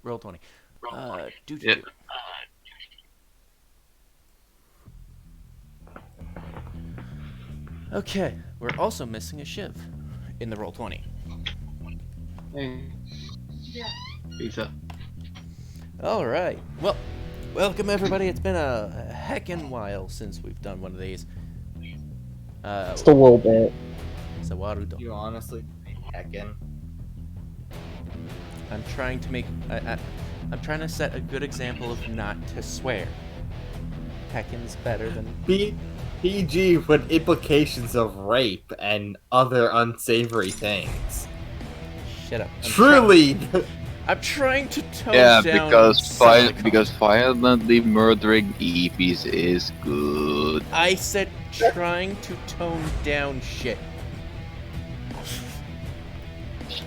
Roll 20. Do. Yeah. Okay, we're also missing a shiv in the roll 20. Hey. Pizza. All right. Well, welcome everybody. It's been a heckin' while since we've done one of these. Just a little bit. Sawarudo. You honestly heckin'. I'm trying to make. I'm trying to set a good example of not to swear. Heckin's better than. PG with implications of rape and other unsavory things. Shut up. Truly! I'm trying to tone Yeah, down. because violently murdering EVs is good. I said trying to tone down shit.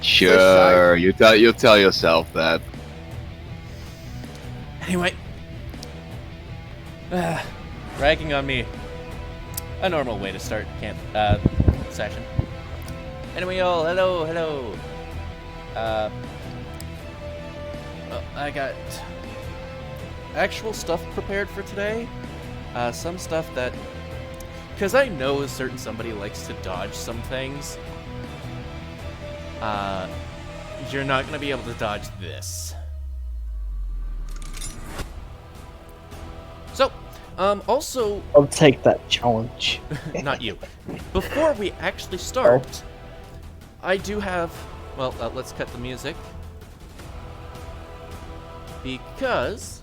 Sure, you tell yourself that. Anyway, ragging on me. A normal way to start camp session. Anyway, y'all, hello. I got actual stuff prepared for today. Some stuff that, because I know a certain somebody likes to dodge some things. You're not gonna be able to dodge this. So, also... I'll take that challenge. Not you. Before we actually start, I do have... Well, let's cut the music. Because...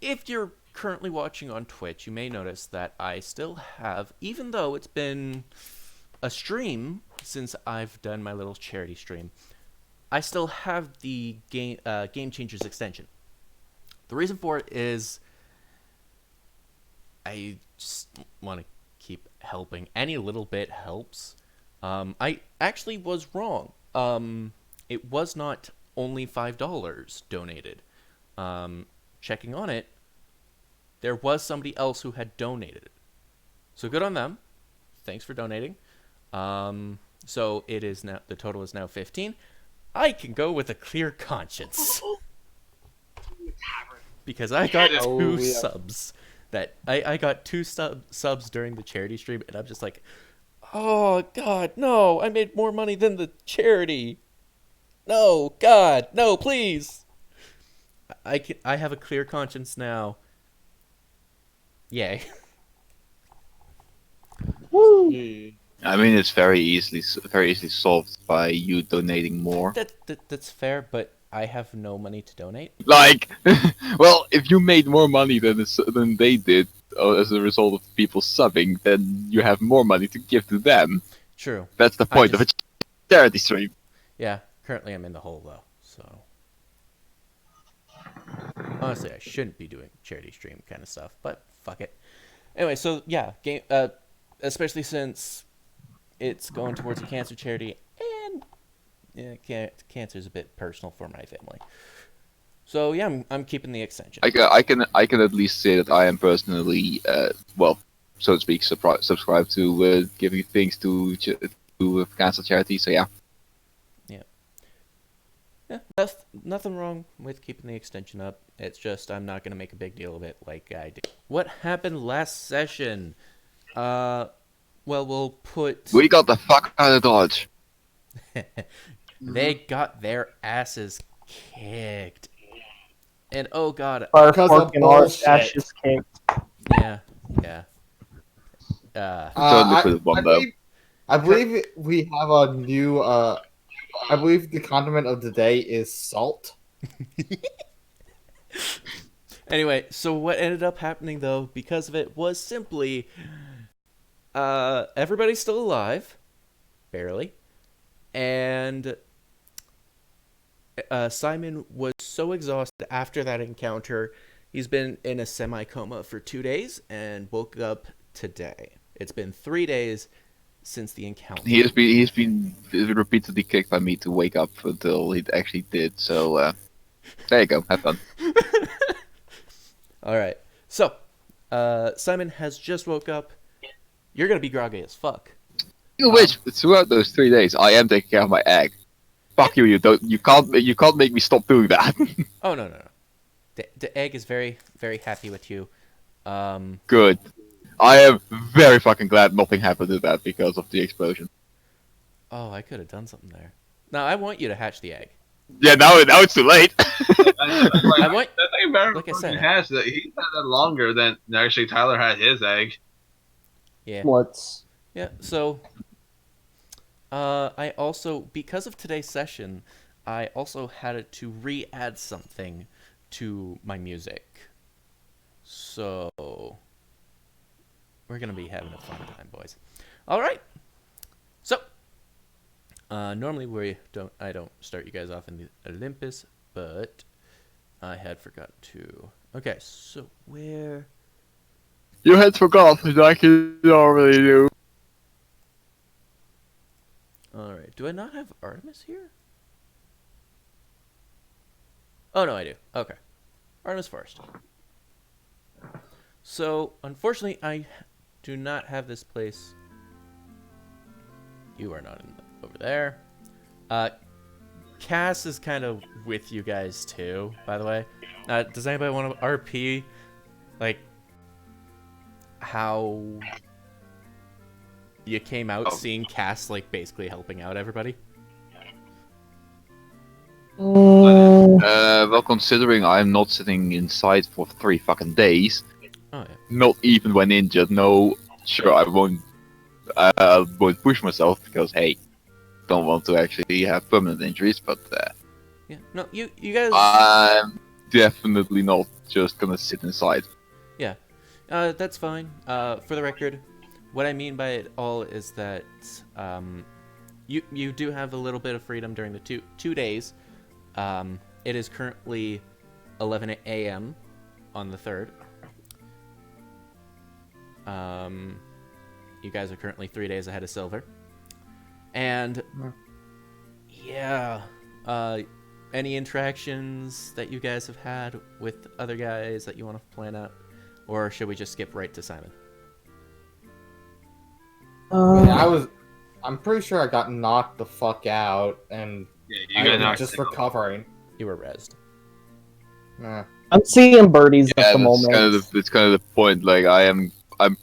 if you're currently watching on Twitch, you may notice that I still have, even though it's been a stream since I've done my little charity stream, I still have the Game Changers extension. The reason for it is I just want to keep helping. Any little bit helps. I actually was wrong. It was not only $5 donated. Checking on it, there was somebody else who had donated. So good on them. Thanks for donating. So it is now, the total is now 15. I can go with a clear conscience. Because I got two subs. I got two subs during the charity stream, and I'm just like, oh God, no! I made more money than the charity. No, God, no, please. I have a clear conscience now. Yay. Woo! I mean, it's very easily solved by you donating more. That's fair, but I have no money to donate. Like, well, if you made more money than they did as a result of people subbing, then you have more money to give to them. True. That's the point of a charity stream. Yeah, currently I'm in the hole though, so honestly I shouldn't be doing charity stream kind of stuff, but fuck it. Anyway, so yeah, especially since it's going towards a cancer charity, and yeah, cancer is a bit personal for my family. So yeah, I'm keeping the extension. I can at least say that I am personally, well, so to speak, subscribed to giving things to cancer charity. So yeah. Yeah, nothing wrong with keeping the extension up. It's just I'm not gonna make a big deal of it like I did. What happened last session? Well, we'll put. We got the fuck out of Dodge. They got their asses kicked, and oh God, Because of Fucking our bullshit. ashes kicked. yeah. Totally could have won though. I believe we have a new. I believe the condiment of the day is salt. Anyway, so what ended up happening though, because of it, was simply, everybody's still alive, barely, and Simon was so exhausted after that encounter, he's been in a semi-coma for 2 days and woke up today. It's been 3 days since the encounter. He's been repeatedly kicked by me to wake up until he actually did. So there you go. Have fun. All right. So Simon has just woke up. You're gonna be groggy as fuck. Which throughout those 3 days, I am taking care of my egg. Fuck you! You don't. You can't make me stop doing that. Oh no. The egg is very very happy with you. Good. I am very fucking glad nothing happened to that because of the explosion. Oh, I could have done something there. No, I want you to hatch the egg. Yeah, now it's too late. I want, That thing better like I fucking said, has that. He had that longer than actually Tyler had his egg. yeah. What's Yeah, so I also, because of today's session, I also had to re-add something to my music. So we're gonna be having a fun time, boys. All right. So normally I don't start you guys off in the Olympus, but I had forgot to. Okay, so where? You had forgot, like you already do. All right. Do I not have Artemis here? Oh no, I do. Okay, Artemis first. So unfortunately, I do not have this place. You are not over there. Cass is kind of with you guys too, by the way. Does anybody want to RP, like, how you came out seeing Cass, like, basically helping out everybody? Well, considering I'm not sitting inside for 3 fucking days, Oh yeah. not even when injured. No, sure, I won't push myself because hey, don't want to actually have permanent injuries. But Yeah. No, you guys. I'm definitely not just gonna sit inside. Yeah, that's fine. For the record, what I mean by it all is that you do have a little bit of freedom during the two days. It is currently 11 a.m. on the 3rd. You guys are currently 3 days ahead of Silver. And yeah, any interactions that you guys have had with other guys that you want to plan out? Or should we just skip right to Simon? Yeah, I'm pretty sure I got knocked the fuck out, and Yeah, you got I'm knocked just out. recovering. You were rezzed. Nah. I'm seeing birdies Yeah, at the that's moment. that's kind of the point. Like I'm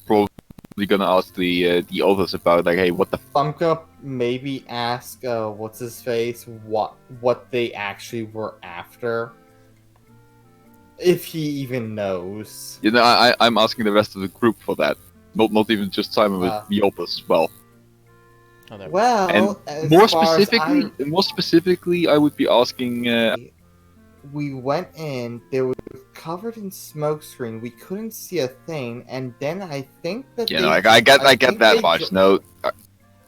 probably gonna ask the others about like, hey, what the I'm gonna maybe ask what's his face what they actually were after, if he even knows. You know, I'm asking the rest of the group for that. Not even just Simon with the others as well. Oh, there. Well, And as more far as specifically, I would be asking. we went in, they were covered in smoke screen, we couldn't see a thing, and then I think that You know, I get that much. No,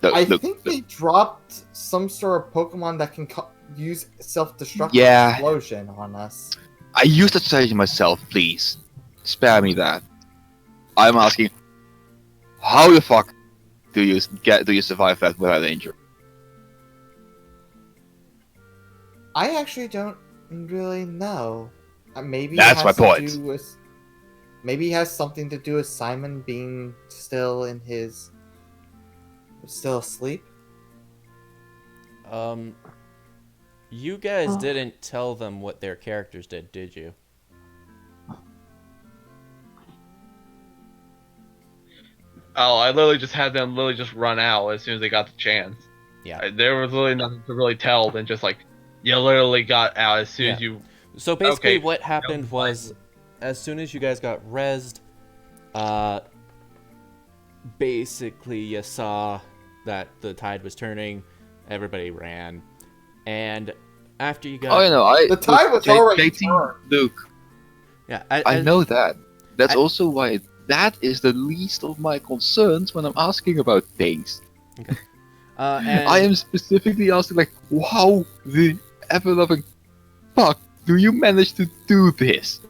I look, think they dropped some sort of Pokemon that can use self-destruct Yeah. explosion on us. I used that strategy myself. Please, spare me that. I'm asking, how the fuck do you survive that without injury? I actually don't really know. Maybe That's it my has to point. do with, maybe it has something to do with Simon being still asleep. You guys didn't tell them what their characters did you? Oh, I literally just had them just run out as soon as they got the chance. Yeah. There was literally nothing to really tell than just like, you literally got out as soon as Yeah. you. So basically, Okay, what happened no, was, as soon as you guys got rezzed, basically you saw that the tide was turning, everybody ran, and after you got, Oh, you know, The tide was already turned. Luke, yeah, I know that. That's also why that is the least of my concerns when I'm asking about things. and I am specifically asking, like, how the ever-loving fuck do you manage to do this?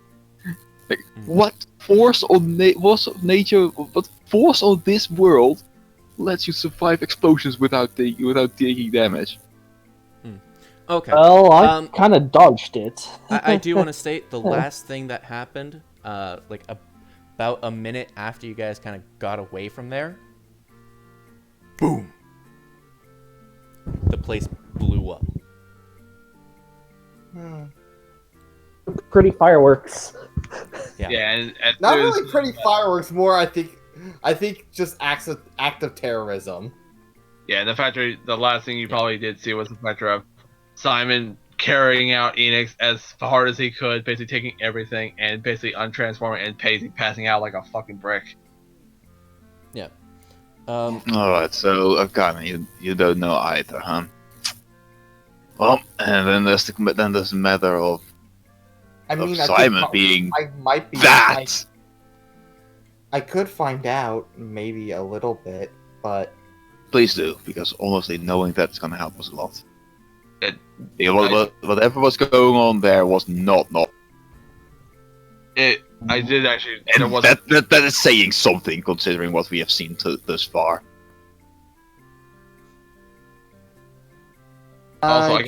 Like, what force on nature, what force on this world lets you survive explosions without taking damage? okay. Well, I kind of dodged it. I do want to state the last thing that happened, like about a minute after you guys kind of got away from there. Boom! The place blew up. Pretty fireworks. Yeah. Yeah, and Not there's- really pretty fireworks. More, I think just act of terrorism. Yeah, and the factory. The last thing you probably did see was the factor of Simon carrying out Enix as hard as he could, basically taking everything and basically untransforming and passing out like a fucking brick. Yeah. Alright, so Akane, you don't know either, huh? Well, and then there's the matter of I mean, I Simon think being I might be that. I could find out maybe a little bit, but Please do, because honestly, knowing that's gonna help us a lot. It- Yeah, whatever was going on there was not. I did actually. There And was that is saying something, considering what we have seen thus far. Also,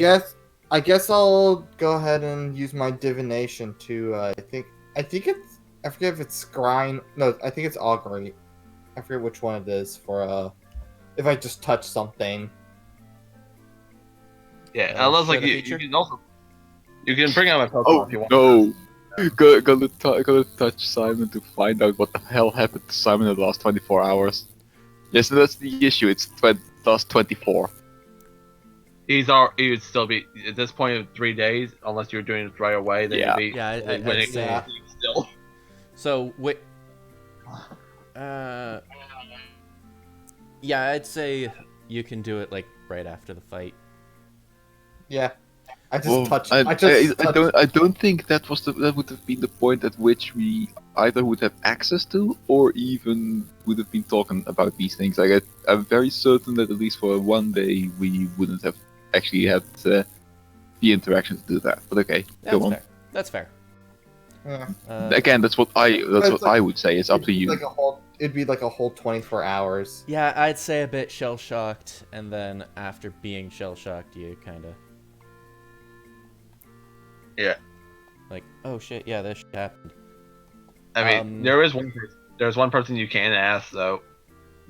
I guess I'll go ahead and use my divination to. I think it's. I forget if it's scrying. No, I think it's augury. I forget which one it is for. If I just touch something. yeah. Uh, Unless show like the you feature? can also you can bring out my Pokemon Oh if you want. no! Gonna touch Simon to find out what the hell happened to Simon in the last 24 hours. Yes, that's the issue. It's last 24. He would still be at this point of 3 days, unless you're doing it right away. Then Yeah. you'd be Yeah, I'd winning say. still. So wait. Yeah, I'd say you can do it like right after the fight. Yeah. I just Well, touched. I don't think that would have been the point at which we either would have access to or even would have been talking about these things. Like I'm very certain that at least for one day we wouldn't have actually had the interaction to do that. But okay, That's go on. fair. That's fair. Yeah. Again, that's what It's I would say. It's up to you. It'd be like a whole 24 hours. Yeah, I'd say a bit shell shocked, and then after being shell shocked, you kind of. Yeah. Like, oh shit, yeah, this shit happened. I mean, there's one person you can ask though,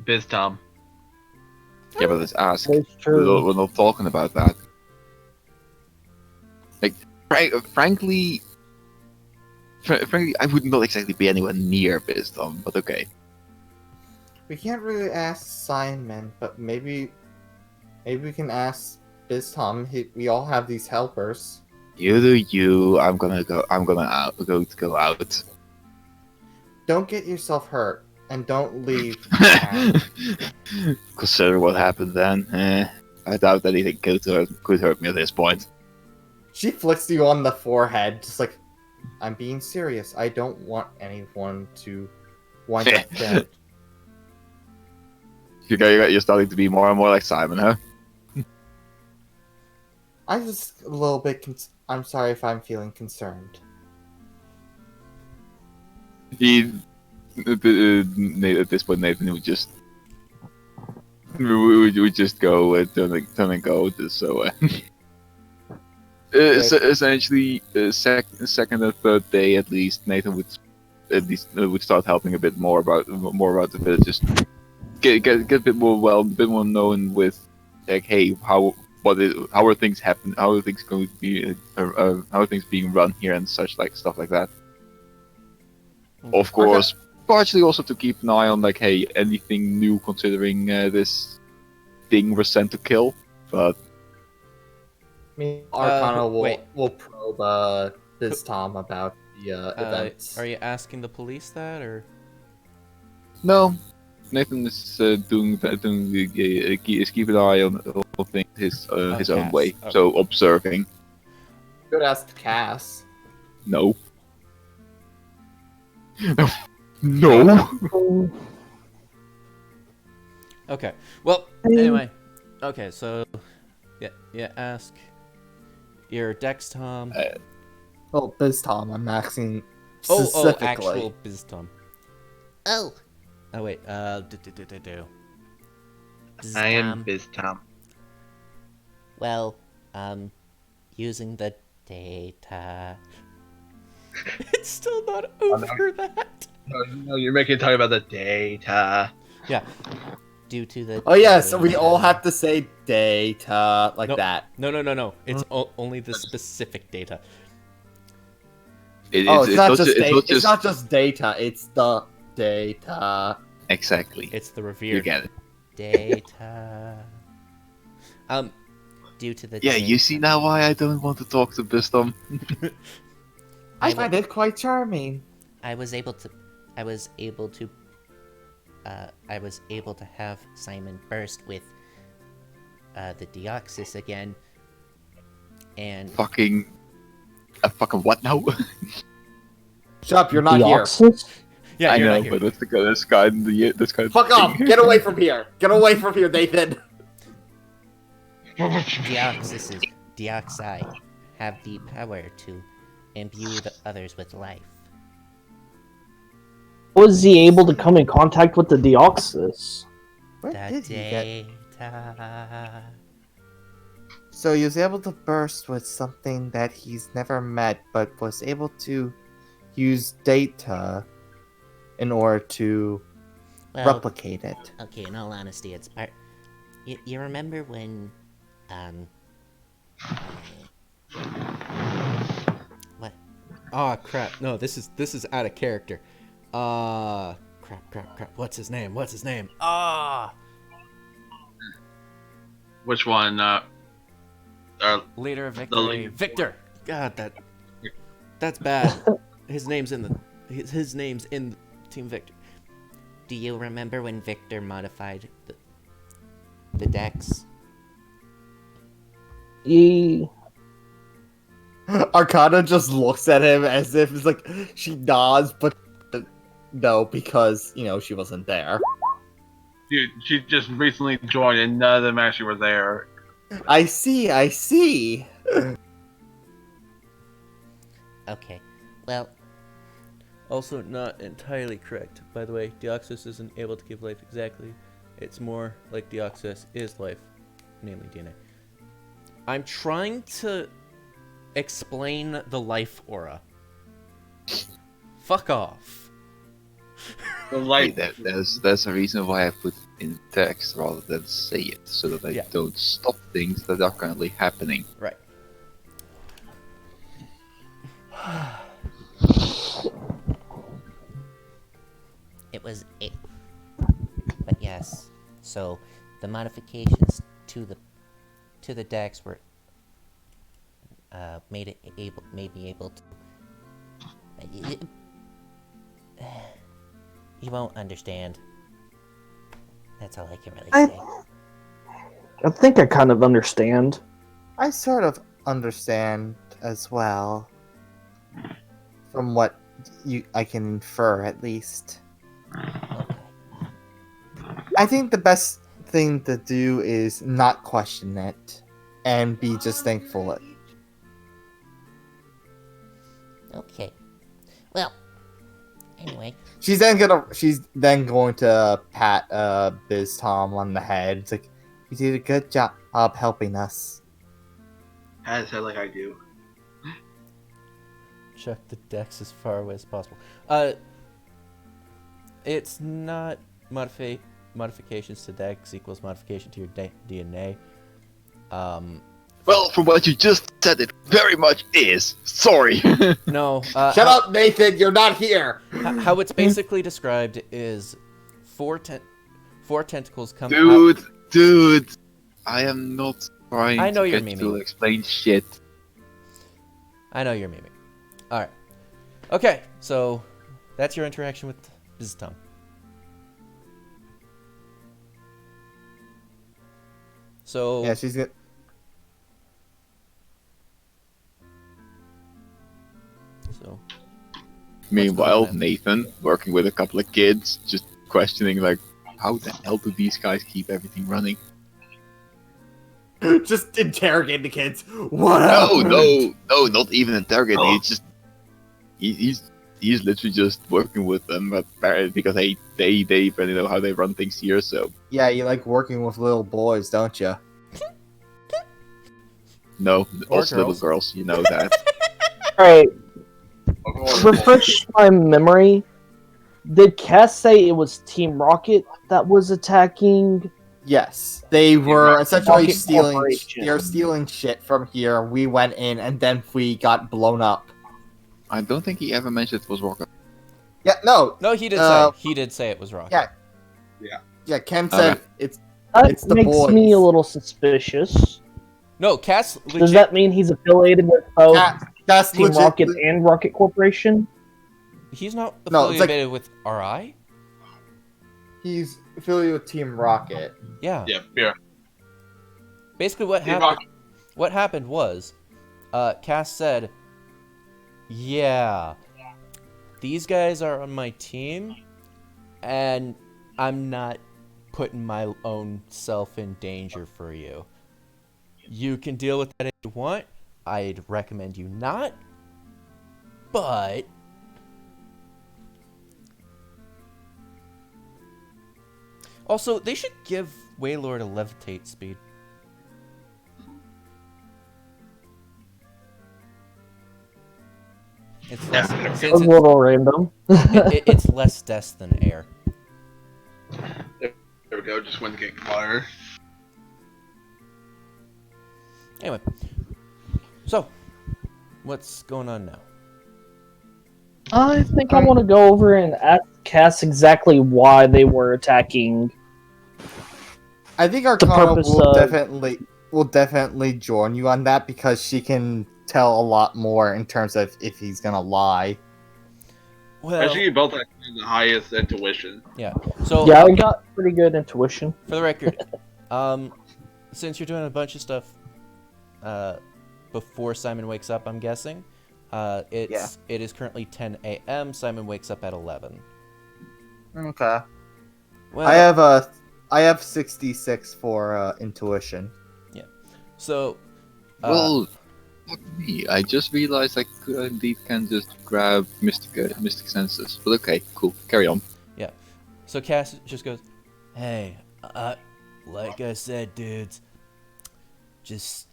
Biz Tom. Yeah, but let's ask. That's true. We're not talking about that. Like, frankly, I would not exactly be anywhere near Wisdom, but okay. We can't really ask Simon, but maybe we can ask Biztom. We all have these helpers. You do you. I'm gonna go out. Don't get yourself hurt, and don't leave. town. Consider what happened then. I doubt anything could hurt me at this point. She flicks you on the forehead, just like, I'm being serious. I don't want anyone to wind up dead. You're starting to be more and more like Simon, huh? I'm just a little bit. I'm sorry if I'm feeling concerned. At this point, Nathan would just go turn and go. So essentially, second and third day at least, Nathan would start helping a bit more about the villagers. Get a bit more known with like, hey, how are things happen? How are things going to be? How are things being run here and such like stuff like that. Of course, partially also to keep an eye on like, hey, anything new considering this thing we're sent to kill. But Me, Arcana wait. will probe Biztom about the events. Are you asking the police that, or? no, Nathan is is keep an eye on all things his own Cass. way. Okay. So observing. Could ask Cass. No. No. Okay. Well, anyway. Okay, so yeah. Ask your Dex Tom. Oh, Biztom. I'm asking Oh, specifically. actual Biztom. Oh. Oh wait. Do. I am Biz Tom. Well, using the data. It's still not over that. No, you're making talk about the data. Yeah. due to the. Oh yes, we data. all have to say data like No. that. No. It's only the specific data. It- Oh, it's not just it's data. not It's not just data. It's the data. exactly. It's the You revered get it. Data. Due to the. Yeah, you see now why I don't want to talk to Bustom. I find it quite charming. I was able to have Simon burst with the Deoxys again, and Fucking what now? Shut up! You're not here. Deoxys? Yeah, I you're know, not here. but that's kind of Fuck off! Get away from here! Get away from here, Nathan! Deoxy have the power to imbue the others with life. Was he able to come in contact with the Deoxys? Where The did he get? data. So he was able to burst with something that he's never met, but was able to use data in order to Well, replicate it. okay. In all honesty, it's part. You remember when, what? Oh crap! No, this is out of character. Crap. What's his name? Which one? Leader of Victory. leader. Victor. God, that's bad. His name's in Team Victor. Do you remember when Victor modified the Dex? He... Arcana just looks at him as if it's like she nods, but no, because she wasn't there. Dude, she just recently joined and none of them actually were there. I see. Okay. Well, Also not entirely correct. By the way, Deoxys isn't able to give life exactly. It's more like Deoxys is life, namely DNA. I'm trying to explain the life aura. Fuck off. The Hey, light. there's a reason why I put in text rather than say it, so that I Yeah. don't stop things that are currently happening. Right. But yes. So the modifications to the Dex were made me able to. You won't understand. That's all I can really say. I think I kind of understand. I sort of understand as well. From what I can infer, at least. Okay. I think the best thing to do is not question it and be just thankful. Okay. Well. Anyway. She's then going to pat Biz Tom on the head. It's like, you did a good job helping us. Has said like I do. Check the decks as far away as possible. It's not modifications to dex equals modification to your DNA. Well, from what you just said, it very much is. Sorry. No. Shut up, Nathan! You're not here! How it's basically described is four tentacles come out. Dude, I am not trying I know to you're get you memeing. to explain shit. I know you're miming. Alright. Okay, so that's your interaction with Biz Tom. So Yeah, she's good. So Meanwhile, going on? Nathan, working with a couple of kids, just questioning like, how the hell do these guys keep everything running? Just interrogate the kids. What No, happened? no, not even interrogating. It's just he's literally just working with them, but because they really know how they run things here. So Yeah, you like working with little boys, don't you? no, Or also little girls. girls, you know that. Alright, refresh my memory. Did Cass say it was Team Rocket that was attacking? Yes, they were essentially Rocket stealing. Corporation. They were stealing shit from here. We went in, and then we got blown up. I don't think he ever mentioned it was Rocket. Yeah, no, No, he did Uh, say. He did say it was Rocket. yeah. Yeah, Ken said Okay. That It's the makes me a boys. little suspicious. No, Cass legit. Does that mean he's affiliated with both that's Team legit. Rocket and Rocket Corporation? He's not No, it's like- affiliated with RI? He's affiliated with Team Rocket. Yeah. Yeah. Basically, what Team happened? Rocket. What happened was, Cass said, "Yeah, these guys are on my team, and I'm not putting my own self in danger for you. You can deal with that if you want. I'd recommend you not, but." Also, they should give Waylord a levitate speed. It's less, Yeah. since A little random. it's less deaths than air. There we go. Just went to get water. Anyway, so what's going on now? I think I want to go over and ask Cass exactly why they were attacking. I think our The Arcana purpose will definitely join you on that because she can tell a lot more in terms of if he's gonna lie. Well, Actually, you both have the highest intuition. yeah. So Yeah, I got pretty good intuition. for the record, since you're doing a bunch of stuff, before Simon wakes up, I'm guessing. It is currently 10 a.m. Simon wakes up at 11. Okay. Well, I have 66 for intuition. so Well, fuck me. I just realized I could indeed can just grab mystic senses. But okay, cool. Carry on. So Cass just goes, "Hey, like I said, dudes, just,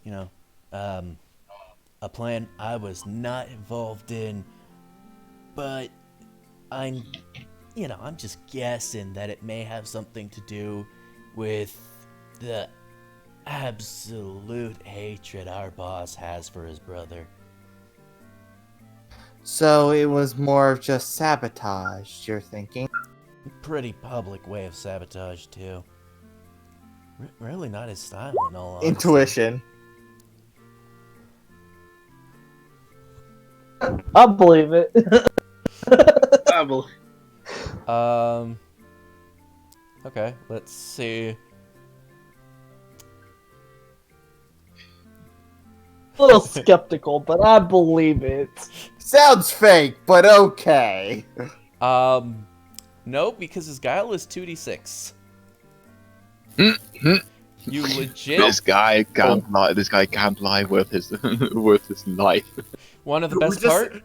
a plan I was not involved in, but I'm just guessing that it may have something to do with the absolute hatred our boss has for his brother." So it was more of just sabotage, you're thinking? Pretty public way of sabotage, too. Really not his style, in all honesty. Intuition. I believe it. I believe. Okay, let's see. A little skeptical, but I believe it. Sounds fake, but okay. No, because his guile is 2d6. Hmm. You legit. This guy can't lie. This guy can't lie worth his worth his life. One of the best part.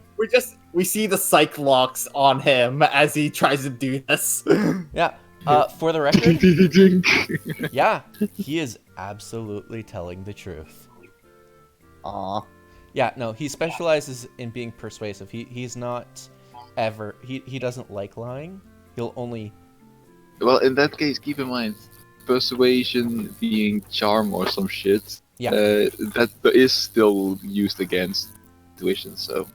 We see the psych locks on him as he tries to do this. Yeah. For the record, yeah, he is absolutely telling the truth. Aw. Yeah, no, he specializes in being persuasive. He's not ever. He doesn't like lying. He'll only. Well, in that case, keep in mind, persuasion being charm or some shit. Yeah. That is still used against intuition. So.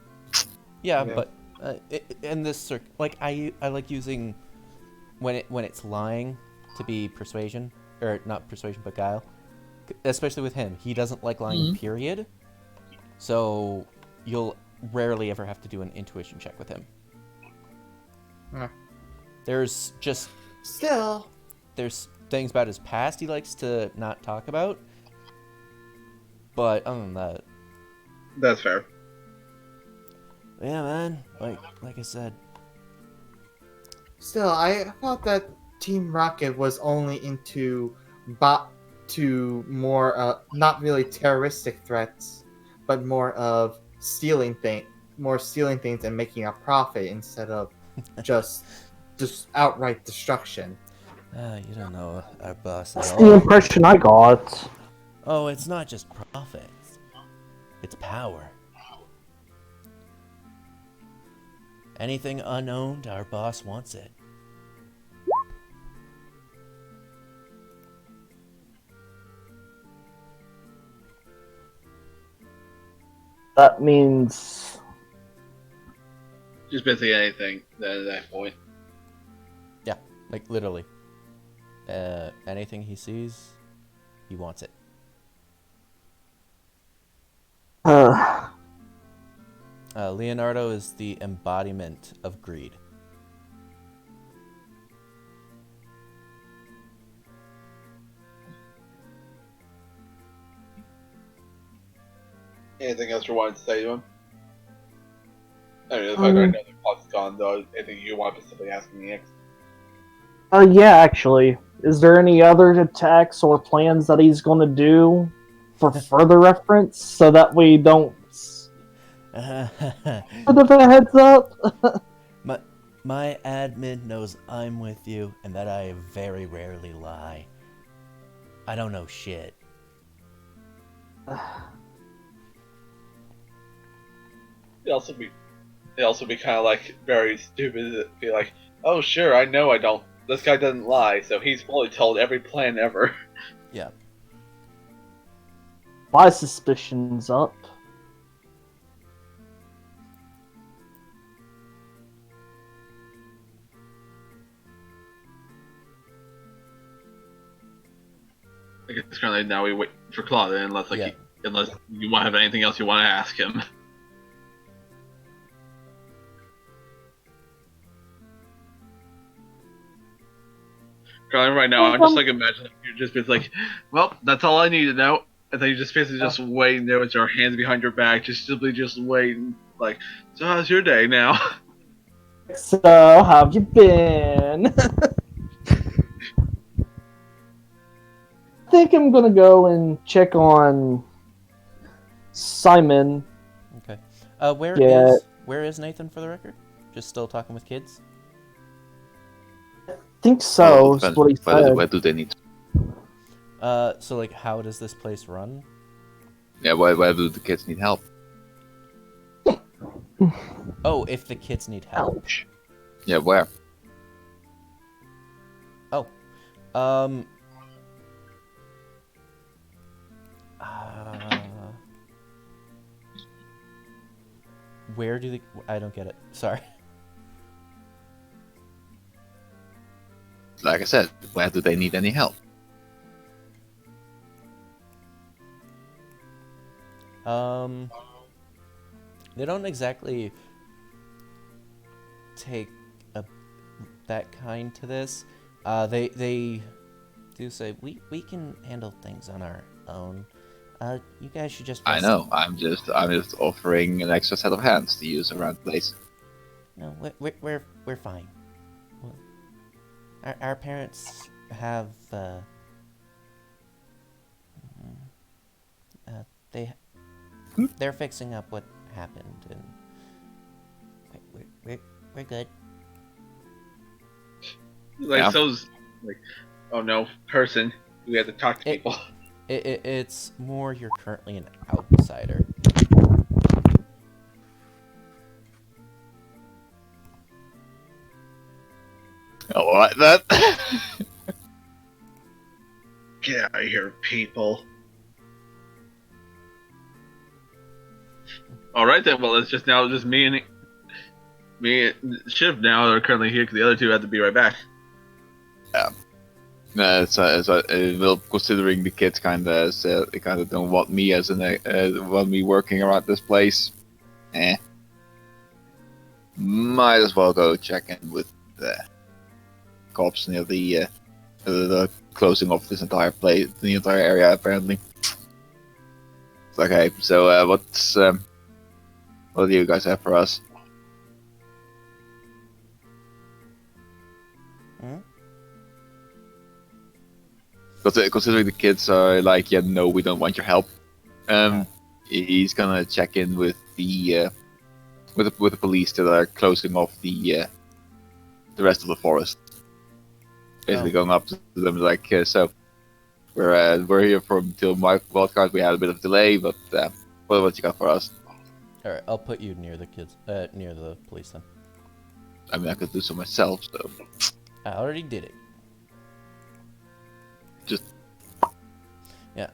Yeah, Yeah. but in this like I like using when it's lying to be persuasion, or not persuasion but guile, especially with him. He doesn't like lying. Period. So you'll rarely ever have to do an intuition check with him. Huh. There's just Still. there's things about his past he likes to not talk about, but other than that, That's fair. yeah, man. Like I said, Still, I thought that Team Rocket was only into more, not really terroristic threats, but more of stealing things and making a profit instead of just outright destruction. you don't know our boss That's at the all. impression I got. Oh, it's not just profits; it's power. Anything unowned, our boss wants it. That means Just basically anything at that point. Yeah, like literally. Anything he sees, he wants it. Leonardo is the embodiment of greed. Anything else you wanted to say to him? I mean, the fact that I know the clock's gone, though. Anything you want to simply ask me next? yeah, actually. Is there any other attacks or plans that he's going to do for further reference so that we don't put a heads up? My admin knows I'm with you and that I very rarely lie. I don't know shit. It'd also be kind of like very stupid to be like, oh sure, I know I don't. This guy doesn't lie, so he's fully told every plan ever. Yeah. My suspicion's up. I guess currently now we wait for Claude, unless Yeah. unless you want to have anything else you want to ask him. Currently, right now, I'm just like imagining you're just basically like, well, that's all I need to know, and then you just basically just waiting there with your hands behind your back, just simply just waiting, like, so how's your day now? So, how have you been? I think I'm gonna go and check on Simon. Okay. Yeah. Where is Nathan for the record? Just still talking with kids? I think so, is what he said. Where do they need? So like, how does this place run? Yeah, where do the kids need help? Oh, if the kids need help. Ouch. Yeah, where? Oh. Where do the... I don't get it. Sorry. Like I said, where do they need any help? They don't exactly take that kind to this. They do say we can handle things on our own. You guys should just. I know. I'm just offering an extra set of hands to use around the place. No, we're fine. Well, our parents have they're fixing up what happened, and we're good. Like, Yeah. so's, like, oh no, person, we have to talk to people. It's more you're currently an outsider. Oh, like that. Get out of here, people. Alright then, well, it's just me and Shiv now are currently here because the other two have to be right back. Yeah. No, well, considering the kids kind of don't want me want me working around this place. Might as well go check in with the cops near the closing off this entire place, the entire area apparently. It's okay. So what do you guys have for us? Considering the kids are like, yeah, no, we don't want your help. He's gonna check in with the police that are closing off the rest of the forest. Basically, going up to them like, so we're here till my wildcard. We had a bit of delay, but what you got for us? All right, I'll put you near the kids, near the police then. I mean, I could do so myself, so... I already did it. Just... Yeah.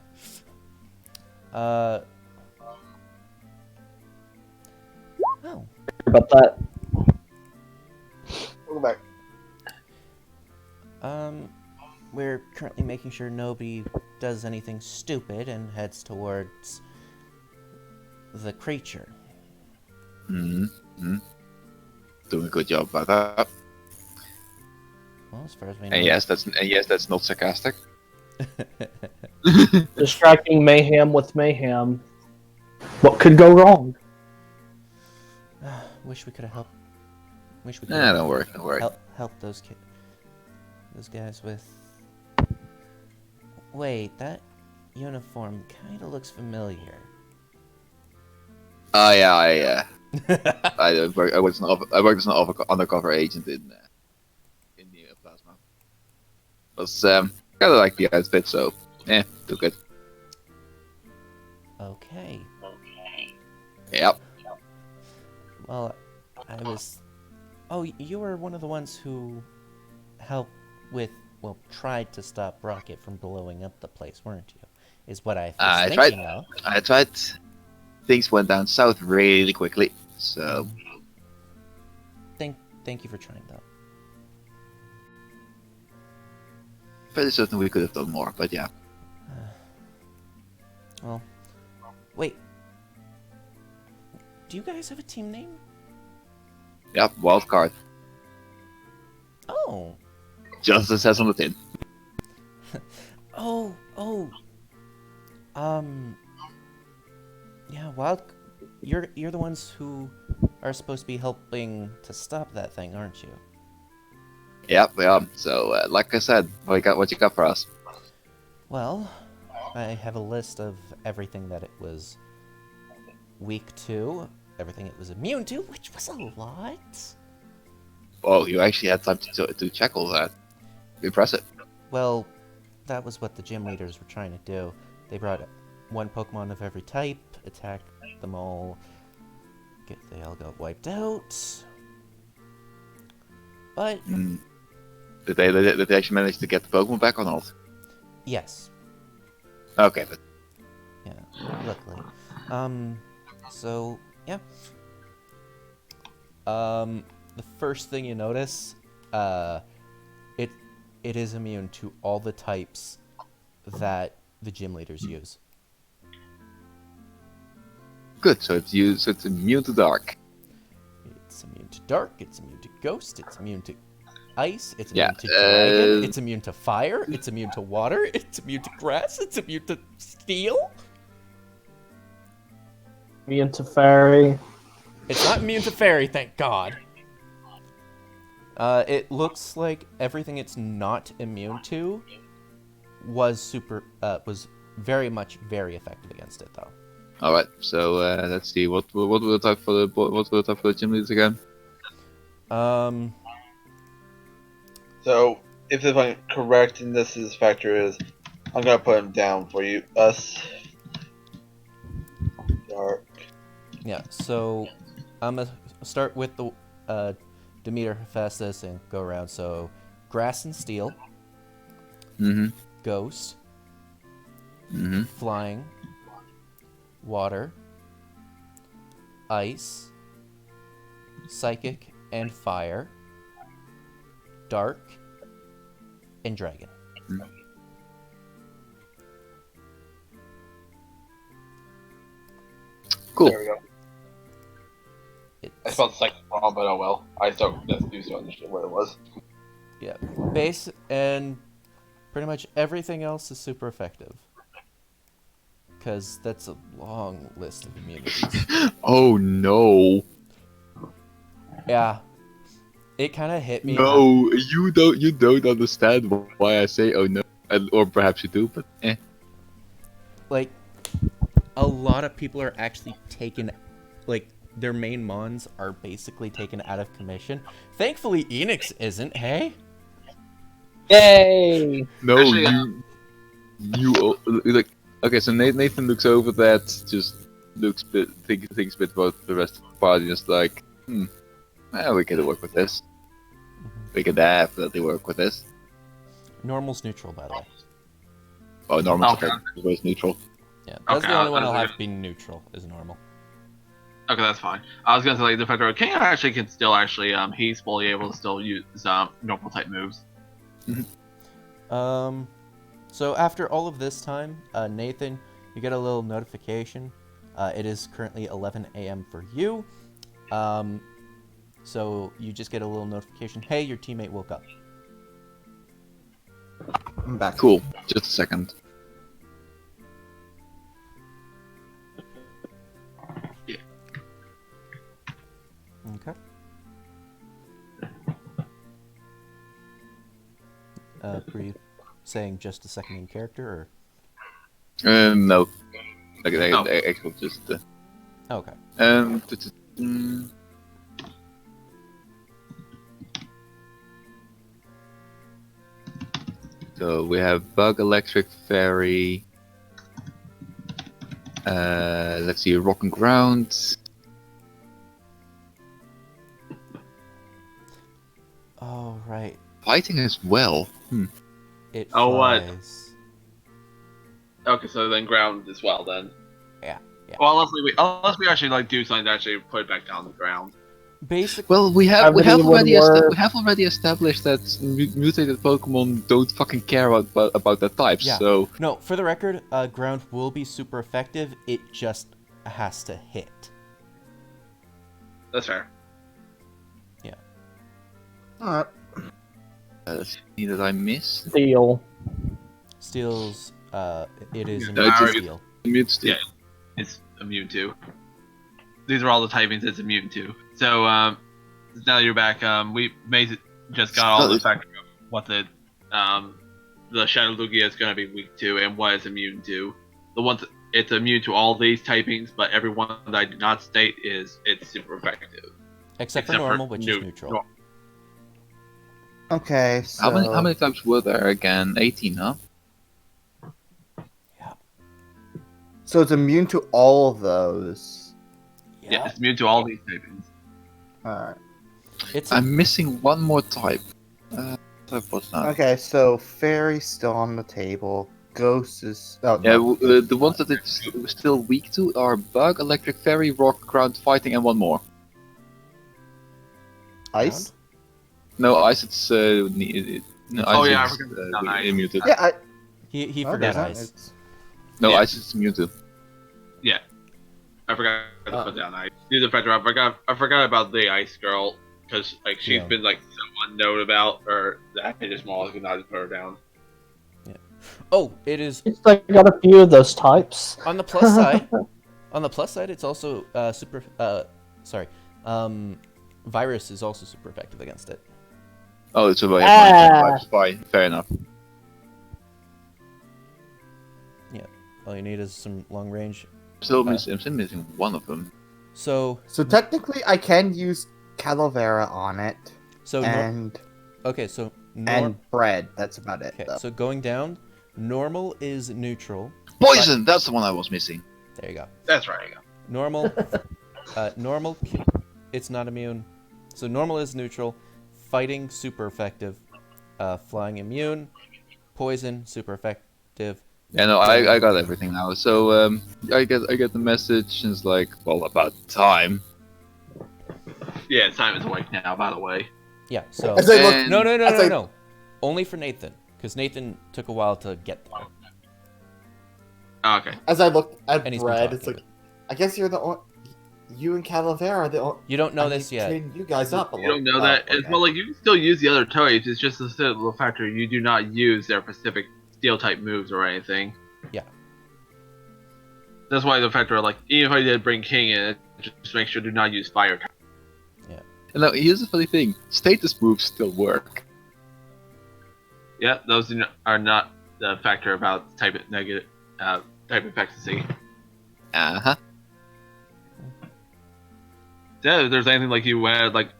Oh. About that. Welcome back. We're currently making sure nobody does anything stupid and heads towards the creature. Mm-hmm. Doing a good job about that. Well, as far as we know. And yes, that's not sarcastic. Distracting mayhem with mayhem. What could go wrong? Wish we could have helped. Wish we could. Nah, don't worry. Help those guys with. Wait, that uniform kind of looks familiar. Oh yeah, I worked as an undercover agent in the plasma. Was kind of like the outfit, so too good. Okay. Yep. Well, I was. Oh, you were one of the ones who helped with. Well, tried to stop Rocket from blowing up the place, weren't you? Is what I was thinking of. I tried. Things went down south really quickly, so. Thank you for trying, though. Pretty certain we could have done more, but yeah. Well, wait. Do you guys have a team name? Yep, wild card. Oh. Just as it says on the tin. Oh. Yeah, you're the ones who are supposed to be helping to stop that thing, aren't you? Yep, yeah. So, like I said, what you got for us? Well, I have a list of everything that it was weak to, everything it was immune to, which was a lot. Oh, you actually had time to check all that. Impressive. Well, that was what the gym leaders were trying to do. They brought one Pokemon of every type, attacked them all, they all got wiped out. But Did they actually manage to get the Pokemon back or not? yes, Okay, but yeah, luckily. So yeah. The first thing you notice, it is immune to all the types that the gym leaders use. good. So it's immune to dark. It's immune to dark, it's immune to ghost, it's immune to ice, it's Yeah, immune to dragon, it's immune to fire, it's immune to water, it's immune to grass, it's immune to steel. Immune to fairy. It's not immune to fairy, thank God. It looks like everything it's not immune to was very effective against it, though. All right. So let's see. What will the type for the gym leaders again? So, if I'm correct in this factor is, I'm gonna put him down for you. Dark. Yeah. So I'm gonna start with the Demeter Hephaestus and go around. So grass and steel. Mm-hmm. Ghost. Mm-hmm. Flying. Water. Ice. Psychic and fire. Dark. And dragon. Cool. There we go. I It's, spelled second wrong, but oh well. I still understood what it was. yeah. Base and pretty much everything else is super effective. Because that's a long list of immunities. Oh no. Yeah. It kind of hit me. No, you don't understand why I say oh no, or perhaps you do, but Like, a lot of people are actually taken, like, their main mons are basically taken out of commission. Thankfully, Enix isn't, hey? Yay! no, Actually, you like. Okay, so Nathan looks over that, just thinks a bit about the rest of the party, just like, well, we can work with this. we could definitely work with this. Normal's neutral, by the way. Oh, normal Okay. is always neutral. Yeah, that's Okay, the only I one was I'll like- have be neutral, is normal. Okay, that's fine. I was gonna say like the Defender King actually can still actually he's fully able to still use normal type moves. So after all of this time, Nathan, you get a little notification. It is currently 11 a.m. for you. So you just get a little notification. Hey, your teammate woke up. I'm back. Cool. Just a second. Okay. Were you saying just a second in character, No. Like, Oh. actually just. or? Okay. So we have Bug, Electric, Fairy. Let's see, Rock and Ground. Oh, right. Fighting as well. It Oh, what? flies. Okay, so then ground as well then. Yeah. Well, unless we actually like do something to actually put it back down the ground. Basically, Well, we have Gravity would work. we have already established that mutated Pokemon don't fucking care about their types. Yeah. So no, for the record, ground will be super effective. It just has to hit. That's fair. Alright. let's see that I missed. Steel. Steel's, it is Yeah, immune to I- steel. Mute Steel. Yeah. It's immune to. These are all the typings it's immune to. So now that you're back, we just got all the factor of what the Shadow Lugia is going to be weak to and what it's immune to. The ones it's immune to all these typings, but every one that I did not state it's super effective. Except for normal, which is neutral. Okay, so... How many types were there again? 18, huh? So it's immune to all of those. Yeah, it's immune to all these typings. Alright. It's I'm missing one more type. Type was that? Okay, so Fairy's still on the table. Ghost is... Oh, Yeah, no. the ones that it's still weak to are Bug, Electric, Fairy, Rock, Ground, Fighting, and one more. Ice? No, Ice. It's no, Oh, Ice yeah, I is, forgot to put down Ice. muted. Yeah, I... he oh, forgot there's ice. that. No, Yeah. Ice is muted. I forgot to put down ice. Do the factor. I forgot about the ice girl because like she's Yeah. been like so unknown about, or that I just more could not just put her down. Oh, it is It's like got a few of those types. on the plus side. On the plus side, it's also super. Virus is also super effective against it. Oh, it's about fine. Fair enough. All you need is some long range. I'm still missing one of them. So So technically, I can use Calavera on it, so and so bread. That's about it. okay. though. So going down, normal is neutral. Poison. That's the one I was missing. There you go. That's right. Normal, normal. It's not immune. So normal is neutral. Fighting super effective. Flying immune. Poison super effective. Yeah, no, I got everything now. So I get the message and it's like, well, about time. Yeah, Simon's awake now. By the way. Yeah. So As I look, And- no. Only for Nathan, because Nathan took a while to get there. Oh, okay. as I look at And he's been bread, it's talking. like, I guess you're the only. You and Calavera are the only. You don't know I this need yet. to train you guys up a You don't little. know that. Oh, As well, like you can still use the other types. It's just the simple factor you do not use their specific steel type moves or anything. Yeah. That's why the factor, like, even if I did bring King in, just make sure do not use fire. And now here's the funny thing: status moves still work. Yeah, those are not the factor about type of negative, type efficacy. Uh huh. Yeah, if there's anything like you went like,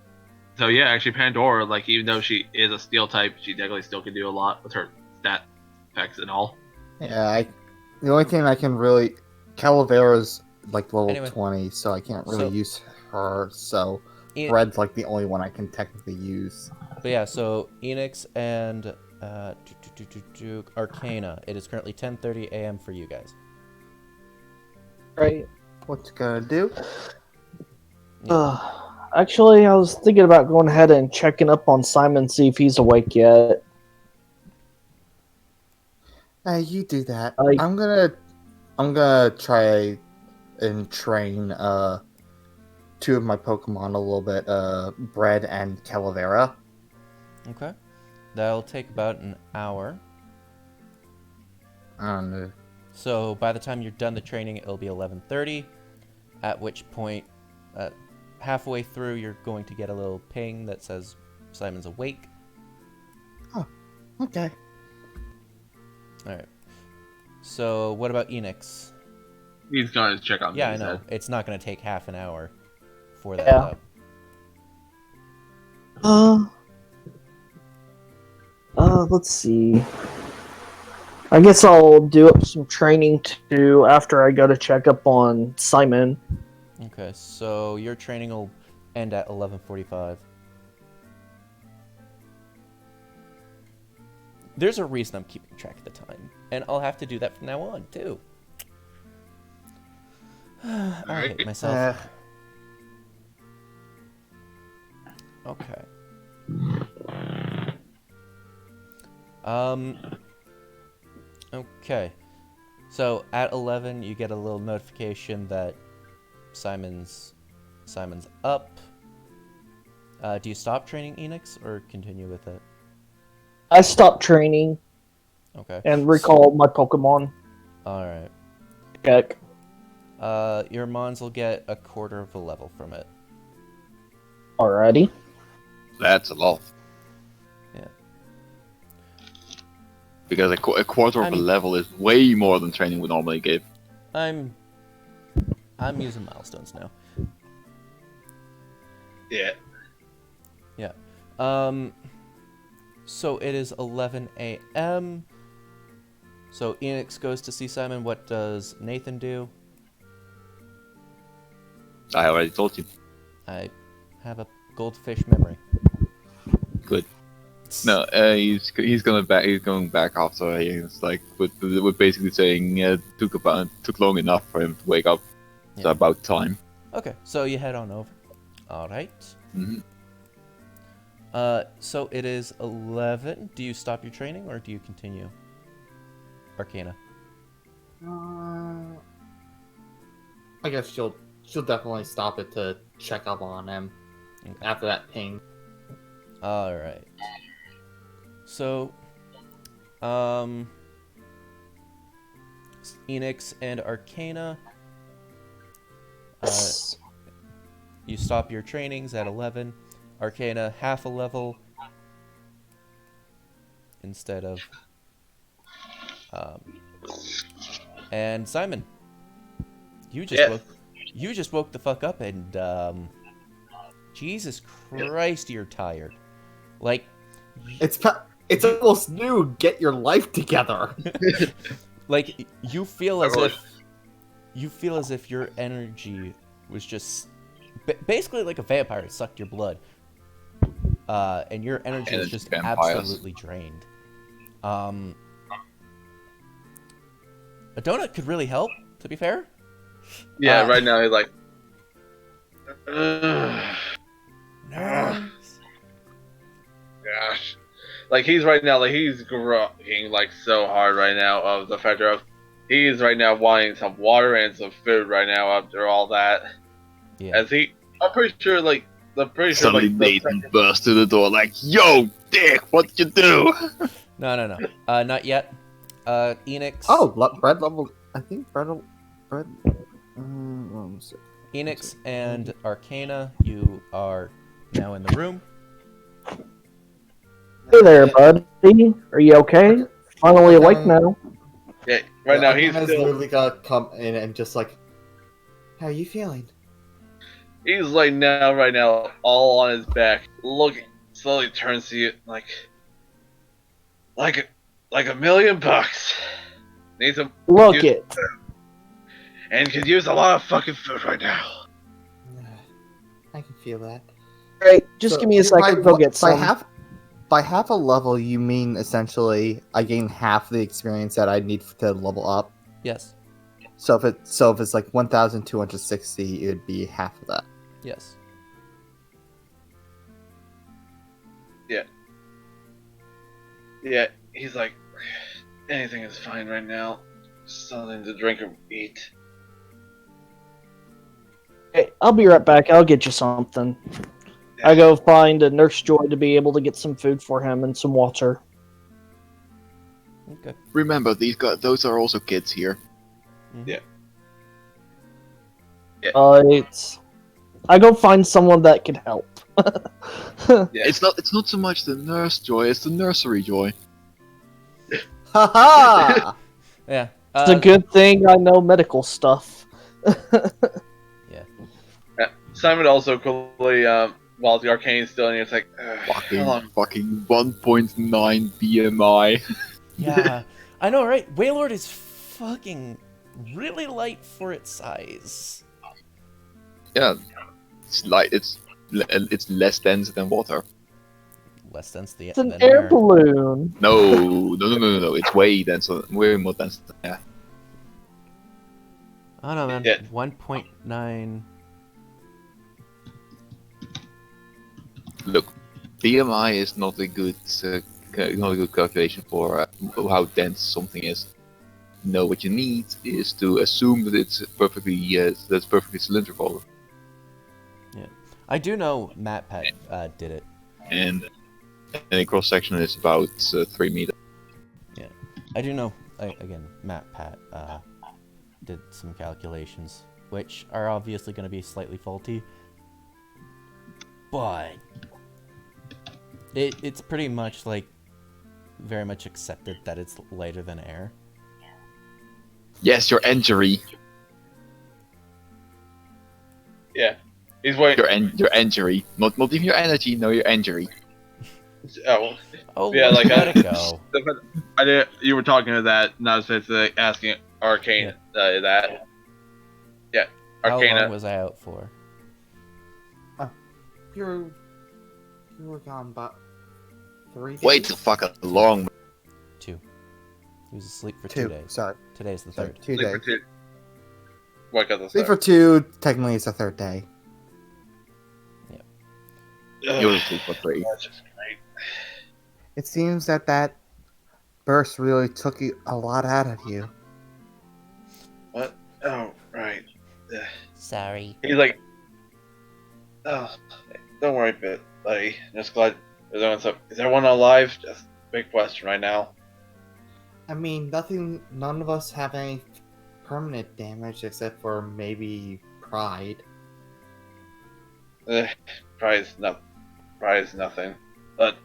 so yeah, actually Pandora, like even though she is a steel type, she definitely still can do a lot with her stat effects and all. Yeah, the only thing I can really. Calavera's like level Anyway. 20, so I can't really So- use her, so. E- bread's like the only one I can technically use. But yeah, so Enix and Arcana. It is currently 10:30 a.m. for you guys. Right. What you gonna do? Actually, I was thinking about going ahead and checking up on Simon, see if he's awake yet. Hey, you do that. I- I'm gonna try and train two of my Pokemon a little bit, Bread and Calavera. Okay. That'll take about an hour. I don't know. So by the time you're done the training, it'll be 11:30. At which point, halfway through, you're going to get a little ping that says Simon's awake. Okay. All right. So what about Enix? He's going to check on me. Yeah, I he know. said. It's not going to take half an hour for that. Yeah. Let's see. I guess I'll do up some training too after I go to check up on Simon. Okay, so your training will end at 11:45. There's a reason I'm keeping track of the time, and I'll have to do that from now on too. I hate myself. Okay. Okay. So at 11, you get a little notification that Simon's up. Do you stop training Enix or continue with it? I stopped training Okay. and recall my Pokemon. All right. Heck. Your Mons will get a quarter of a level from it. Alrighty. That's a lot. Yeah. Because a quarter of I a mean- level is way more than training would normally give. I'm using milestones now. Yeah. Yeah. So it is 11 a.m. So Enix goes to see Simon. What does Nathan do? I already told you. I have a goldfish memory. Good. No, he's going back after he's like with basically saying took long enough for him to wake up. It's Yeah. about time. Okay, so you head on over. All right. Hmm. So it is 11. Do you stop your training or do you continue? Arcana. I guess she'll definitely stop it to check up on him Okay. after that ping. All right. So, Enix and Arcana. You stop your trainings at 11. Arcana half a level instead of. And Simon, you just woke the fuck up and Jesus Christ, you're tired. Like It's almost noon. Get your life together. like you feel as if your energy was just basically like a vampire sucked your blood. And your energy is just vampires. absolutely drained. A donut could really help, to be fair. Yeah, right now he's like. Nice. Gosh. Like he's right now, like he's growing like so hard right now of the fact of he's right now wanting some water and some food right now after all that. Yeah. As I'm pretty sure Suddenly like, Nathan burst through the door like, "Yo, Dick, what'd you do?" No. Not yet. Enix. Oh, bread level. I think bread. Enix and Arcana, you are now in the room. Hey there, buddy. Are you okay? Finally awake now. Yeah, right now he's Arcana's still literally gonna come in and just like, how are you feeling? he's like now right now all on his back, looking slowly turns to you like $1 million. Needs some Look use- it. and could use a lot of fucking food right now. I can feel that. Alright, just So, give me a second, go get some. By half a level, you mean essentially I gain half the experience that I need to level up. Yes. So if it's like 1,260, it would be half of that. Yes. Yeah, he's like, anything is fine right now. Something to drink or eat. Hey, I'll be right back. I'll get you something. I go find a Nurse Joy to be able to get some food for him and some water. Okay. Remember, those are also kids here. Yeah. I go find someone that can help. Yeah. It's not so much the nurse joy, it's the nursery joy. Haha! Yeah. It's a good thing I know medical stuff. Yeah. Simon also quickly, while the arcane is still in here, it's like, how long? Fucking 1.9 BMI. Yeah. I know, right? Waylord is fucking really light for its size. Yeah, it's less dense than water. Less dense than It's an air balloon. No, it's way denser, way more dense than air. I don't know, man. Yeah. 1.9. Look, BMI is not a good calculation for how dense something is. No, what you need is to assume that it's perfectly cylindrical. Yeah. I do know MatPat did it. And a cross section is about 3 meters. Yeah. I do know, again, MatPat did some calculations, which are obviously going to be slightly faulty. But it's pretty much like very much accepted that it's lighter than air. Yes, your injury. Yeah. He's waiting. Your injury. Not even your energy, no, your injury. Oh, Yeah, like, let it go. I did. You were talking to that, and I was basically asking Arcane that. Yeah, How Arcana. long was I out for? You were gone about 3 days. Wait the fuck long. 2. He was asleep for 2 days. Sorry. Today's the Sorry, 3rd. 2 Sleep for days. 2. Wake up the Sleep for 2, technically it's the 3rd day. You were asleep for 3. That's just great. It seems that burst really took a lot out of you. What? Oh, right. Sorry. He's like, oh, don't worry, buddy. Just glad they're doing something. Is everyone alive? Just big question right now. I mean, none of us have any permanent damage except for maybe pride. Probably is nothing. But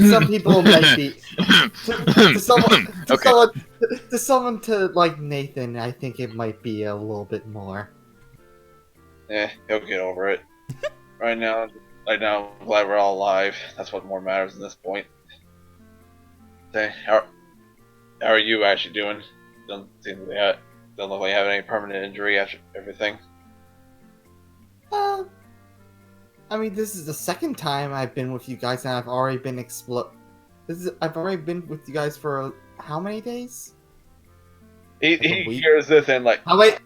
Some people might be. To someone like Nathan, I think it might be a little bit more. he'll get over it. Right now, I'm glad we're all alive. That's what more matters at this point. Say, how are you actually doing? Don't look like you have any permanent injury after everything. I mean, this is the second time I've been with you guys, and I've already been I've already been with you guys for how many days? He a week? hears this and like How wait,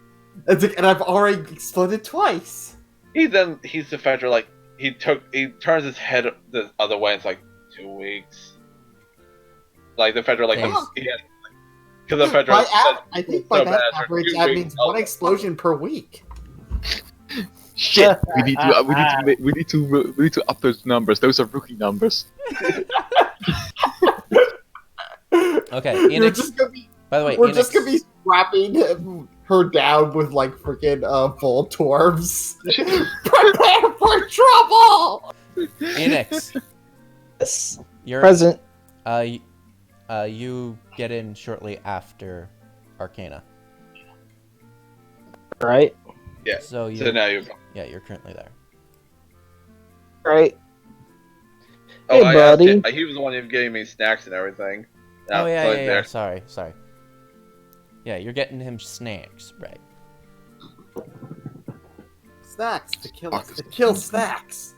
and I've already exploded twice. he's the Fedra, like he turns his head the other way. It's like 2 weeks. Like the Fedra, like Thanks. because the Fedra. I think by so that bad for average, 2 that weeks. means one explosion per week. Shit! We need to up those numbers. Those are rookie numbers. Okay, We're Enix, just gonna be, by the way, we're Enix, just gonna be strapping her down with like freaking full dwarves. Prepare for trouble. Enix, Yes. you're Present. you get in shortly after Arcana. Right? Yeah. So So now you're. you're currently there. Right. Oh, Hey, I asked buddy. him. He was the one who gave me snacks and everything. Oh yeah, so yeah, yeah. there. Sorry. Yeah, you're getting him snacks, right? Snacks to kill us. To kill snacks.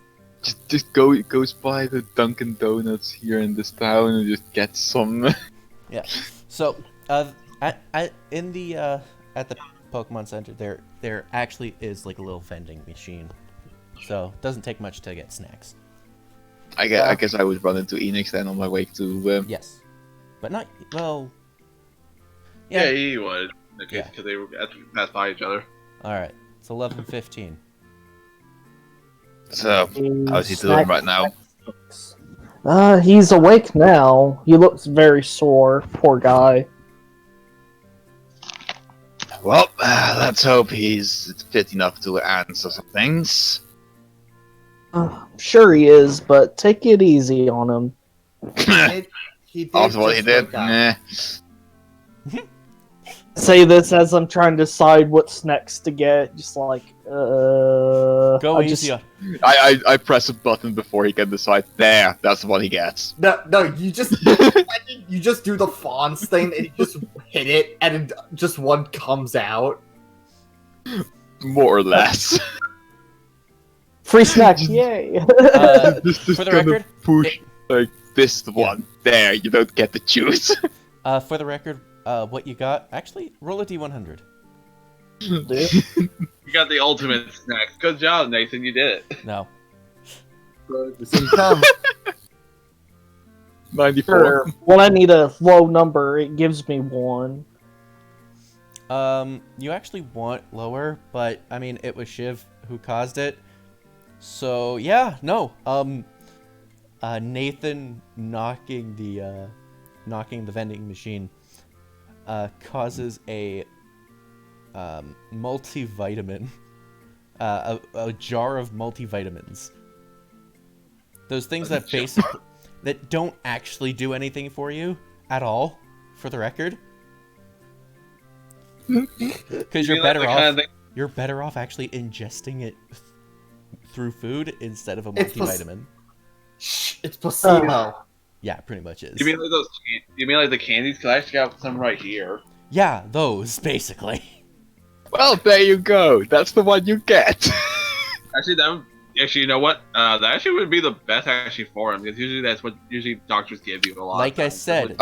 just goes by the Dunkin' Donuts here in this town and just gets some. Yeah. So, in the at the Pokemon Center, there actually is like a little vending machine, so it doesn't take much to get snacks. I guess I would run into Enix then on my way to. Yes, but not well. Yeah, he would. Okay, Yeah. because they were had to pass by each other. All right, it's 11:15. So how's he doing right now? He's awake now. He looks very sore. Poor guy. Well, let's hope he's fit enough to answer some things. Sure he is, but take it easy on him. He did After what he just did, wake up. nah. Say this as I'm trying to decide what's next to get. Just like, Go I easy. just- I press a button before he can decide. There, that's the one he gets. No, you just you just do the Fonz thing and you just hit it and just one comes out. More or less. Free snack, yay! This for the kind of record, push like this the one. There, you don't get to choose. For the record, what you got? Actually, roll a d100. You got the ultimate snacks. Good job, Nathan. You did it. No. So you come. 94. Sure. When I need a low number, it gives me 1. You actually want lower, but I mean, it was Shiv who caused it. So yeah, no. Nathan knocking the vending machine causes a multivitamin, a jar of multivitamins. Those things that basically that don't actually do anything for you at all, for the record. Because you're better off. You're better off actually ingesting it through food instead of a It's multivitamin. Shh, it's placebo. Yeah, pretty much is. You mean like those? You mean like the candies? Cause I actually got some right here. Yeah, those basically. Well, there you go. That's the one you get. Actually, you know what? That actually would be the best actually for him because usually that's what doctors give you a lot. Like I said.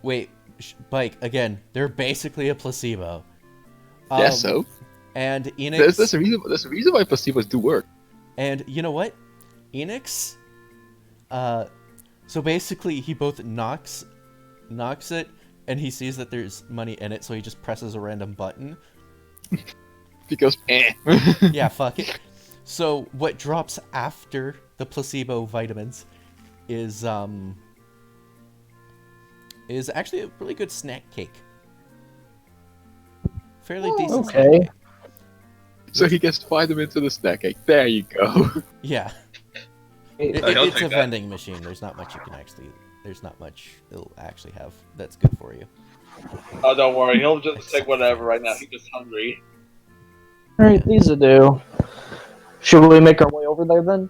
Wait, Bike again. They're basically a placebo. Yeah, so And Enix. there's a reason why placebos do work. And you know what? Enix. So basically, he both knocks it, and he sees that there's money in it, so he just presses a random button. Because Yeah, fuck it. So what drops after the placebo vitamins is actually a really good snack cake. Fairly decent snack okay. cake. So he gets vitamins in the snack cake. There you go. Yeah. I'll It's take a that. vending machine. There's not much it'll actually have that's good for you. Oh, don't worry. He'll just take whatever right now. He's just hungry. Alright, these will do. Should we make our way over there then?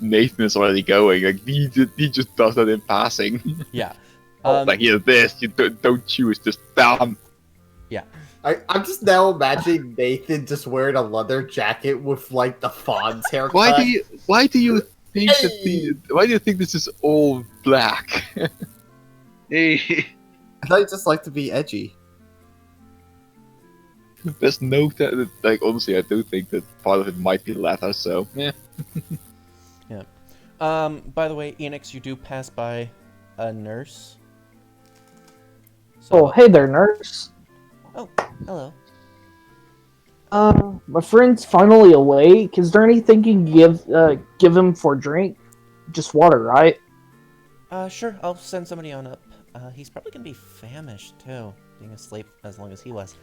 Nathan is already going. Like he just does that in passing. Yeah. Like here's this. You don't choose. Just bam. I'm just now imagining Nathan just wearing a leather jacket with like the Fonz haircut. Why do you think why do you think this is all black? Hey. I thought you just like to be edgy. There's no like honestly I do think that part of it might be leather. So yeah. By the way, Enix, you do pass by a nurse. Oh, hey there, nurse. Oh, hello. My friend's finally awake. Is there anything you can give him for drink? Just water, right? Sure, I'll send somebody on up. He's probably gonna be famished too, being asleep as long as he was.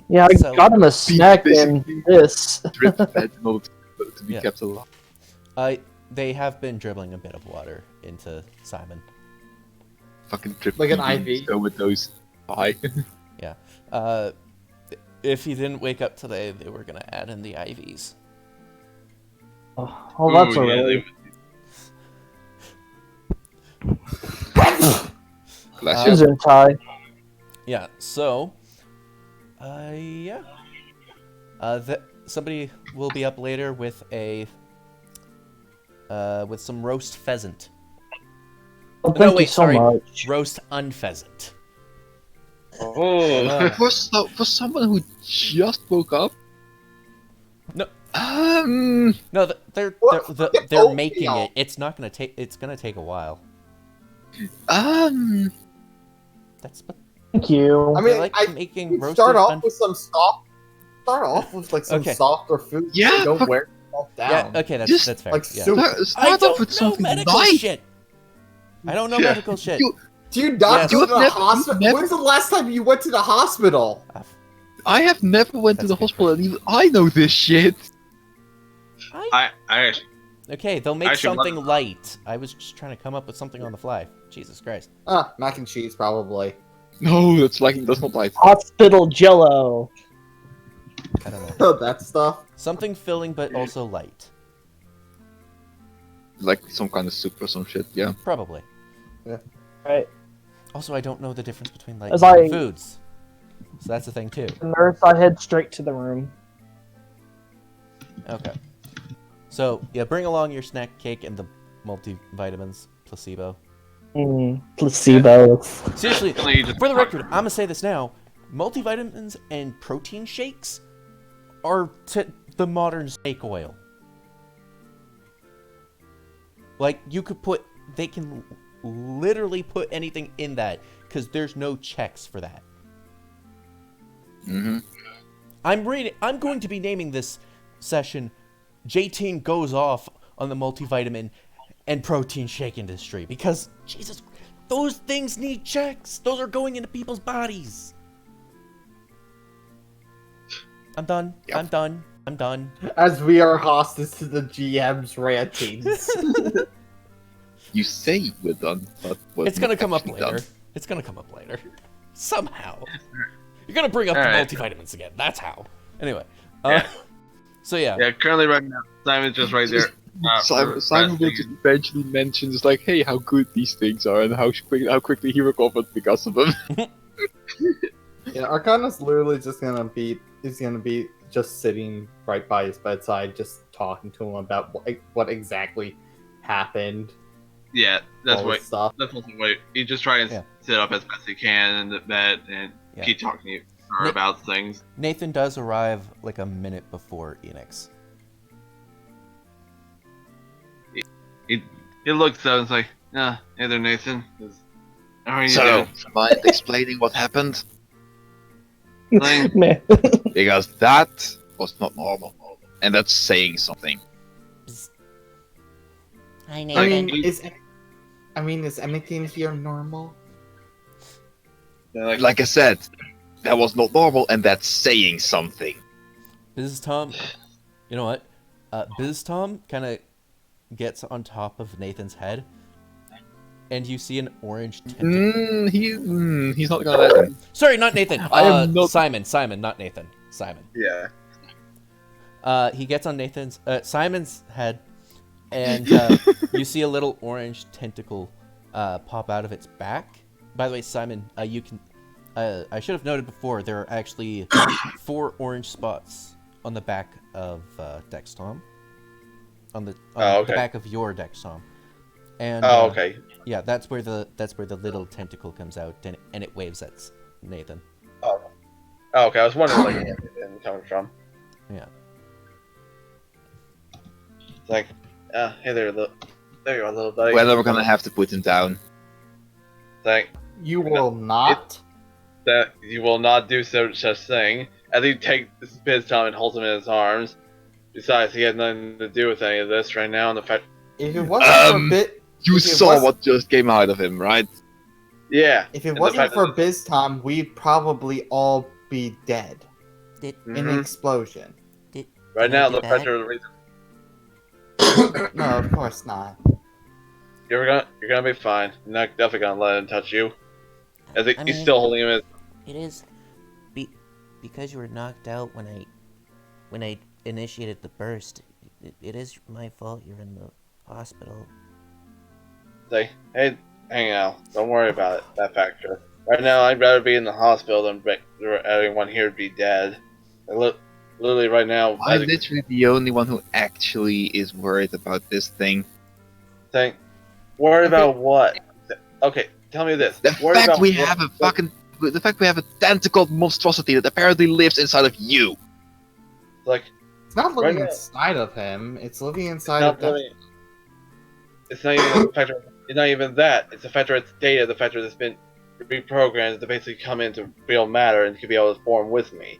Yeah, I got him a snack and basically- this. Drip fed in order to be Yeah. kept alive. They have been dribbling a bit of water into Simon. Fucking drip. Like an feeding, IV. Go with those. Bye. If he didn't wake up today, they were gonna add in the IVs. Oh, that's Ooh, a yeah, relief. Bless He's you. in tie. Yeah. So, yeah. somebody will be up later with a with some roast pheasant. Well, thank No, you wait, so sorry, much. roast unpheasant. Oh. For someone who just woke up, No, um, no, they're Oh, making yeah. it. It's not gonna take. It's gonna take a while. That's what Thank you. I they mean, like I making could roasted. start off with some soft. Start off with like some Okay. softer food. Yeah, Don't fuck- wear yourself down. Yeah, okay, Just, that's fair. like yeah. soup. start, I start off don't with know something medical light. shit. I don't know Yeah. medical shit. You- Do you not Yes. go You to have the never- hospital? you've never- When's the last time you went to the hospital? I have never went to That's the a good hospital, and even I know this shit. I actually, Okay, they'll make Actually, something light. I was just trying to come up with something on the fly. Jesus Christ. Mac and cheese probably. No, that's not light. Hospital Jello. I don't know. That stuff. Something filling but also light. Like some kind of soup or some shit. Yeah. Probably. Right. Also, I don't know the difference between light As and heavy I- foods. So that's the thing too. Nurse, I head straight to the room. Okay. So, yeah, bring along your snack cake and the multivitamins, placebo. Placebo. Seriously, you just- for the record, I'm gonna say this now. Multivitamins and protein shakes are the modern snake oil. Like, they can literally put anything in that, because there's no checks for that. Mm-hmm. I'm going to be naming this session J-Teen Goes Off on the Multivitamin and Protein Shake Industry, because, Jesus, those things need checks. Those are going into people's bodies. I'm done. Yep. I'm done. As we are hostage to the GM's rantings. You say we're done, but we're It's gonna come up actually later. done. It's gonna come up later. Somehow. You're gonna bring up Alright. the multivitamins again. That's how. Anyway. Yeah. So yeah. Yeah, currently right now, Simon's just right there. Simon will just eventually mention, just like, hey, how good these things are and how quickly he recovered because of them. Yeah, Arcana's literally just gonna be just sitting right by his bedside, just talking to him about what exactly happened. Yeah, that's all what. this stuff. That's also what he just try and Yeah. sit up as best he can in the bed and Yeah. keep talking to you Nick- about things. Nathan does arrive like a minute before Enix. He looks up and it's like, hey there, Nathan. How are you So, doing? mind explaining what happened? Thing? Man. Because that was not normal. And that's saying something. Hi, I Nathan. mean, is anything here normal? They're Like I said, that was not normal and that's saying something. Biz Tom, you know what? Biz Tom kind of gets on top of Nathan's head, and you see an orange tentacle. He's not gonna let him. Sorry, not Nathan. I am not- Simon, not Nathan. Simon. yeah. He gets on Simon's head, and you see a little orange tentacle pop out of its back. By the way, Simon, you can. I should have noted before, there are actually 4 orange spots on the back of Dex Tom. On the okay. back of your Dex Tom. And Okay. yeah, that's where the little tentacle comes out, and it waves at Nathan. Oh, okay. I was wondering like where it coming from. Yeah. It's like, hey there, there you are, little buddy. Well, we're gonna have to put him down. It's like You will not. that you will not do such thing. As he takes his time and holds him in his arms. Besides, he has nothing to do with any of this right now. And the fact, If it wasn't for a bit, You If it saw wasn't- what just came out of him, right? yeah. if it and the wasn't fact for that- BizTom, we'd probably all be dead Did, in an Mhm. explosion. Right Can I now, do the that? pressure of the reason No, of course not. you're gonna be fine. I'm not definitely gonna let him touch you. As I mean, he's still holding him in. It is because you were knocked out when I initiated the burst. It is my fault you're in the hospital. Say, hey, hang out. Don't worry about it. That factor. Right now, I'd rather be in the hospital than for everyone here to be dead. Look, Literally right now, I'm literally the only one who actually is worried about this thing. saying, worried about what? Okay, tell me this. The Worried fact about we what- have a fucking... The fact we have a tentacle monstrosity that apparently lives inside of you. like It's not living Right now- inside of him. It's living inside not of that. living- it's not even the factor. It's not even that. It's the factor it's data. The factor that's been reprogrammed to basically come into real matter and to be able to form with me.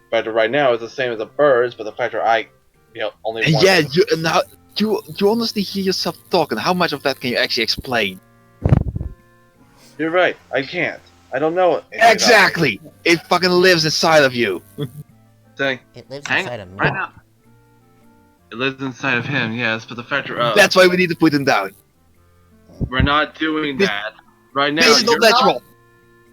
The factor right now is the same as a bird's, but the factor only And one. yeah, you honestly hear yourself talk, and how much of that can you actually explain? You're right. I can't. I don't know anything about it. Exactly! It fucking lives inside of you. Saying, It lives hang inside of me. right now. It lives inside of him, yes, but the factor of That's why we need to put him down. we're not doing This- that right now. This is not you're natural.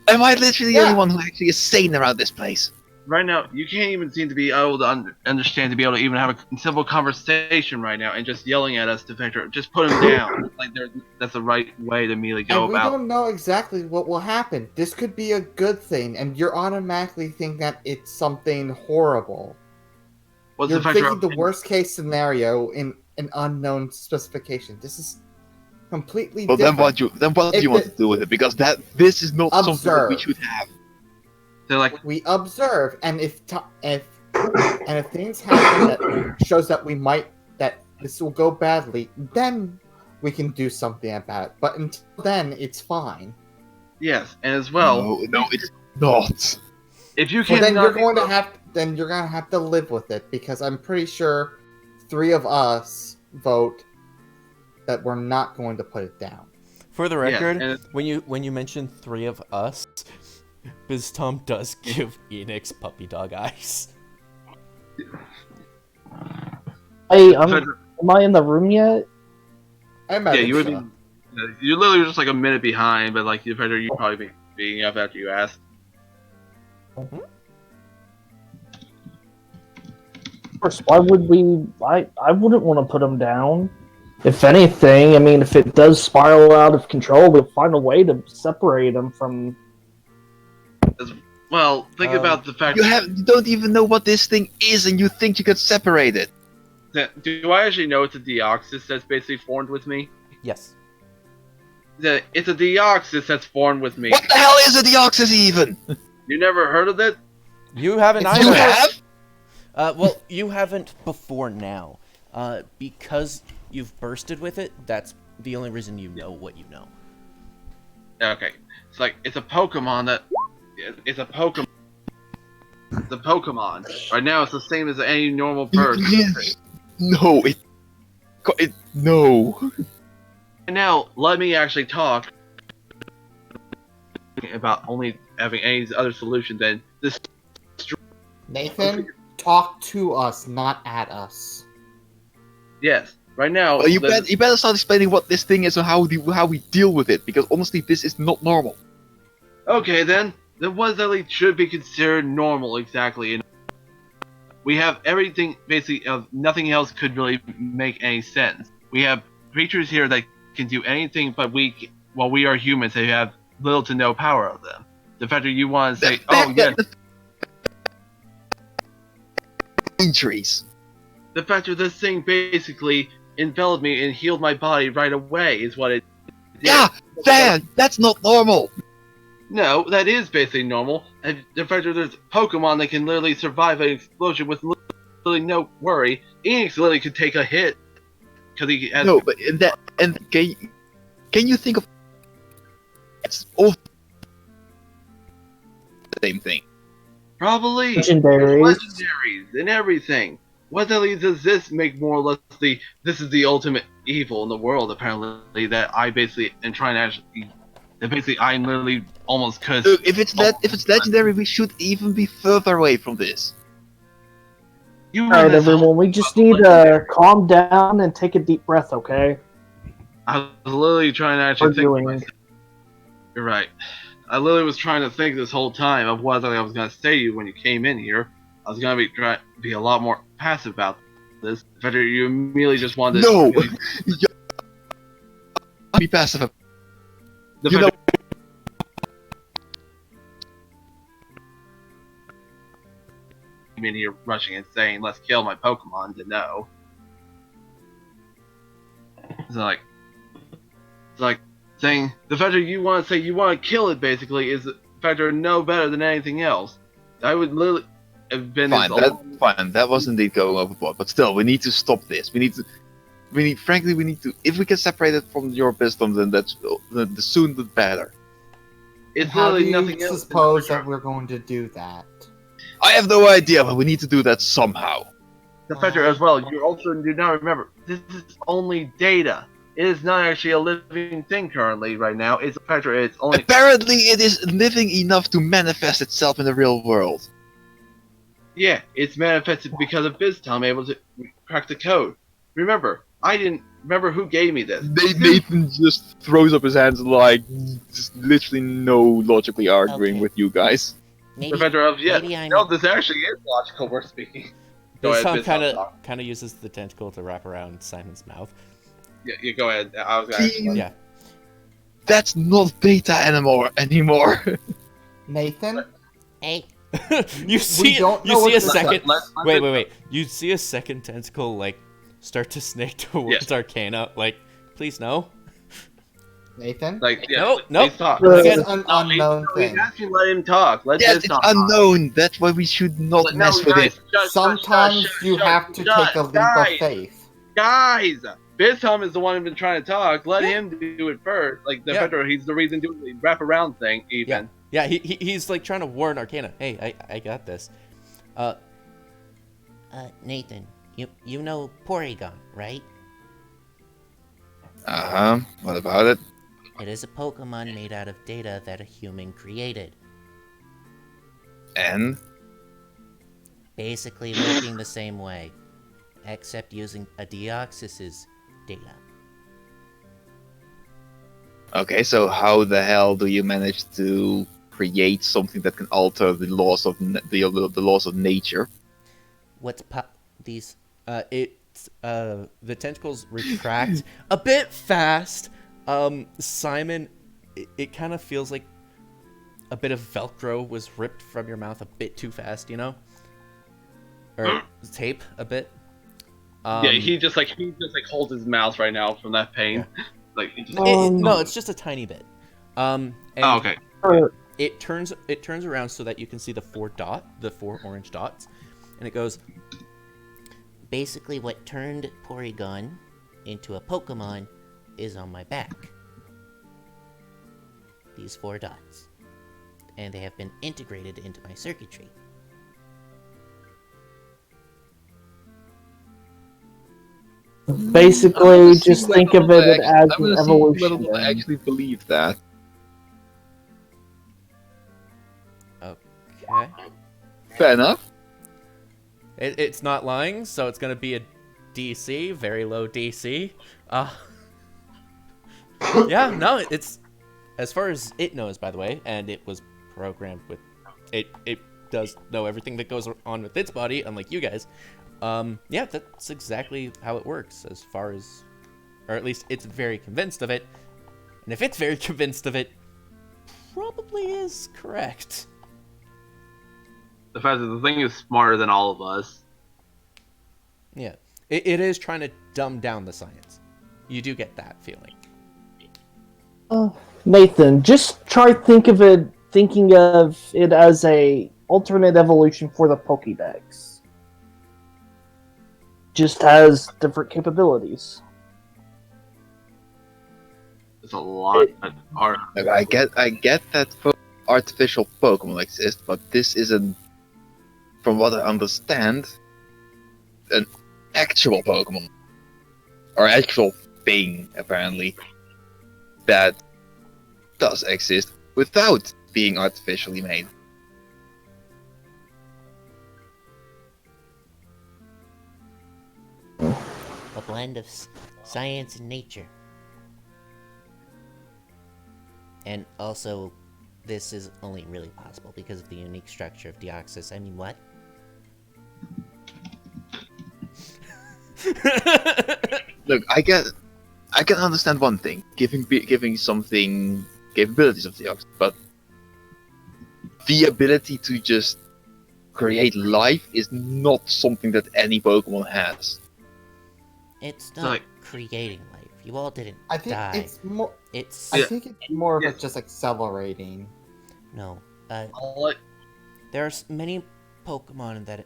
Am I literally the Yeah. only one who actually is sane around this place? right now, you can't even seem to be able to understand, to be able to even have a simple conversation right now, and just yelling at us to factor, just put him down. Like that's the right way to immediately go And we about. don't know exactly what will happen. This could be a good thing, and you're automatically thinking that it's something horrible. What's You're the factor thinking of the worst case scenario in an unknown specification. This is completely Well, different. then what do If you want it- to do with it? Because this is not something that we Observe. should have. They're like, We observe, and if things happen that shows that that this will go badly, then we can do something about it. But until then, it's fine. yes, and as well, No, it's not. if you Well, can't, then you're going to have to live with it, because I'm pretty sure 3 of us vote that we're not going to put it down. For the Yeah, record, and- when you mention 3 of us, Biz Tom does give Enix puppy dog eyes. Hey, am I in the room yet? I Yeah, imagine you would so. be. You're literally just like a minute behind, but like you'd probably be being up after you asked. Of course, why would we? I wouldn't want to put him down. If anything, I mean, if it does spiral out of control, we'll find a way to separate him from. Well, think about the fact You don't even know what this thing is, and you think you could separate it. that do I actually know it's a deoxys that's basically formed with me? Yes. That it's a deoxys that's formed with me. What the hell is a deoxys even? You never heard of it? You haven't You either. have? Well, you haven't before now. Because you've bursted with it, that's the only reason you know what you know. Okay, it's like it's a Pokemon that it's a Pokemon. The Pokemon right now it's the same as any normal bird. No, no. And now let me actually talk about only having any other solution than this. Nathan, talk to us, not at us. Yes, right now. Well, you better start explaining what this thing is and how we deal with it, because honestly, this is not normal. Okay, then what exactly should be considered normal exactly? And we have everything basically. Nothing else could really make any sense. We have creatures here that can do anything, but we are humans, they have little to no power of them. The fact that you want to say, "Oh yeah," Injuries. the fact that this thing basically enveloped me and healed my body right away is what it did. Yeah, that's not normal. No, that is basically normal. And the fact that there's Pokemon that can literally survive an explosion with literally no worry. Enix literally could take a hit because he has. No, but can you think of? It's all the same thing. Probably Legendaries. legendaries and everything. What the hell does this make more or less this is the ultimate evil in the world apparently that I basically am trying to actually that basically I literally almost could. Look, if it's legendary, we should even be further away from this. You All right, run this whole- everyone, we just need to calm down and take a deep breath, okay? I was literally trying to actually think. Arguing. You're right. I literally was trying to think this whole time of what I was going to say to you when you came in here. I was going to be a lot more passive about this. In fact, you immediately just wanted to... No! Be passive. The You fact community rushing and saying, "Let's kill my Pokemon," to know. It's like saying the fact that you want to say you want to kill it basically is the fact that no better than anything else. I would literally have been Fine. That was indeed going overboard, but still, we need to stop this. We need to. If we can separate it from your wisdom, then the sooner the better. It's How do literally you nothing else. suppose that we're going to do that? I have no idea, but we need to do that somehow. The factor as well, you also do not remember, this is only data. It is not actually a living thing currently right now. It's a factor, it's only... Apparently it is living enough to manifest itself in the real world. Yeah, it's manifested because of BizTom able to crack the code. Remember, I didn't remember who gave me this. Nathan just throws up his hands like, just literally no logically arguing Okay. with you guys. Maybe, The factor of, yes, maybe I'm- no, this actually is logical, we're speaking. Go ahead, BizTom BizTom, talk. kind of uses the tentacle to wrap around Simon's mouth. Yeah, go ahead. I was gonna Please. Yeah. That's not beta anymore. Nathan? Hey, you see don't know you see what a to- second let's- wait. You see a second tentacle like start to snake towards Arcana, like, please no. Nathan? Like, yeah, No, no. please talk. Right. This is an unknown Please thing. actually let him talk. Let Yes, Biz it's talk. unknown. That's why we should not But mess with guys, it. shush, Sometimes shush, you shush, have to shush, take a leap guys, of faith. Guys, BizTom is the one who's been trying to talk. Let him do it first. Like the veteran, he's the reason doing the wraparound thing. Even Yeah, he's like trying to warn Arcana. Hey, I got this. Nathan, you know Porygon, right? What about it? It is a Pokemon made out of data that a human created. And? Basically working the same way, except using a Deoxys's data. Okay, so how the hell do you manage to create something that can alter the laws of the laws of nature? These The tentacles retract a bit fast. Simon, it kind of feels like a bit of Velcro was ripped from your mouth a bit too fast, you know? Or tape a bit. yeah, he just holds his mouth right now from that pain. Like he just, No, it's just a tiny bit. And okay. it turns around so that you can see the four orange dots, and it goes. basically what turned Porygon into a Pokemon is on my back. These 4 dots. And they have been integrated into my circuitry. Basically, just think of it as I'm an gonna see evolution. whether I actually believe that. Okay. Fair enough. It's not lying, so it's gonna be a DC, very low DC. Yeah, no, it's as far as it knows, by the way, and it was programmed with it. It does know everything that goes on with its body, unlike you guys. Yeah, that's exactly how it works, as far as, or at least it's very convinced of it. And if it's very convinced of it, probably is correct. The fact that the thing is smarter than all of us. Yeah, it is trying to dumb down the science. You do get that feeling. Nathan, just try thinking of it as a alternate evolution for the Pokédex. Just has different capabilities. It's a lot of art. Look, I get that artificial Pokemon exist, but this isn't, from what I understand, an actual Pokemon. Or actual thing, apparently, that does exist without being artificially made. A blend of science and nature. And also, this is only really possible because of the unique structure of Deoxys. I mean, what? Look, I can understand one thing, giving something capabilities of the Ox, but the ability to just create life is not something that any Pokemon has. It's not like- creating life. You all didn't I think die. it's more. It's I think it's more of Yeah. it just accelerating. no. I'll let- There are many Pokemon that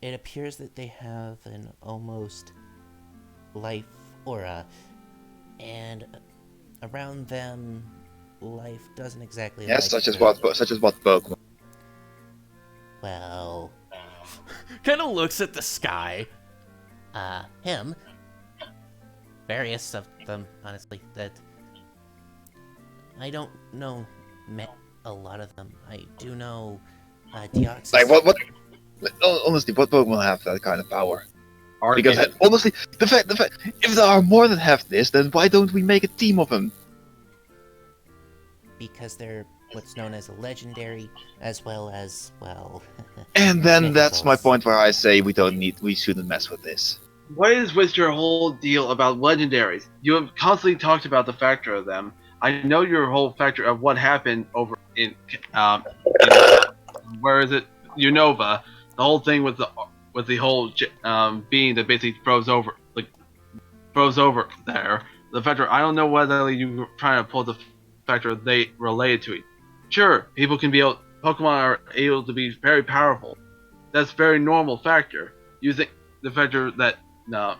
it appears that they have an almost life aura, and around them, life doesn't exactly. Yes, like such as to- what Pokemon. Well, Kind of looks at the sky. him. Various of them, honestly. That I don't know a lot of them. I do know Deoxys. Like what? Honestly, what Pokemon have that kind of power? Because Arcane. honestly, the fact, if there are more than half this, then why don't we make a team of them? Because they're what's known as a legendary, as well as, well... And then that's my mythicals. point where I say we shouldn't mess with this. What is with your whole deal about legendaries? You have constantly talked about the factor of them. I know your whole factor of what happened over in where is it? Unova. The whole thing with the whole being that basically froze over there. The factor, I don't know whether you were trying to pull the factor they related to it. Sure, Pokemon are able to be very powerful. That's very normal factor. Using the factor that no.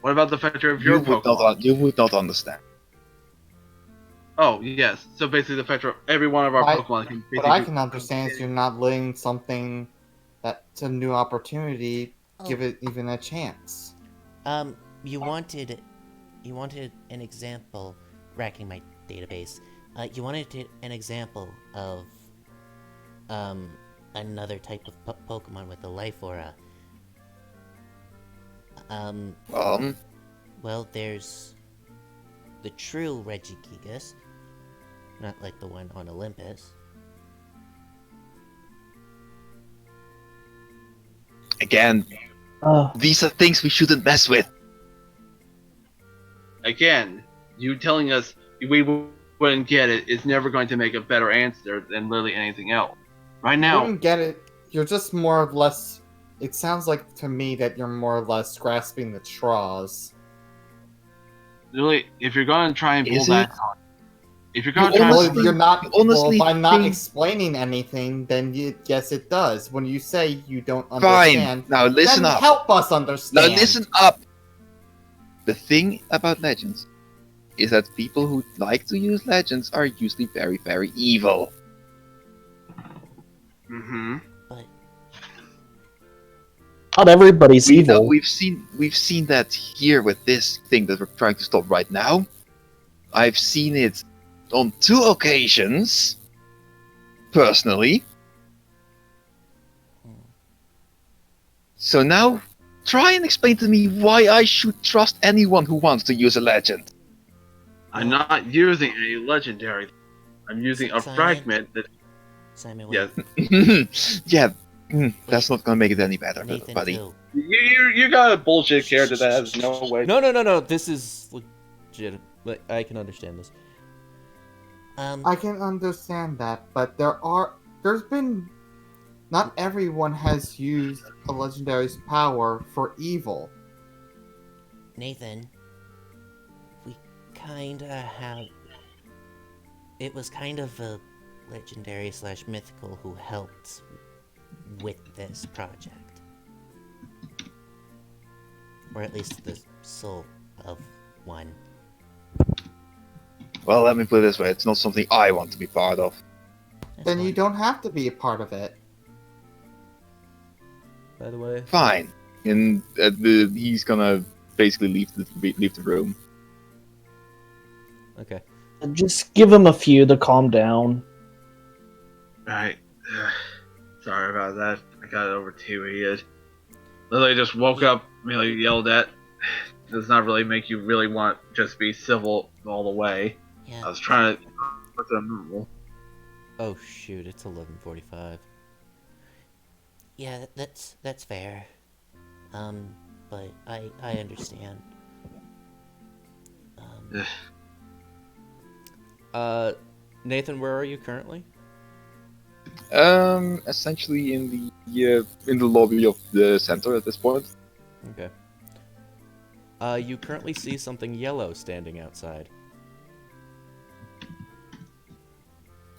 What about the factor of your Pokemon? You would not understand. Oh yes. So basically, the factor of every one of our Pokemon can. What I can understand is you're not letting something that's a new opportunity give it even a chance. You wanted an example, racking my database. You wanted an example of, another type of Pokemon with a life aura. Well, there's the true Regigigas, not like the one on Olympus. Again, these are things we shouldn't mess with. Again, you telling us we wouldn't get it is never going to make a better answer than literally anything else. Right You now, wouldn't get it. You're just more or less. It sounds like to me that you're more or less grasping the straws. really, if you're going to try and pull Is that, it? if you're going to You try, honestly- Well, you're not. honestly Well, by not think- explaining anything, then yes, it does. When you say you don't Fine. understand, Now listen then up. help us Now understand. listen up. The thing about legends is that people who like to use legends are usually very, very evil. mm-hmm. But Not everybody's We know, evil. we've seen that here with this thing that we're trying to stop right now. I've seen it on 2 occasions, personally. So now, try and explain to me why I should trust anyone who wants to use a legend. I'm not using a legendary. I'm using a Simon? fragment that. Simon, wait, Yes, Yeah, that's not gonna make it any better, Nathan buddy. too. you got a bullshit character that has no way. No. This is legit. Like, I can understand this. I can understand that, but there's been. Not everyone has used a legendary's power for evil. Nathan, we kinda have. It was kind of a legendary / mythical who helped with this project. Or at least the soul of one. Well, let me put it this way: it's not something I want to be part of. That's Then you fine. don't have to be a part of it. By the way, Fine, and he's gonna basically leave the room. okay. Just give him a few to calm down. Right. Sorry about that. I got it overheated. Literally just woke up, really yelled at. Does not really make you really want to just be civil all the way. Yeah. I was trying to. What's a normal? Oh shoot! It's 11:45. Yeah, that's fair. But I understand. Nathan, where are you currently? Essentially in the lobby of the center at this point. Okay. You currently see something yellow standing outside.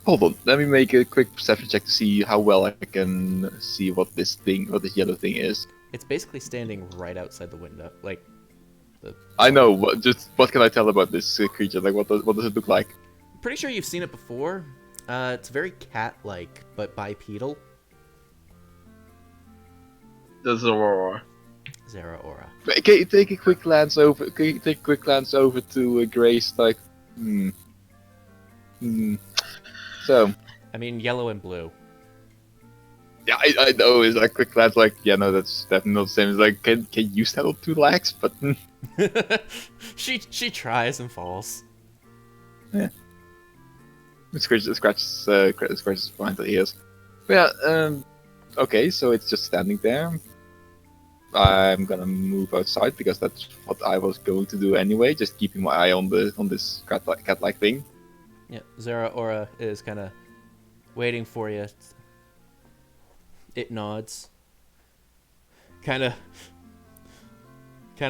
Hold on, let me make a quick perception check to see how well I can see what this yellow thing is. It's basically standing right outside the window, like. I know, but just what can I tell about this creature? Like, what does it look like? Pretty sure you've seen it before. It's very cat-like, but bipedal. The Zoror. Zera Aura. Can you take a quick glance over? Can you take a quick glance over to Grace? Like, So, I mean, yellow and blue. yeah, I know. It's like quick glance. Like, yeah, no, that's definitely not the same. It's like, can you settle 2 legs? But she tries and falls. it scratches behind the ears. But yeah, okay, so it's just standing there. I'm gonna move outside because that's what I was going to do anyway. Just keeping my eye on this cat-like thing. Yeah, Zera Aura is kind of waiting for you. It nods. Kind of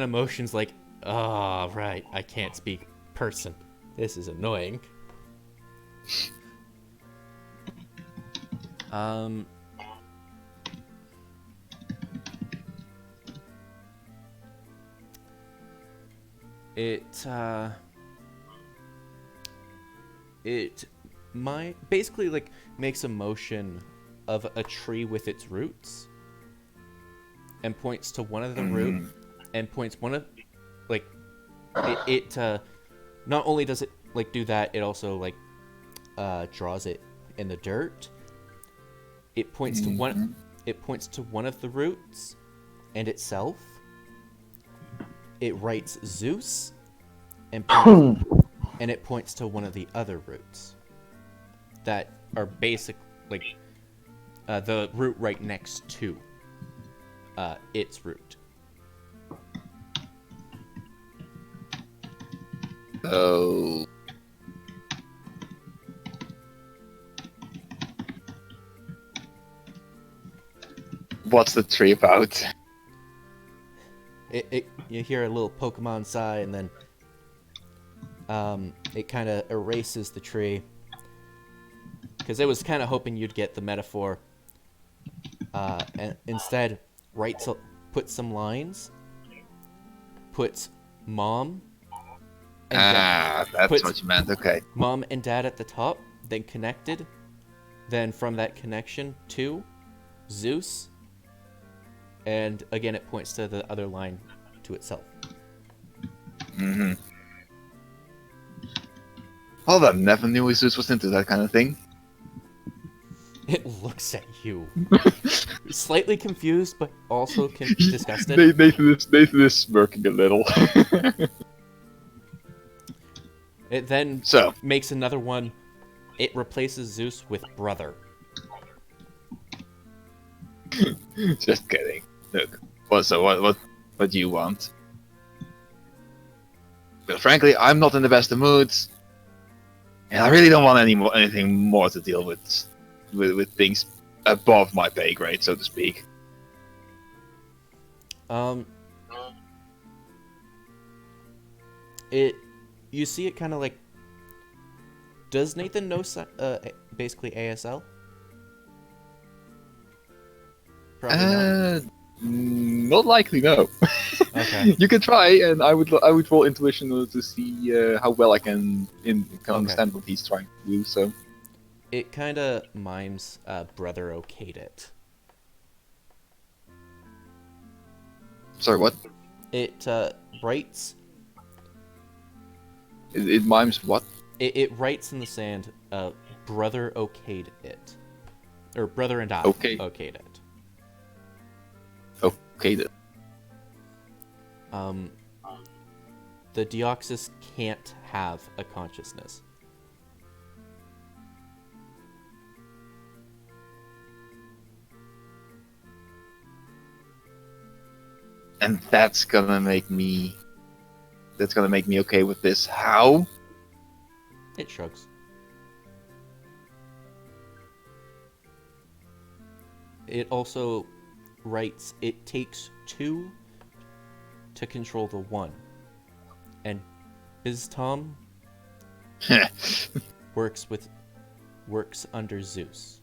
motions like, oh, right, I can't speak person. This is annoying. It basically like makes a motion of a tree with its roots and points to one of the root and points one of like it not only does it like do that, it also like draws it in the dirt. It points to one of the roots and itself. It writes Zeus and it points to one of the other roots that are basic, like the root right next to its root. Oh. What's the tree about? You hear a little Pokemon sigh, and then it kind of erases the tree. Because it was kind of hoping you'd get the metaphor. And instead, puts some lines, puts mom. That's what you meant, okay. Mom and dad at the top, then connected. Then from that connection to Zeus. And again, it points to the other line to itself. Hold on, never knew Zeus was into that kind of thing. It looks at you. Slightly confused, but also disgusted. Nathan is smirking a little. It then makes another one. It replaces Zeus with brother. Just kidding. Look, what do you want? Well, frankly, I'm not in the best of moods, and I really don't want anything more to deal with things above my pay grade, so to speak. You see it kind of like. Does Nathan know basically ASL? Probably not. Not likely, no. Okay. You can try, and I would roll intuition to see how well I can understand what he's trying to do. So it kind of mimes brother okayed it. Sorry, what? It writes. It mimes what? It writes in the sand. Brother okayed it, or brother and I okayed it. Okay then. The Deoxys can't have a consciousness. And that's gonna make me okay with this. How? It shrugs. it also writes it takes 2 to control the 1. And Biz Tom works under Zeus.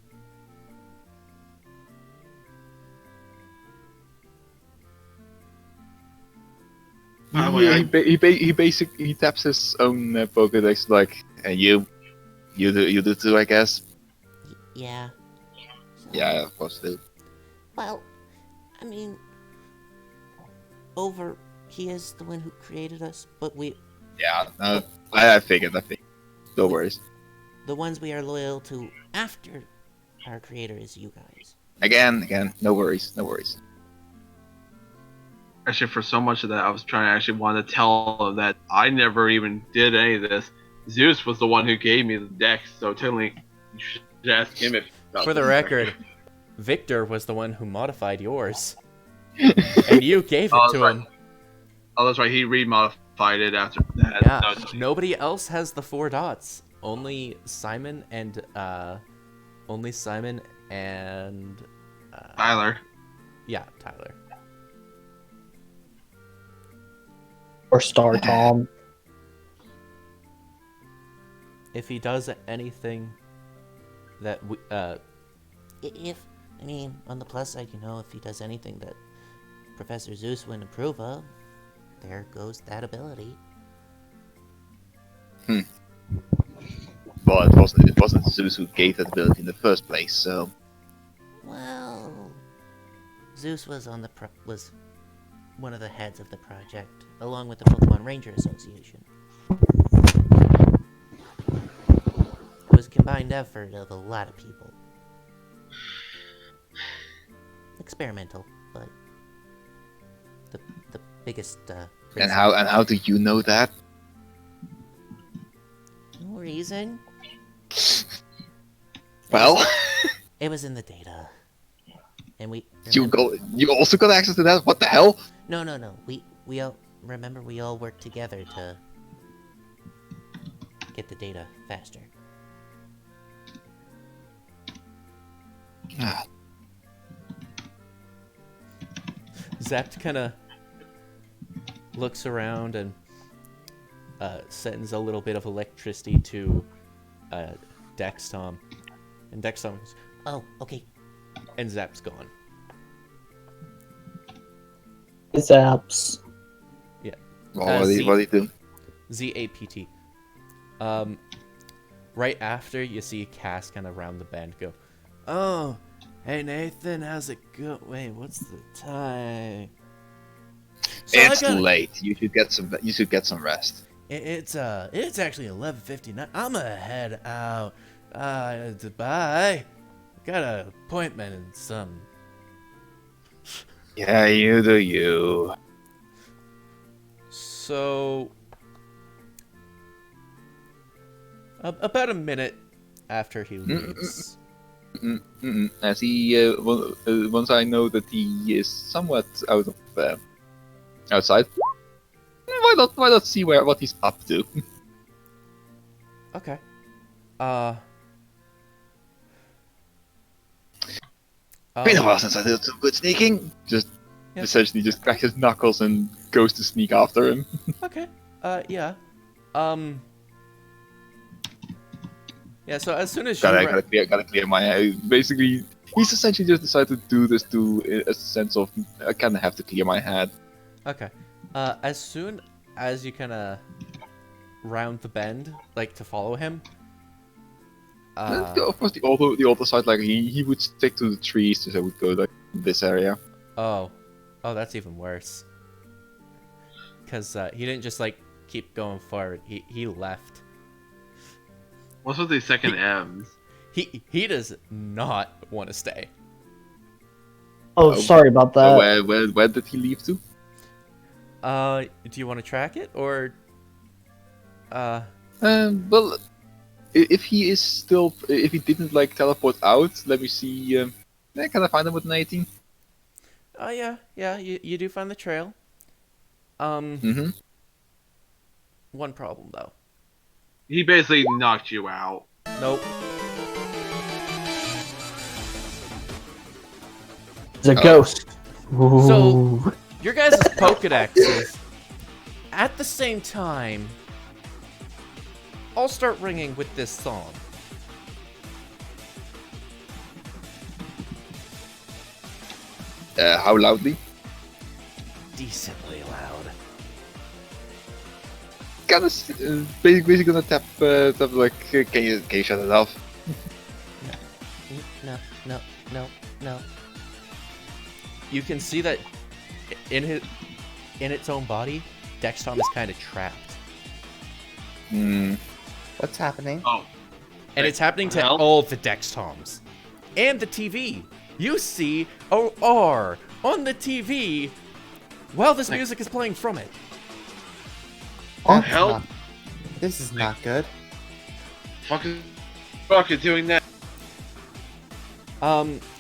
By the way, He basically taps his own Pokédex like, and you do too, I guess. Yeah. So, Yeah, of course do. Well, I mean, he is the one who created us, but Yeah, I figured. No worries. the ones we are loyal to after our creator is you guys. Again, no worries. actually, for so much of that, I was trying to actually want to tell him that I never even did any of this. Zeus was the one who gave me the deck, so technically, you should ask him if. For the record, Victor was the one who modified yours. And you gave it to him. Oh, that's right. He remodified it after that. Yeah. No, Nobody else has the 4 dots. Only Simon and Tyler. yeah, Tyler. Or Star Tom. If he does anything that we On the plus side, if he does anything that Professor Zeus wouldn't approve of, there goes that ability. Well, it wasn't Zeus who gave that ability in the first place, so Well, Zeus was was one of the heads of the project, along with the Pokemon Ranger Association. It was a combined effort of a lot of people. Experimental, but the biggest. and how do you know that? No reason. Well, It was in the data, and we. you also got access to that? What the hell? No. We all remember we all worked together to get the data faster. Ah, Zapt kind of looks around and sends a little bit of electricity to Dextom. And Dextom goes, Oh, okay. and Zap's gone. Zaps. well, what do you do? ZAPT. Right after, you see Cass kind of round the bend go, oh, hey Nathan, how's it go? Wait, what's the time? So It's late. You should get some rest. It's actually 11:59. I'm gonna head out. Bye. Got an appointment in some. Yeah, you do you. So, about a minute after he leaves. As he once I know that he is somewhat out of outside. Why not see what he's up to? Okay. Been a while since I did some good sneaking. Just Yeah. essentially just cracks his knuckles and goes to sneak after him. Okay. Yeah. Yeah. So as soon as you Gotta clear my head. Basically, he's essentially just decided to do this to a sense of I kind of have to clear my head. Okay. As soon as you kind of round the bend, like to follow him. Of course, the other side, like he would stick to the trees, so I would go like this area. Oh, that's even worse. Because he didn't just like keep going forward. He left. What's with these second M's? He does not want to stay. Oh, sorry about that. Where did he leave to? Do you want to track it or? Well, if he didn't like teleport out, let me see. Can I find him with an 18? Oh yeah. You do find the trail. Mm-hmm. One problem though. He basically knocked you out. Nope. It's a ghost. Ooh. Your guys' Pokedexes, at the same time, all start ringing with this song. How loudly? Decently loud. Basically gonna tap like, can you shut it off? No. You can see that in its own body, Dextom is kind of trapped. What's happening? Oh, And it's happening to Well. all the Dextoms. And the TV. You see a R on the TV while this music is playing from it. That's hell? not- This is not good. fucking doing that.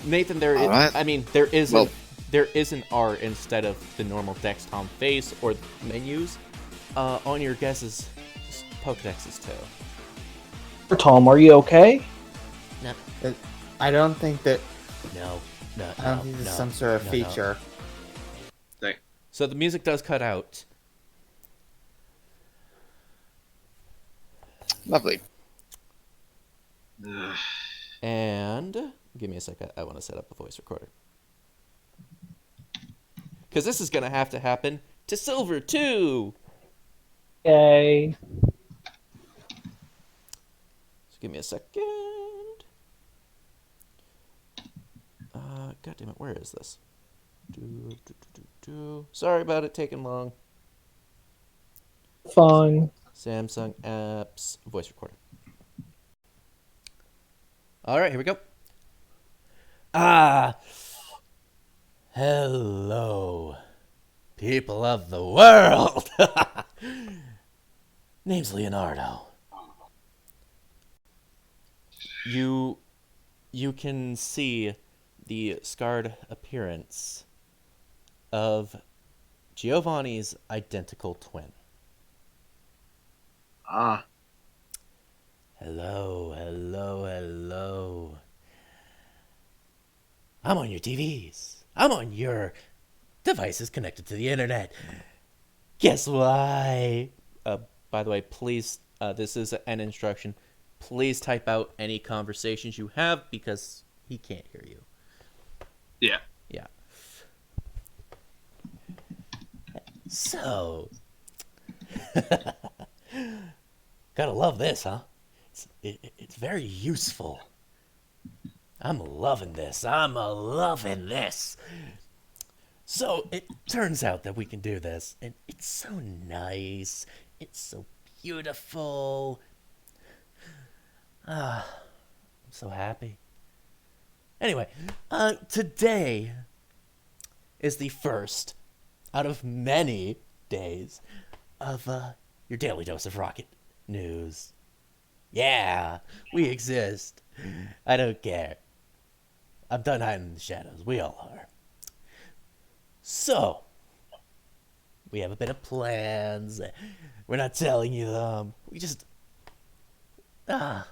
Nathan, there is, Alright. I mean, there is Well- there is an R instead of the normal Dextom face or menus on your guesses Pokedexes too. Tom, are you okay? I don't think that. No. I don't think this is some sort of feature. So the music does cut out. Lovely. Ugh. And give me a second. I want to set up a voice recorder. Because this is going to have to happen to Silver too. Yay. So give me a second. God damn it, where is this? Sorry about it taking long. Fine. Samsung apps voice recorder. All right, here we go. Hello, people of the world. Name's Leonardo. You can see the scarred appearance of Giovanni's identical twin. Hello. I'm on your TVs. I'm on your devices connected to the internet. Guess why? By the way, please, this is an instruction. Please type out any conversations you have because he can't hear you. Yeah. Yeah. So, gotta love this, huh? It's very useful. I'm loving this. So, it turns out that we can do this, and it's so nice. It's so beautiful. I'm so happy. Anyway, today is the first out of many days of your daily dose of rocket news. Yeah, we exist. I don't care. I'm done hiding in the shadows. We all are. So, we have a bit of plans. We're not telling you them. We just... I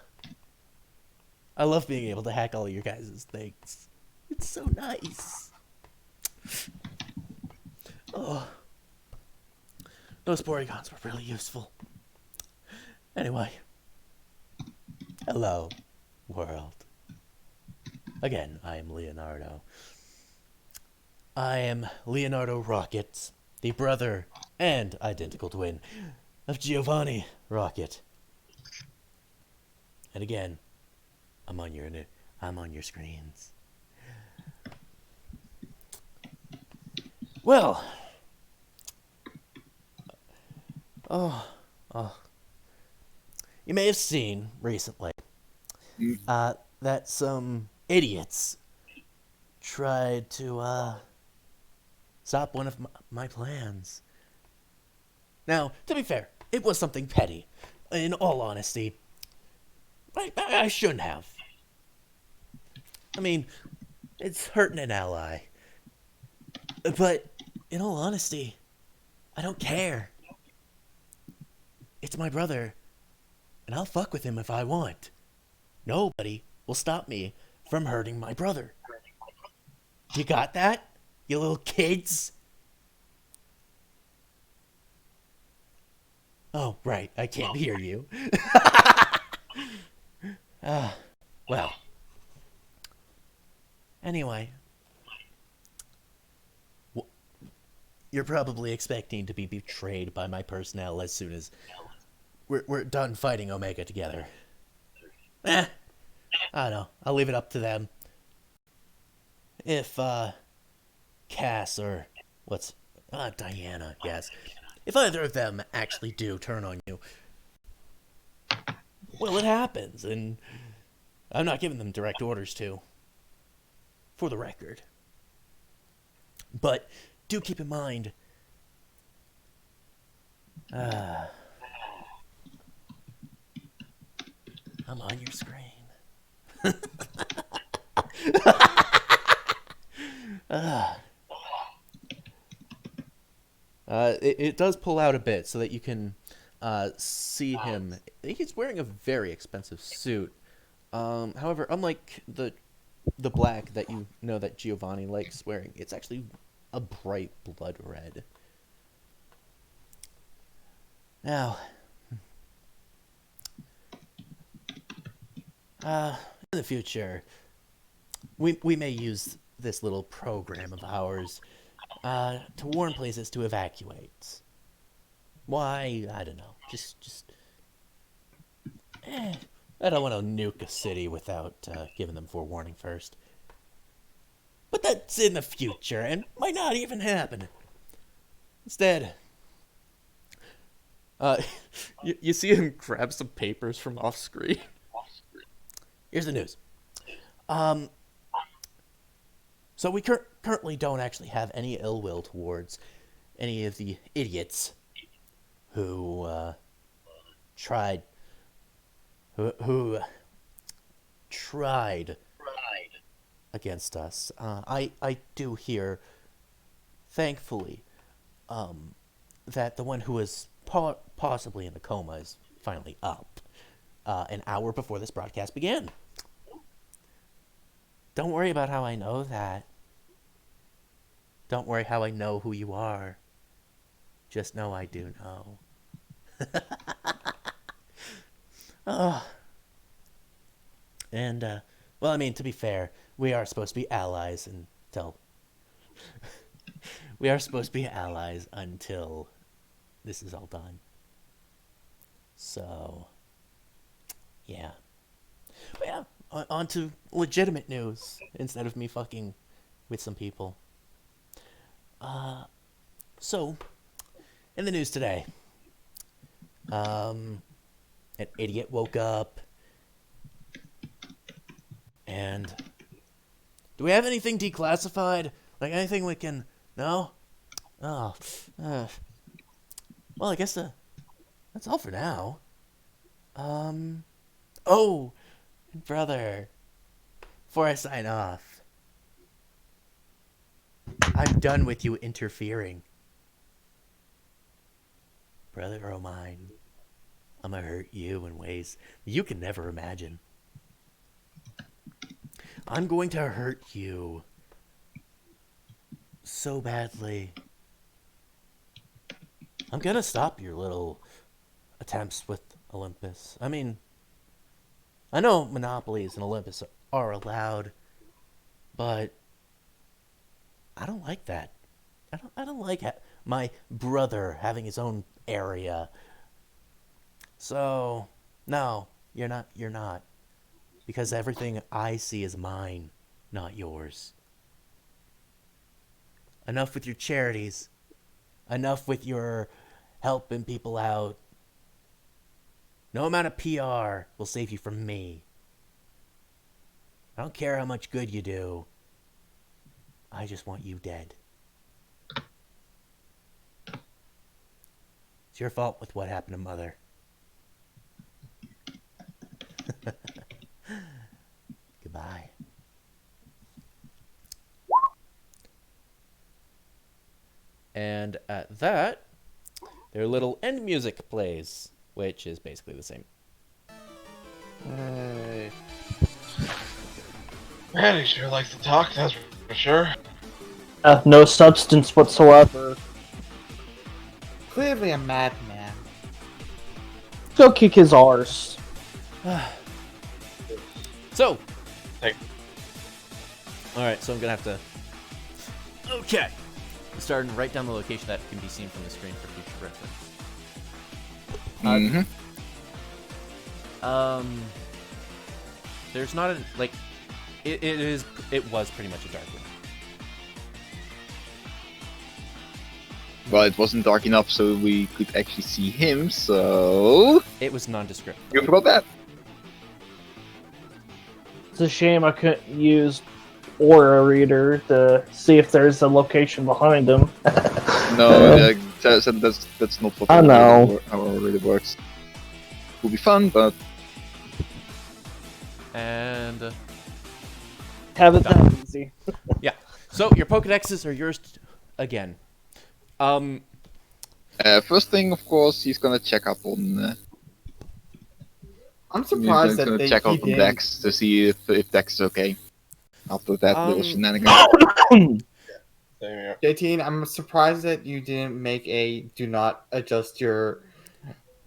love being able to hack all of your guys' things. It's so nice. Oh. Those Porygons were really useful. Anyway. Hello, world. Again, I am Leonardo. I am Leonardo Rocket, the brother and identical twin of Giovanni Rocket. And again, I'm on your screens. Well, you may have seen recently that some idiots tried to stop one of my plans. Now, to be fair, it was something petty. In all honesty, I shouldn't have. I mean, it's hurting an ally. But, in all honesty, I don't care. It's my brother, and I'll fuck with him if I want. Nobody will stop me from hurting my brother. You got that? You little kids? Oh, right. I can't hear you. Well. Anyway. You're probably expecting to be betrayed by my personnel as soon as we're done fighting Omega together. I don't know. I'll leave it up to them. If, Cass or Diana, yes. If either of them actually do turn on you, well, it happens, and I'm not giving them direct orders to, for the record. But do keep in mind, I'm on your screen. It does pull out a bit so that you can see him. He's wearing a very expensive suit. However, unlike the black that you know that Giovanni likes wearing, it's actually a bright blood red. Now, in the future, we may use this little program of ours to warn places to evacuate. Why? I don't know. I don't want to nuke a city without giving them forewarning first. But that's in the future and might not even happen. Instead, you see him grab some papers from off screen. Here's the news. So we currently don't actually have any ill will towards any of the idiots who tried against us. I do hear, thankfully, that the one who was possibly in a coma is finally up an hour before this broadcast began. Don't worry about how I know that. Don't worry how I know who you are. Just know I do know. And, well, I mean, to be fair, we are supposed to be allies until... we are supposed to be allies until this is all done. So, yeah. But yeah, on to legitimate news instead of me fucking with some people. So, in the news today, an idiot woke up, and do we have anything declassified? Like anything we can... No? Oh, well, I guess that's all for now. Oh, brother, before I sign off, I'm done with you interfering. Brother o' mine, I'm gonna hurt you in ways you can never imagine. I'm going to hurt you so badly. I'm gonna stop your little attempts with Olympus. I mean, I know monopolies and Olympus are allowed, but I don't like that. I don't like my brother having his own area. So, no, you're not. Because everything I see is mine, not yours. Enough with your charities. Enough with your helping people out. No amount of PR will save you from me. I don't care how much good you do. I just want you dead. It's your fault with what happened to Mother. Goodbye. And at that, their little end music plays, which is basically the same. Man, he sure likes to talk. That's For sure. No substance whatsoever. Clearly a madman. Go kick his arse. So. Take- Alright, so I'm gonna have to. Okay. Starting to write down the location that can be seen from the screen for future reference. There's not a like. It was pretty much a dark room. Well, it wasn't dark enough so we could actually see him, so... It was nondescript. You forgot that? It's a shame I couldn't use Aura Reader to see if there's a location behind him. No, that's not what I know. how it really works. Will be fun, but... And Have it that easy. yeah. So your Pokedexes are yours again. First thing, of course, he's gonna check up on... I'm he's surprised that gonna they check he up on didn't- Dex to see if Dex is okay. After that little shenanigan. Same here. 18, I'm surprised that you didn't make a do not adjust your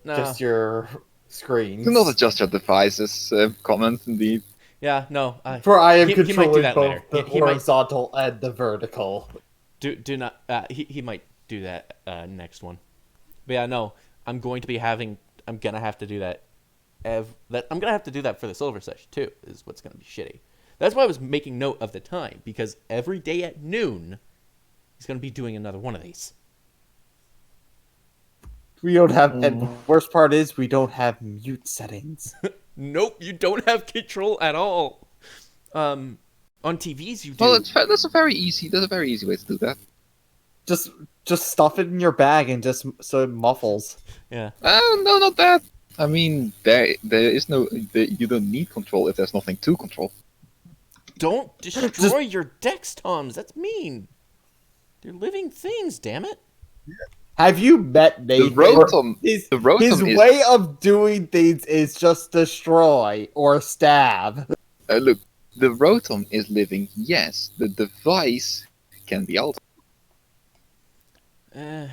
just your screens. Do not adjust your devices, comment, indeed. Yeah. No. For I am He might do controlling that both later. the He might- horizontal and the vertical. Do not. He might do that next one. But yeah, no. I'm going to be having. I'm gonna have to do that. I'm gonna have to do that for the silver session too. Is what's gonna be shitty. That's why I was making note of the time, because every day at noon, he's gonna be doing another one of these. We don't have, and the worst part is we don't have mute settings. Nope, you don't have control at all. On TVs you do. Well, that's a very easy way to do that. Just stuff it in your bag and just so it muffles. Yeah. No, not that. I mean, there is no... you don't need control if there's nothing to control. Don't destroy your Dex Toms. That's mean. They're living things, damn it. Have you met Nathan? The Rotom His is... way of doing things is just destroy or stab. Look, the Rotom is living, yes. The device can be altered. You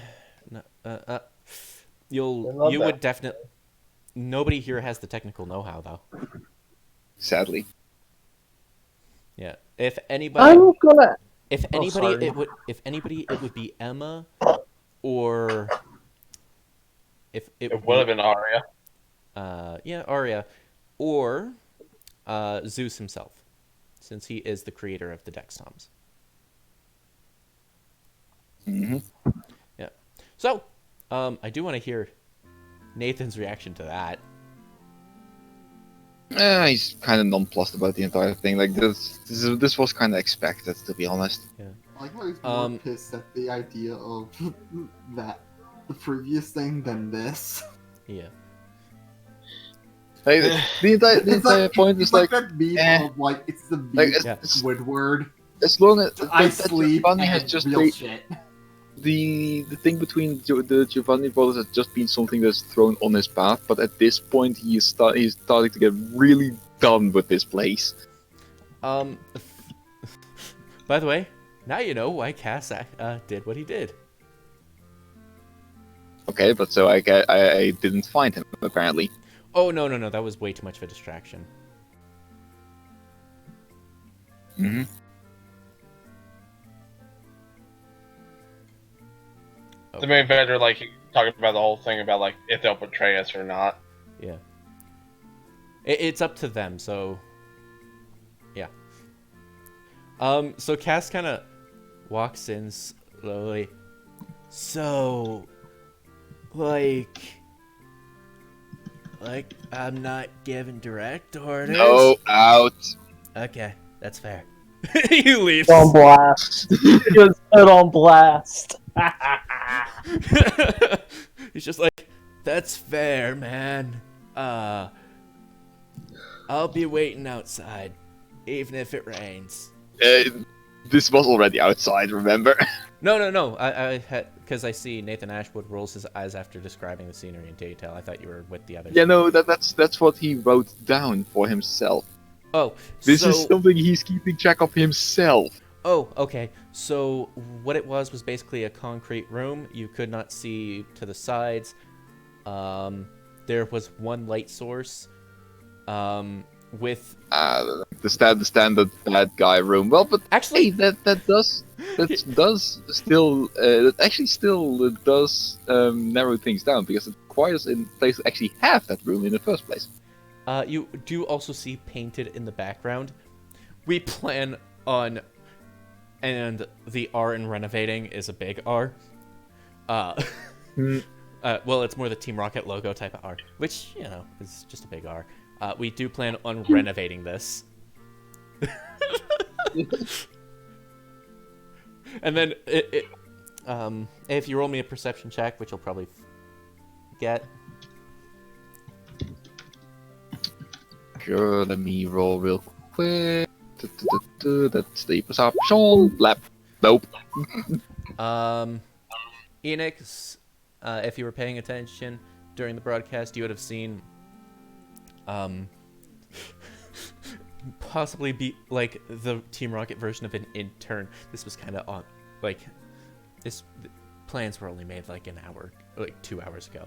would definitely. Nobody here has the technical know-how, though. Sadly. Yeah. If anybody, I'm gonna. if anybody, sorry. it would be Emma, or if It would have been Arya. Arya, or Zeus himself, since he is the creator of the Dex Toms. Mm-hmm. Yeah. So, I do want to hear Nathan's reaction to that. He's kind of nonplussed about the entire thing. Like, this was kind of expected, to be honest. I like how he's more pissed at the idea of the previous thing than this. Yeah. Like, the entire point is like, that meme of like it's the like, Squidward. as long as I that sleep Giovanni and has just real shit. the thing between the Giovanni brothers has just been something that's thrown on his path, but at this point he's starting to get really done with this place. By the way, now you know why Cass did what he did. Okay, but so I didn't find him apparently. Oh no, that was way too much of a distraction. Mm-hmm. The main vendor, like, he talking about the whole thing about, like, if they'll betray us or not. Yeah. It's up to them, so... Yeah. So Cass kind of walks in slowly. So... Like, I'm not giving direct orders? No, out. Okay, that's fair. He leaves. On blast. Just put on blast. He's just like, that's fair, man. I'll be waiting outside, even if it rains. This was already outside, remember? No. I had, because I see Nathan Ashwood rolls his eyes after describing the scenery in detail. I thought you were with the others. Yeah, no, that's what he wrote down for himself. Oh, This so, is something he's keeping track of himself. Oh, okay. So what it was basically a concrete room. You could not see to the sides. There was one light source. With the standard bad guy room. Well, but actually, hey, that actually still does narrow things down because it requires in place to actually have that room in the first place. you do also see painted in the background. We plan on, and the R in renovating is a big R. Well, it's more the Team Rocket logo type of R, which, you know, is just a big R. We do plan on renovating this. And then, if you roll me a perception check, which you'll probably get. Sure, let me roll real quick. That's the perception. Blap. Nope. Enix, if you were paying attention during the broadcast, you would have seen possibly be like the Team Rocket version of an intern. This was kind of on, like, the plans were only made like 2 hours ago.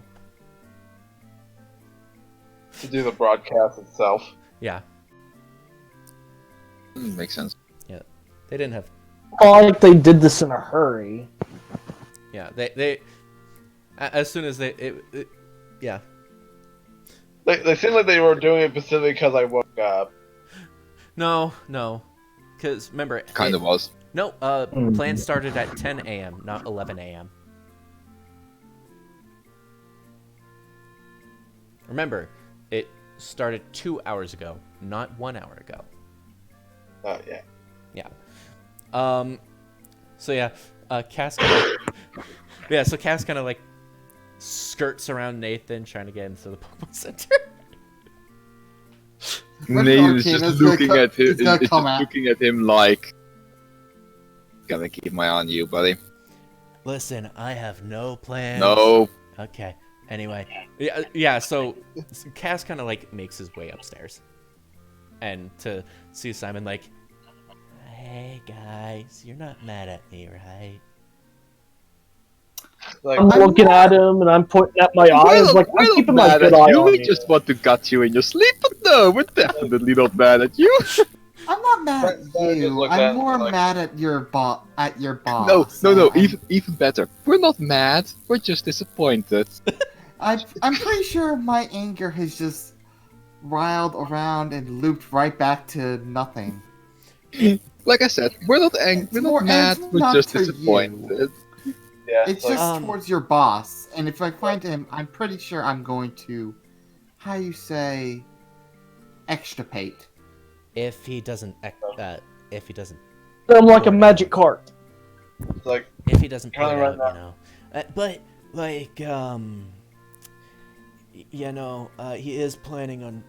To do the broadcast itself. Yeah, Makes sense. yeah, they didn't have. Like they did this in a hurry. Yeah, they as soon as yeah. They seemed like they were doing it specifically because I woke up. No, because remember, Kind of was. No, plan started at 10 a.m., not 11 a.m. Remember, it started 2 hours ago, not 1 hour ago. Oh, yeah. Yeah. So yeah, Cass yeah, so Cass kind of like skirts around Nathan trying to get into the Pokemon Center. Nathan's just looking at him. He's gonna Is come just out. looking at him like, gotta keep my eye on you, buddy. Listen, I have no plans. No. Okay. Anyway, yeah. So Cass kind of like makes his way upstairs, and to see Simon like, hey guys, you're not mad at me, right? Like, I'm looking at him and I'm pointing at my eyes like I'm keeping my good eye you. on We you. just want to gut you in your sleep, but no, we're definitely not mad at you. I'm not mad at But just you. look at I'm it more like- mad at your boss. No. And Even better. We're not mad. We're just disappointed. I'm pretty sure my anger has just riled around and looped right back to nothing. Like I said, we're not angry. We're more- not mad. it's We're not just to you. disappointed. yeah, It's like, just towards your boss, and if I find him, I'm pretty sure I'm going to, how you say, extirpate. If he doesn't, I'm like a magic cart. it's like, if he doesn't put Kinda it right out, now. you know. But like, you know, he is planning on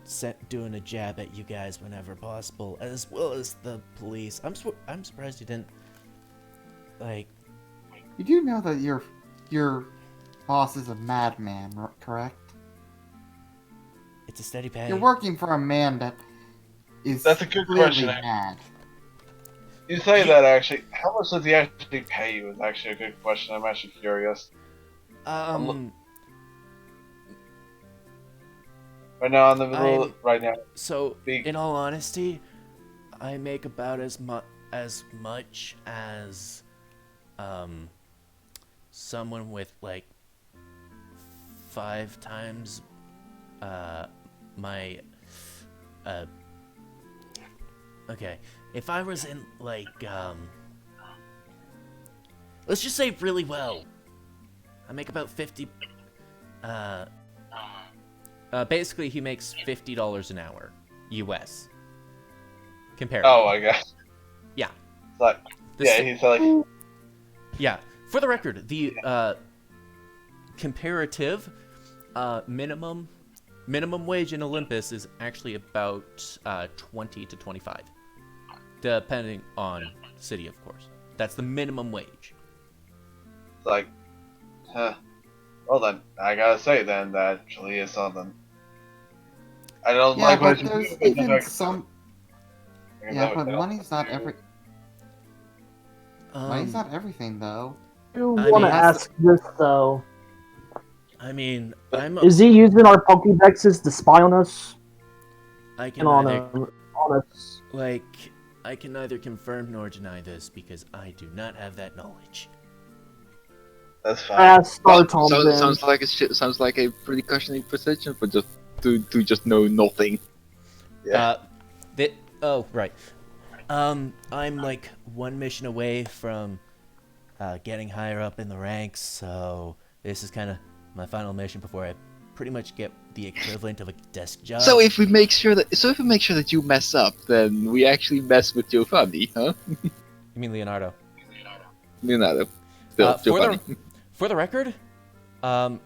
doing a jab at you guys whenever possible, as well as the police. I'm surprised he didn't. Like, You do know that your boss is a madman, correct? it's a steady pay. You're working for a man that is That's a good clearly question. mad. you say that actually. How much does he actually pay you? Is actually a good question. I'm actually curious. Right now, in the middle. I'm- Right now, So, Big. in all honesty, I make about as much as someone with like 5 times my okay, if I was in like let's just say really well, I make about 50 basically he makes $50 an hour US compared. oh my god. Yeah. It's like, The yeah, sa- he's like, Yeah, for the record, the comparative minimum wage in Olympus is actually about 20 to 25, depending on city, of course. That's the minimum wage. it's like, huh. Well then, I gotta say then that actually is something. I don't Yeah, like but what there's you do, even like, some. I Yeah, know but it money's not every. Money's not everything, though. You I want to mean- ask this though? I mean, I'm. Is he using our Pokédexes to spy on us I can and on neither us? I can neither confirm nor deny this because I do not have that knowledge. That's fine. Ask Star Well, Tom sounds, then. sounds like a pretty questioning position for just to just know nothing. Yeah. Oh, right. I'm like one mission away from getting higher up in the ranks, so this is kind of my final mission before I pretty much get the equivalent of a desk job. So if we make sure that you mess up, then we actually mess with Giovanni, huh? You mean Leonardo? Leonardo. Still, Giovanni. For the record, I'm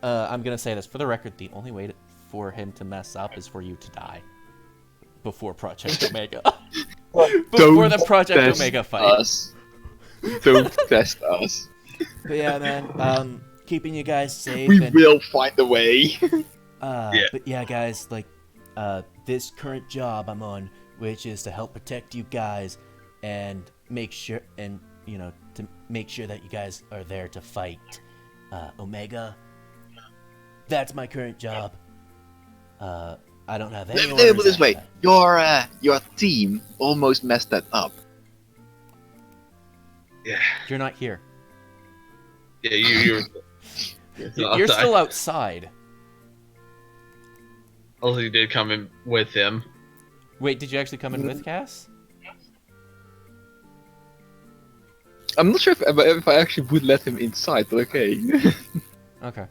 gonna say this. For the record, the only way for him to mess up is for you to die before Project Omega. Before the Project test Omega fight. Us. Don't test us. But yeah, man. Keeping you guys safe. We and, will find a way. Yeah. But yeah, guys, like, this current job I'm on, which is to help protect you guys and make sure, and to make sure that you guys are there to fight Omega. That's my current job. I don't have any Let me put it orders this way: after your team almost messed that up. Yeah. that. You're not here. Yeah, you're You're still outside. Also, you did come in with him. Wait, did you actually come in with Cass? I'm not sure if I actually would let him inside, but okay. Okay.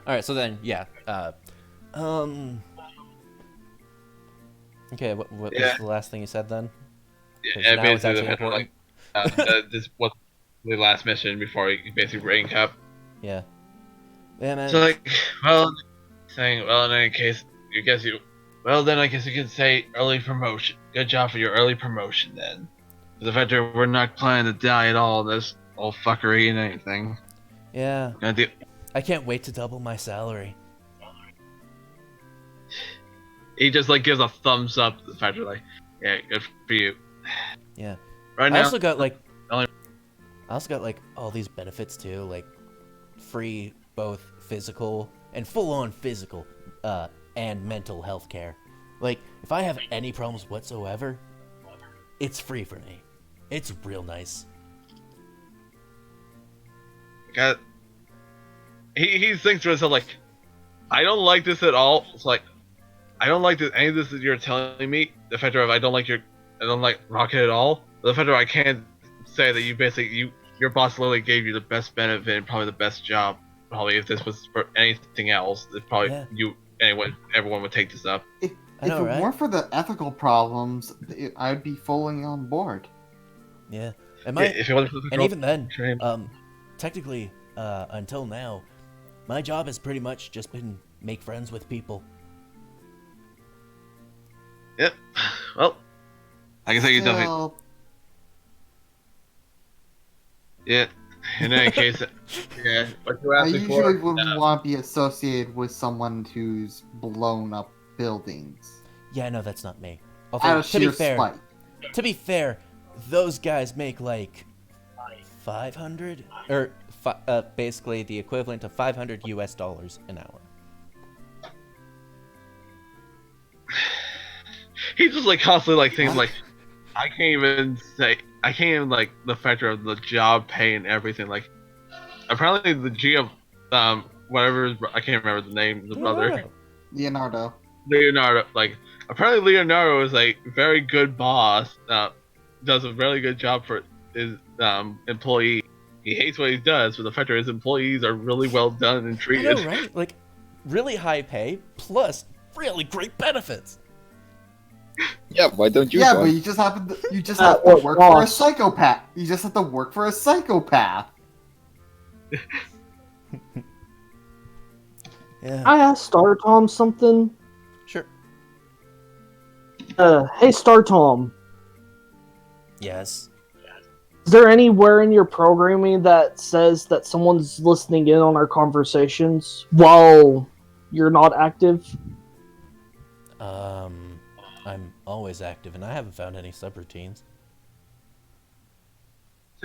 Alright, so then, yeah. Okay, what was Yeah. the last thing you said then? 'Cause Yeah, now it's basically, actually like, important. this was the last mission before you basically rank up. Yeah. Yeah, man. So like, well, in any case, then I guess you could say early promotion. Good job for your early promotion then. For the fact that we're not planning to die at all in this old fuckery and anything. Yeah. Gonna do- I can't wait to double my salary. He just like gives a thumbs up to the fact that like, yeah, good for you. Yeah. Right I now, also got like only- all these benefits too, like free both physical and full-on physical and mental health care. Like if I have any problems whatsoever, it's free for me. It's real nice. got, he thinks to himself like, I don't like this at all. It's like, I don't like this, any of this that you're telling me. The fact that I don't like Rocket at all. The fact that I can't say that your boss literally gave you the best benefit and probably the best job. Probably if this was for anything else, it's probably everyone would take this up. If I know, it right? weren't for the ethical problems, I'd be fully on board. Yeah. Yeah, if it wasn't for the And even then, Sure. technically, until now, my job has pretty much just been make friends with people. Yep. Well, I can say you definitely. Still, Yeah. In any case, yeah. What you I asked me usually for? wouldn't want to be associated with someone who's blown up buildings. Yeah, no, that's not me. Out Although, of to be sheer fair, spite. those guys make like 500 or basically the equivalent of $500 an hour. He's just like constantly like thinking like, I can't even like the factor of the job pay and everything. Like, apparently the GM, whatever, I can't remember the name of the brother. Leonardo, like, apparently Leonardo is a very good boss, does a really good job for his employee. He hates what he does, but the fact that his employees are really well done and I treated. know, right? Like, really high pay plus really great benefits. Yeah, why don't you? Yeah, one? but you just have to what work for a cost? psychopath. You just have to work for a psychopath. Yeah. I asked Star Tom something. Sure. Hey Star Tom, Yes. is there anywhere in your programming that says that someone's listening in on our conversations while you're not active? I'm always active, and I haven't found any subroutines.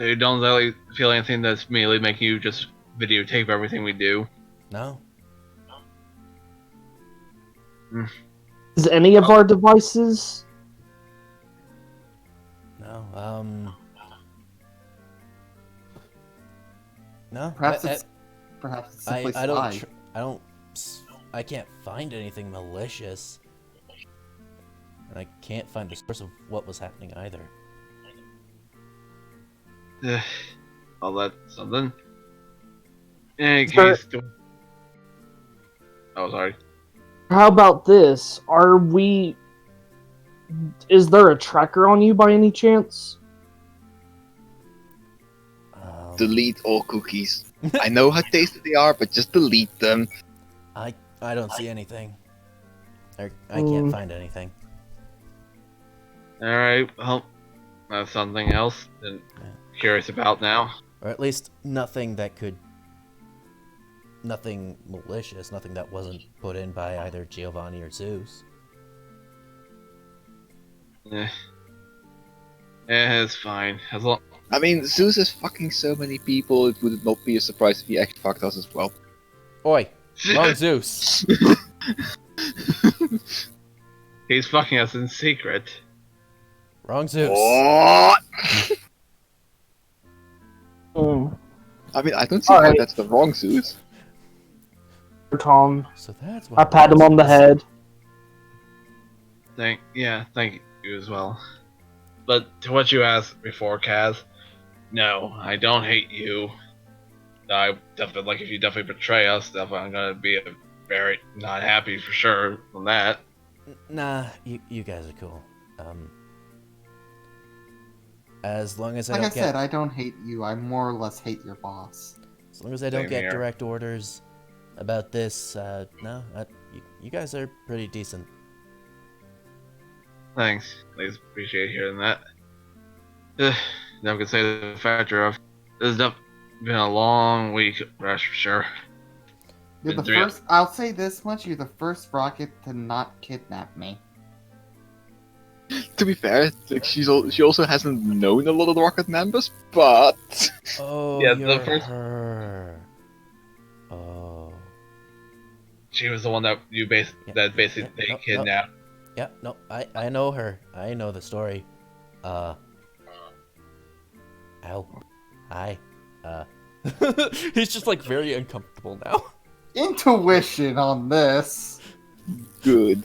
You don't really feel anything that's merely making you just videotape everything we do. No. Is any of our devices? No. No. Perhaps it's simply I don't. spy. I can't find anything malicious, and I can't find the source of what was happening either. Well, that's something. In any Sir- case, oh, sorry. How about this? Is there a tracker on you by any chance? Delete all cookies. I know how tasty they are, but just delete them. I don't see anything. I can't find anything. Alright, well, that's something else I'm curious about now. Or at least nothing malicious, nothing that wasn't put in by either Giovanni or Zeus. It's fine. As long I mean, Zeus is fucking so many people, it would not be a surprise if he actually fucked us as well. Oi! Wrong Zeus! he's fucking us in secret. Wrong Zeus! What? Mm. I mean, I don't see how Alright. that's the wrong Zeus. Tom, So that's what I pat him on the head. Thank you as well. But to what you asked before, Kaz, no, I don't hate you. I definitely, like, if you definitely betray us, definitely I'm gonna be very not happy for sure on that. Nah, you guys are cool. As long as I Like I don't said, get, I don't hate you. I more or less hate your boss. as long as I don't Same get here. direct orders about this, no, you guys are pretty decent. Thanks. Please appreciate hearing that. Never can say the factor of this has been a long week, that's for sure. You're the Been three- first. I'll say this much: you're the first rocket to not kidnap me. To be fair, like, she also hasn't known a lot of the Rocket members, but... Oh, Yeah, you're the first- her. Oh. She was the one that you basically they no, kidnapped. Yeah, no, I know her. I know the story. Ow. Hi. He's just like very uncomfortable now. Intuition on this. Good.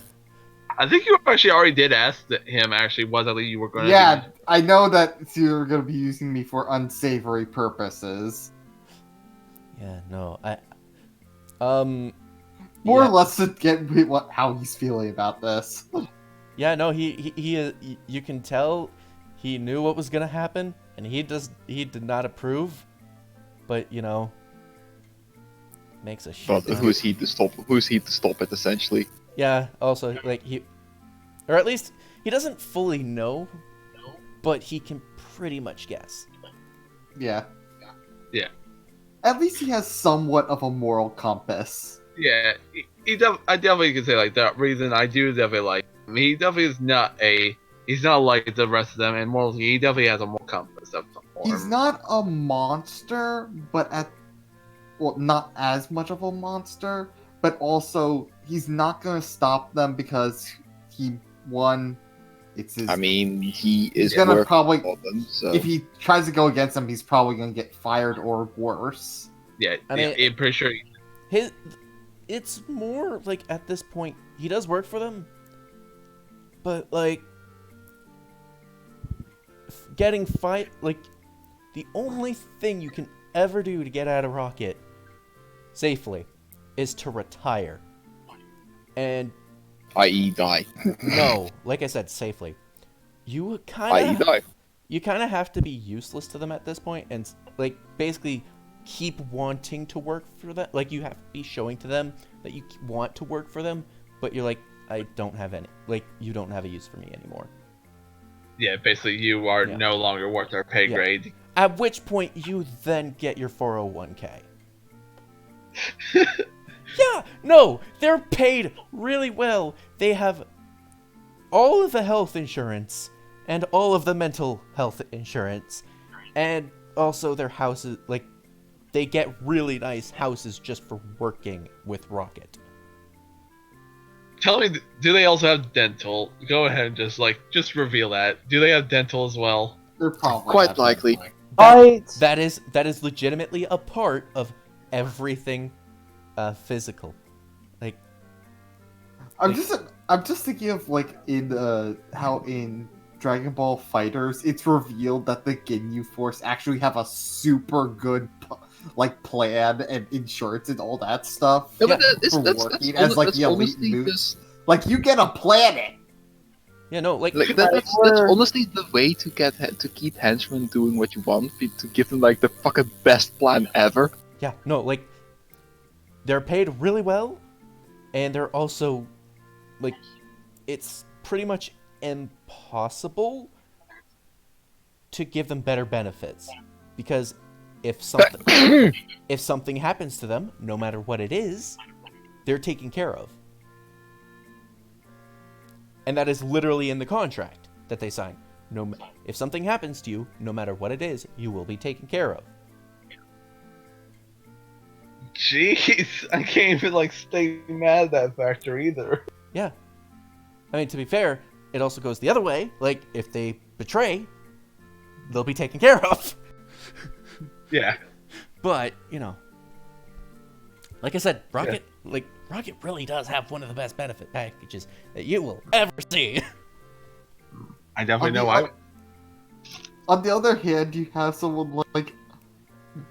I think you actually already did ask him. Actually, was that you were going to? Yeah, I know that you're gonna be using me for unsavory purposes. Yeah, no, More yeah. or less to get how he's feeling about this. Yeah, no, he you can tell he knew what was gonna happen, and he did not approve, but you know, makes a shit. But ton. who's he to stop? Who's he to stop it? Essentially. Yeah, also like or at least he doesn't fully know, but he can pretty much guess. Yeah. Yeah. At least he has somewhat of a moral compass. Yeah, I definitely can say like that reason. I do definitely like him. He definitely is not he's not like the rest of them, and more he definitely has a more compass of some form. He's not a monster, but not as much of a monster, but also he's not gonna stop them because it's his. I mean, he is he's gonna working probably, for them, so... if he tries to go against them, he's probably gonna get fired or worse. Yeah, I mean- I'm pretty sure. It's more like at this point he does work for them, but like getting fight like the only thing you can ever do to get out of Rocket safely is to retire. And i.e. die. no, like I said, safely. You i.e. kind of die. have to be useless to them at this point, and like basically keep wanting to work for them. Like you have to be showing to them that you want to work for them, but you're like, I don't have any. Like you don't have a use for me anymore. Yeah, basically you are Yeah. no longer worth our pay Yeah. grade. At which point you then get your 401k. Yeah, no, they're paid really well. They have all of the health insurance and all of the mental health insurance, and also their houses, like, they get really nice houses just for working with Rocket. Tell me, do they also have dental? Go ahead and just reveal that. Do they have dental as well? They're probably Quite not likely. that That is legitimately a part of everything physical. Like, I'm just thinking of like in how in Dragon Ball Fighters, it's revealed that the Ginyu Force actually have a super good like plan and insurance and all that stuff. No, but for working as like that's the elite honestly moves. just Like you get a planet. yeah, no, like that's honestly the way to keep henchmen doing what you want, to give them like the fucking best plan ever. yeah, no, like, they're paid really well, and they're also, like, it's pretty much impossible to give them better benefits, because if something happens to them, no matter what it is, they're taken care of. And that is literally in the contract that they sign. If something happens to you, no matter what it is, you will be taken care of. Jeez, I can't even like stay mad at that factor either. Yeah. I mean, to be fair, it also goes the other way. Like, if they betray, they'll be taken care of. Yeah. But, you know, like I said, Rocket really does have one of the best benefit packages that you will ever see. I definitely know why. On the other hand, you have someone like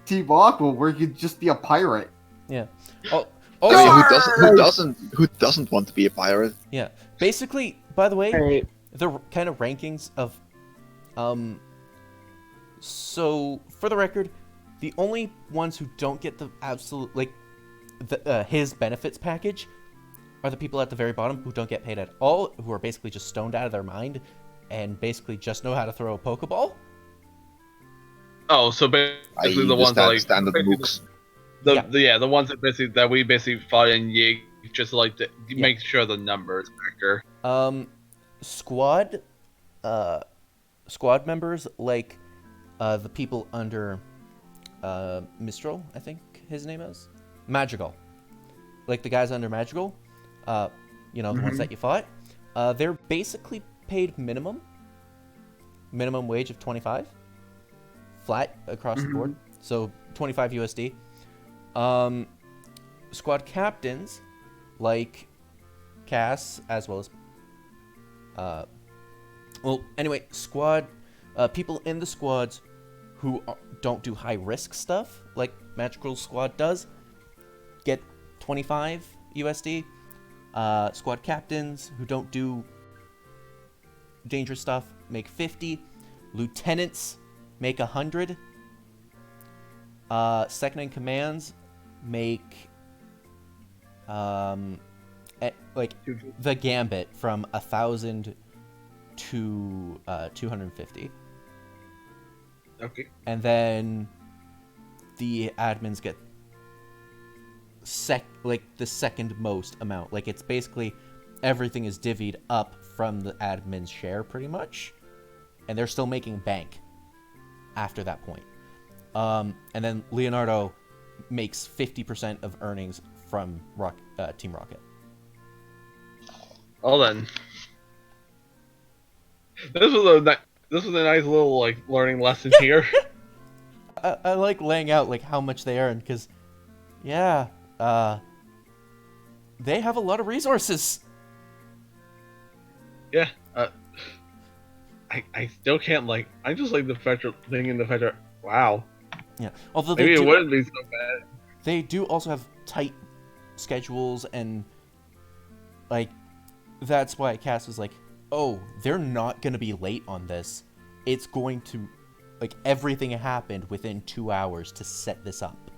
Team Aqua, where you could just be a pirate. Yeah. Who doesn't want to be a pirate? Yeah. Basically, by the way, Right. the kind of rankings of so for the record, the only ones who don't get the absolute, like, his benefits package are the people at the very bottom who don't get paid at all, who are basically just stoned out of their mind and basically just know how to throw a Pokeball. Oh, so basically the ones that like standard mooks. the ones that we basically fought in Yig just like to make sure the numbers factor. Squad members, like the people under Mistral, I think his name is Madrigal, like the guys under Madrigal, the ones that you fought, they're basically paid minimum wage of 25 flat across the board, so 25 USD. Squad captains like Cass, as well as squad people in the squads who don't do high risk stuff like Magical Squad does get 25 USD. Squad captains who don't do dangerous stuff make 50. Lieutenants make 100. Second in commands make the gambit from 1,000 to 250. Okay. And then the admins get the second most amount. Like, it's basically everything is divvied up from the admin's share pretty much, and they're still making bank after that point. And then Leonardo makes 50% of earnings from Team Rocket. Well then, this was a nice little like learning lesson here. I like laying out like how much they earn, because they have a lot of resources. Yeah. I still can't like. I just like the Fetcher thing in the Fetcher. Wow. Yeah. Although Maybe it wouldn't be so bad. They do also have tight schedules, and like that's why Cass was like, "Oh, they're not gonna be late on this. It's going to, like, everything happened within 2 hours to set this up,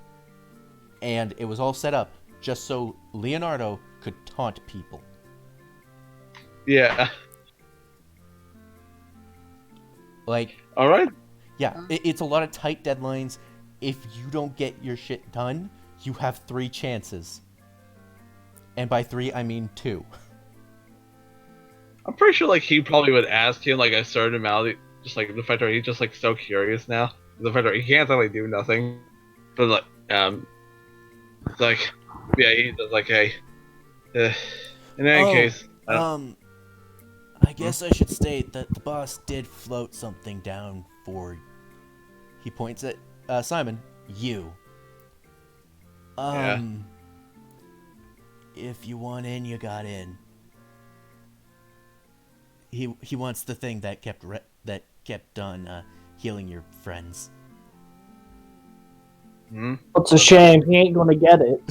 and it was all set up just so Leonardo could taunt people." Yeah. Like, All right. yeah, it's a lot of tight deadlines. If you don't get your shit done, you have 3 chances. And by 3, I mean 2. I'm pretty sure like he probably would ask him like a certain amount. Just like the Fetcher, he's just like so curious now. the Fedra. He can't really do nothing. But like, it's like, yeah, he does like, hey, in any case, I guess I should state that the boss did float something down for. He points at Simon. You. Yeah. If you want in, you got in. He wants the thing that kept on healing your friends. It's a shame he ain't gonna get it.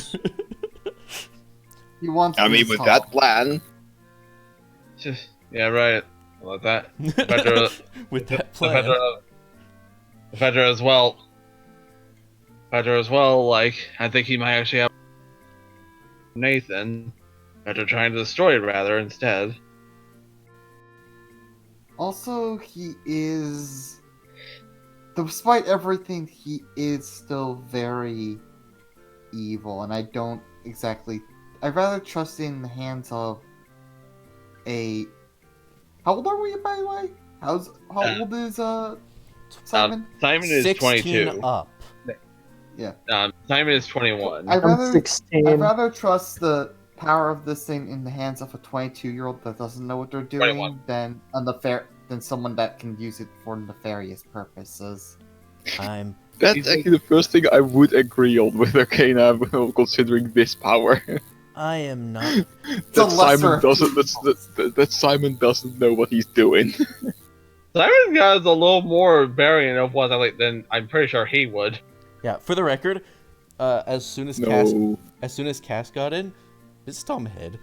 He wants. I mean, his with top. that plan, Yeah, right. I like that. Fedra, With that the plan. Fedra as well. Fedra as well. Like, I think he might actually have Nathan. Fedra trying to destroy it rather instead. Also, he is. Despite everything, he is still very evil, and I don't exactly. I'd rather trust in the hands of a. How old are we, by the way? How old is Simon? Simon is 16 22. up. Yeah. Simon is 21. I'd I'm rather 16. I'd rather trust the power of this thing in the hands of a 22-year-old that doesn't know what they're doing 21. than someone that can use it for nefarious purposes. I'm that's actually the first thing I would agree on with Arcana, considering this power. I am not. It's a lesser that Simon doesn't know what he's doing. Simon has a little more variant of what I like than I'm pretty sure he would. Yeah, for the record, as soon as Cass got in, it's Tom Head.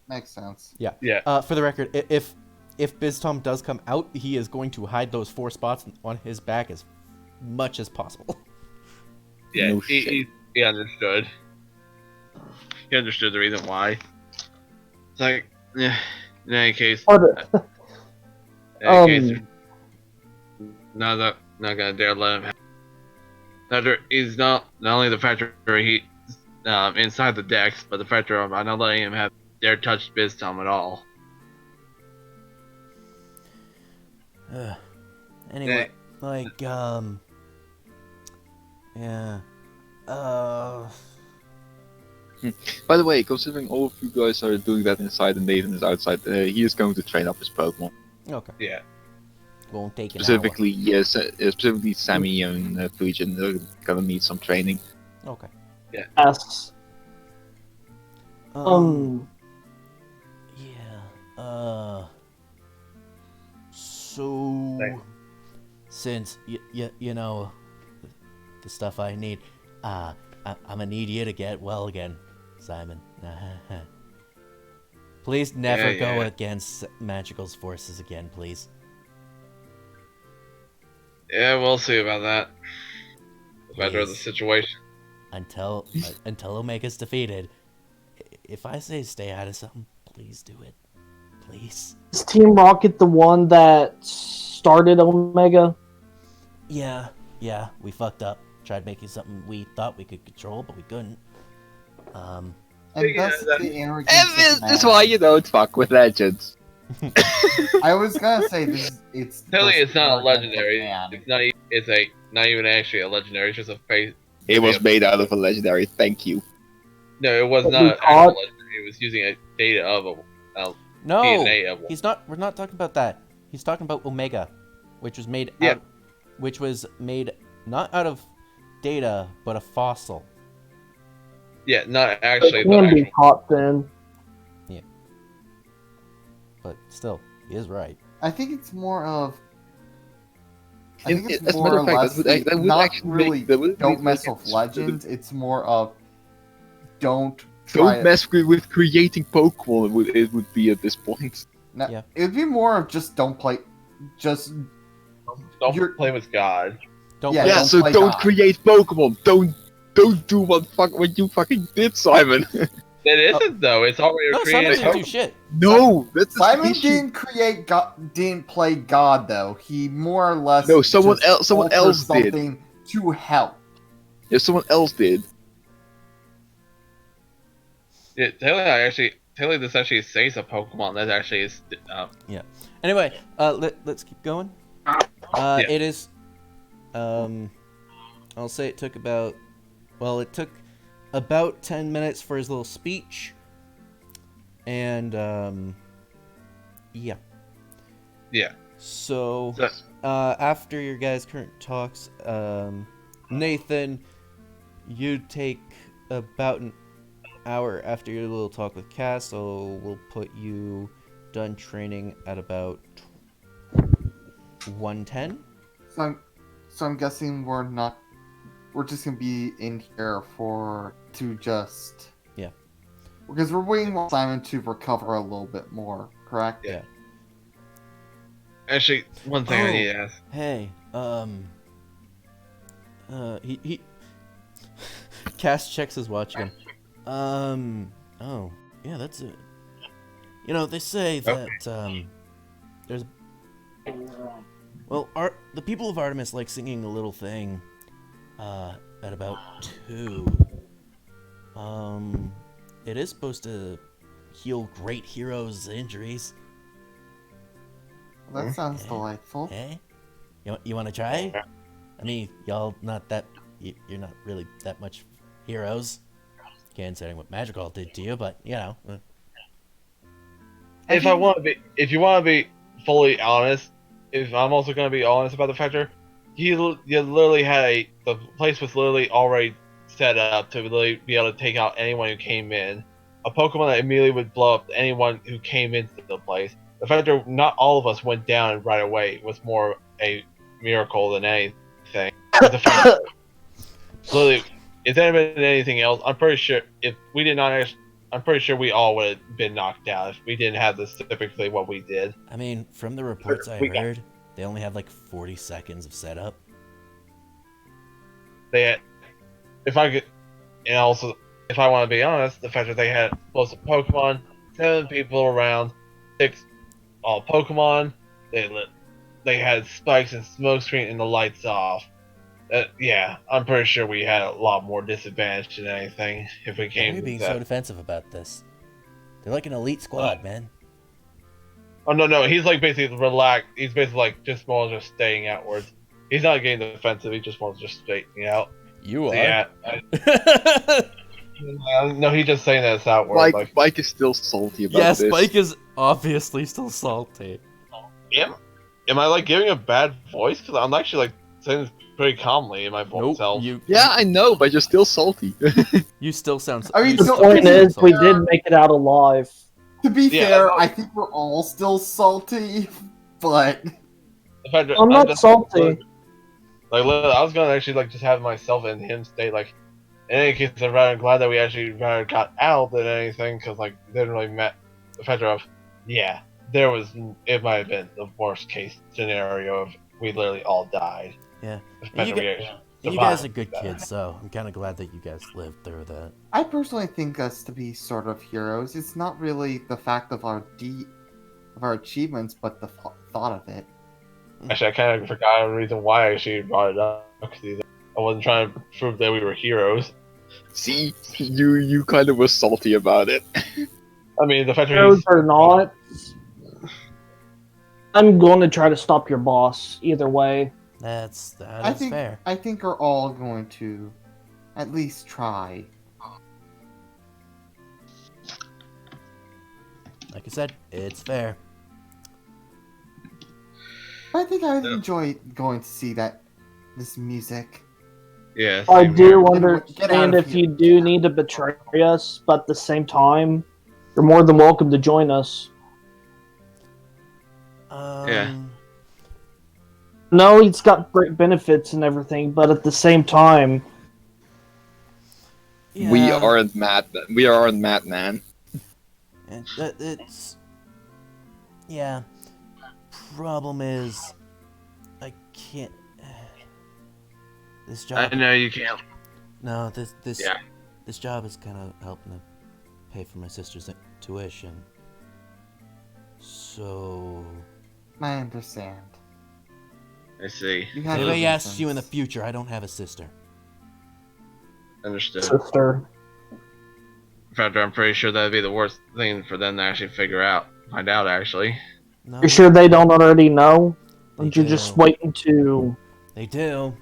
Makes sense. Yeah. Yeah. For the record, if BizTom does come out, he is going to hide those 4 spots on his back as much as possible. Yeah, No he understood. He understood the reason why. It's like, yeah. In any case, not gonna dare let him have. He's not only the factor he inside the decks, but the factor of not letting him have dare touch BizTom at all. Anyway, like, yeah. By the way, considering all of you guys are doing that inside and Nathan is outside, he is going to train up his Pokemon. Okay. Yeah. Won't take an Specifically, yes, specifically Sammy and Fujin are gonna need some training. hour. Okay. Yes. Yeah. So, Thanks. since you know the stuff I need, I'm gonna need you to get well again, Simon. Please never go against Magical's forces again, please. Yeah, we'll see about that. The better of the Please. situation. Until Omega's defeated. If I say stay out of something, please do it. Please. Is Team Rocket the one that started Omega? Yeah, we fucked up. Tried making something we thought we could control, but we couldn't. And Yeah, that's that- the arrogance And this of is man. why you don't fuck with legends. I was gonna say it's Tell just it's not a arrogance of legendary. man. It's not even actually a legendary. It's just a face. It was made out of a legendary, thank you. No, it was But not we an actual caught- legendary. It was using a data of a No, DNA of one. he's not. We're not talking about that. He's talking about Omega, which was made Yeah. out, which was made not out of data, but a fossil. Yeah, not actually. It The can be actual, caught then. But still, he is right. I think it's more of. I think it's As a more matter or of fact, less that would not actually really make, that would don't make mess it- with legends. It's more of don't try Don't mess with creating Pokemon. It would be at this point. No, Yeah. it would be more of just don't play. Just don't you're- play with God. Don't Yeah, play- Yeah, don't so play don't God. create Pokemon. Don't do what you fucking did, Simon. It isn't though. It's already No, Simon created. didn't do shit. No, that's the Simon issue. didn't create God, didn't play God though. He more or less No, someone just else- someone altered else did. something to help. Yeah, someone else did. Yeah, technically, technically this actually saves a Pokemon that actually is. Anyway, let's keep going. It is. I'll say it took about. Well, it took about 10 minutes for his little speech, and yeah. Yeah. So, after your guys' current talks, Nathan, you take about an hour after your little talk with Cass, so we'll put you done training at about 1:10. So I'm guessing we're just gonna be in here Yeah. because we're waiting for Simon to recover a little bit more, correct? Yeah. Actually, one thing I need to ask. Hey, he Cass checks his watch again. Oh, yeah, that's it. You know, they say that, there's... Well, the people of Artemis like singing a little thing, at about 2. It is supposed to heal great heroes' injuries. Well, that sounds delightful. Eh? You want to try? I mean, y'all not that... You're not really that much heroes, considering what Magikarp did to you, but, you know. If you want to be fully honest, if I'm also going to be honest about the factor, you literally had the place was literally already set up to really be able to take out anyone who came in. A Pokemon that immediately would blow up anyone who came into the place. The fact that not all of us went down right away was more a miracle than anything. The fact, literally, if there had been anything else, I'm pretty sure I'm pretty sure we all would have been knocked out if we didn't have this typically what we did. I mean, from the reports I heard, they only had like 40 seconds of setup. They had, if I want to be honest, the fact that they had lots of Pokemon, 7 people around, 6 all Pokemon, they had spikes and smokescreen and the lights off. Yeah, I'm pretty sure we had a lot more disadvantage than anything if we Why came are you to being that. so defensive about this? They're like an elite squad, man. Oh no, he's like basically relaxed. He's basically like just more just staying outwards. He's not getting defensive. He just wants to just straighten out. You So, are. yeah. No, he's just saying that it's outward. Spike is still salty about Yes, this. Spike is obviously still salty. Am I like giving a bad voice? Because I'm actually like saying this pretty calmly in my voice self. Yeah, I know, but you're still salty. You still sound. I mean, you The still point sound is, we salty. did make it out alive. To be Yeah, fair, I think we're all still salty, but The fact that I'm not just- salty. Like, I was gonna actually like just have myself and him stay like. In any case, I'm rather glad that we actually rather got out than anything, because like didn't really met the fact of, yeah, it might have been the worst case scenario if we literally all died. Yeah. The fact And you that we gu- actually You guys are survived good that. kids, so I'm kind of glad that you guys lived through that. I personally think us to be sort of heroes. It's not really the fact of our achievements, but the thought of it. Actually, I kind of forgot the reason why I actually brought it up. Because I wasn't trying to prove that we were heroes. See, you kind of was salty about it. I mean, the fact that Heroes or not, I'm going to try to stop your boss either way. That I is think fair. I think we're all going to at least try. Like I said, it's fair. I think I'd enjoy going to see this music. yeah, I same do here. Get out understand of if here. you do need to betray us, but at the same time, you're more than welcome to join us. Yeah. No, it's got great benefits and everything, but at the same time, Yeah, We aren't mad. We aren't mad, man. It's. Yeah. Problem is, I can't. This job. I know you can't. No, this Yeah. this job is kind of helping to pay for my sister's tuition. So, I understand. I see. You if have anybody your asks you in the reasons. future, I don't have a sister. Understood. sister. factor, I'm pretty sure that'd be the worst thing for them to actually find out, actually. No, You're sure they don't already know? They Aren't you just do. waiting to... They do.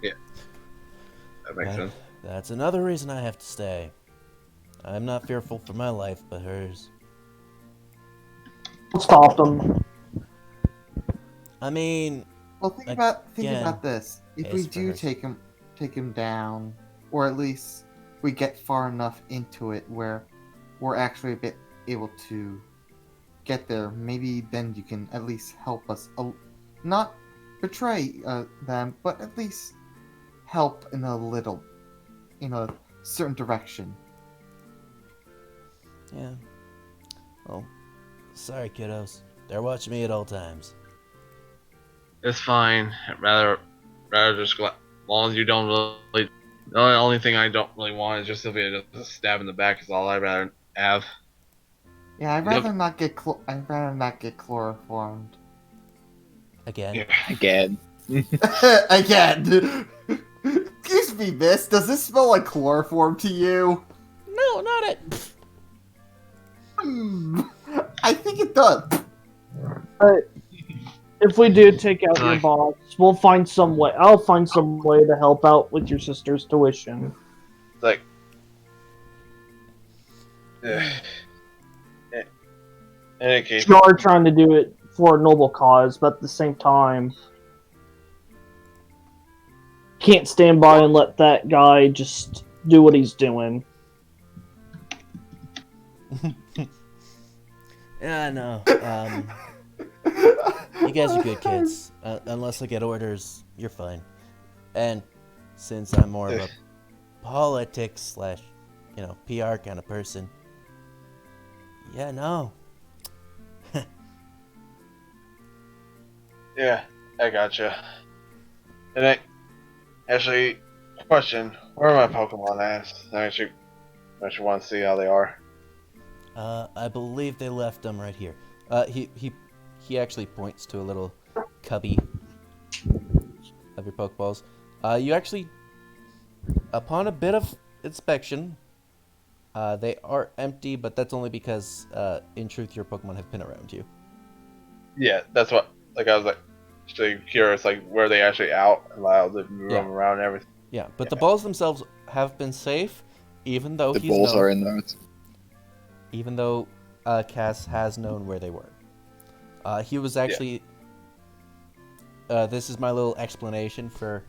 That makes sense. That's another reason I have to stay. I'm not fearful for my life, but hers. stop them? I mean, Well, think Again, about this. If we it's do first. take him down, or at least we get far enough into it where we're actually a bit able to get there, maybe then you can at least help us. Not betray them, but at least help in a certain direction. yeah. Well, sorry, kiddos. They're watching me at all times. It's fine. Rather just as long as you don't really. The only thing I don't really want is just to be just a stab in the back. Is all I'd rather have. Yeah, I'd Yep. rather not get chloroformed. Again. Yeah. Again. Again. Excuse me, miss. Does this smell like chloroform to you? No, not it. I think it does. If we do take out your Aye. boss, we'll find some way. I'll find some way to help out with your sister's tuition. It's like. In any case, You are trying to do it for a noble cause, but at the same time, can't stand by and let that guy just do what he's doing. Yeah, I know. You guys are good kids. Unless I get orders, you're fine. And since I'm more of a politics / PR kind of person, yeah, no. yeah, I gotcha. And actually, question: where are my Pokemon at? I actually want to see how they are. I believe they left them right here. He actually points to a little cubby of your Pokeballs. You actually, upon a bit of inspection, they are empty, but that's only because, in truth, your Pokemon have been around you. Yeah, that's what. Like I was like, actually curious, like where they actually out, allowed to move Yeah. them around and everything. Yeah, but the balls themselves have been safe, even though The he's balls known, are in there. even though Cass has known where they were. He was actually. This is my little explanation for,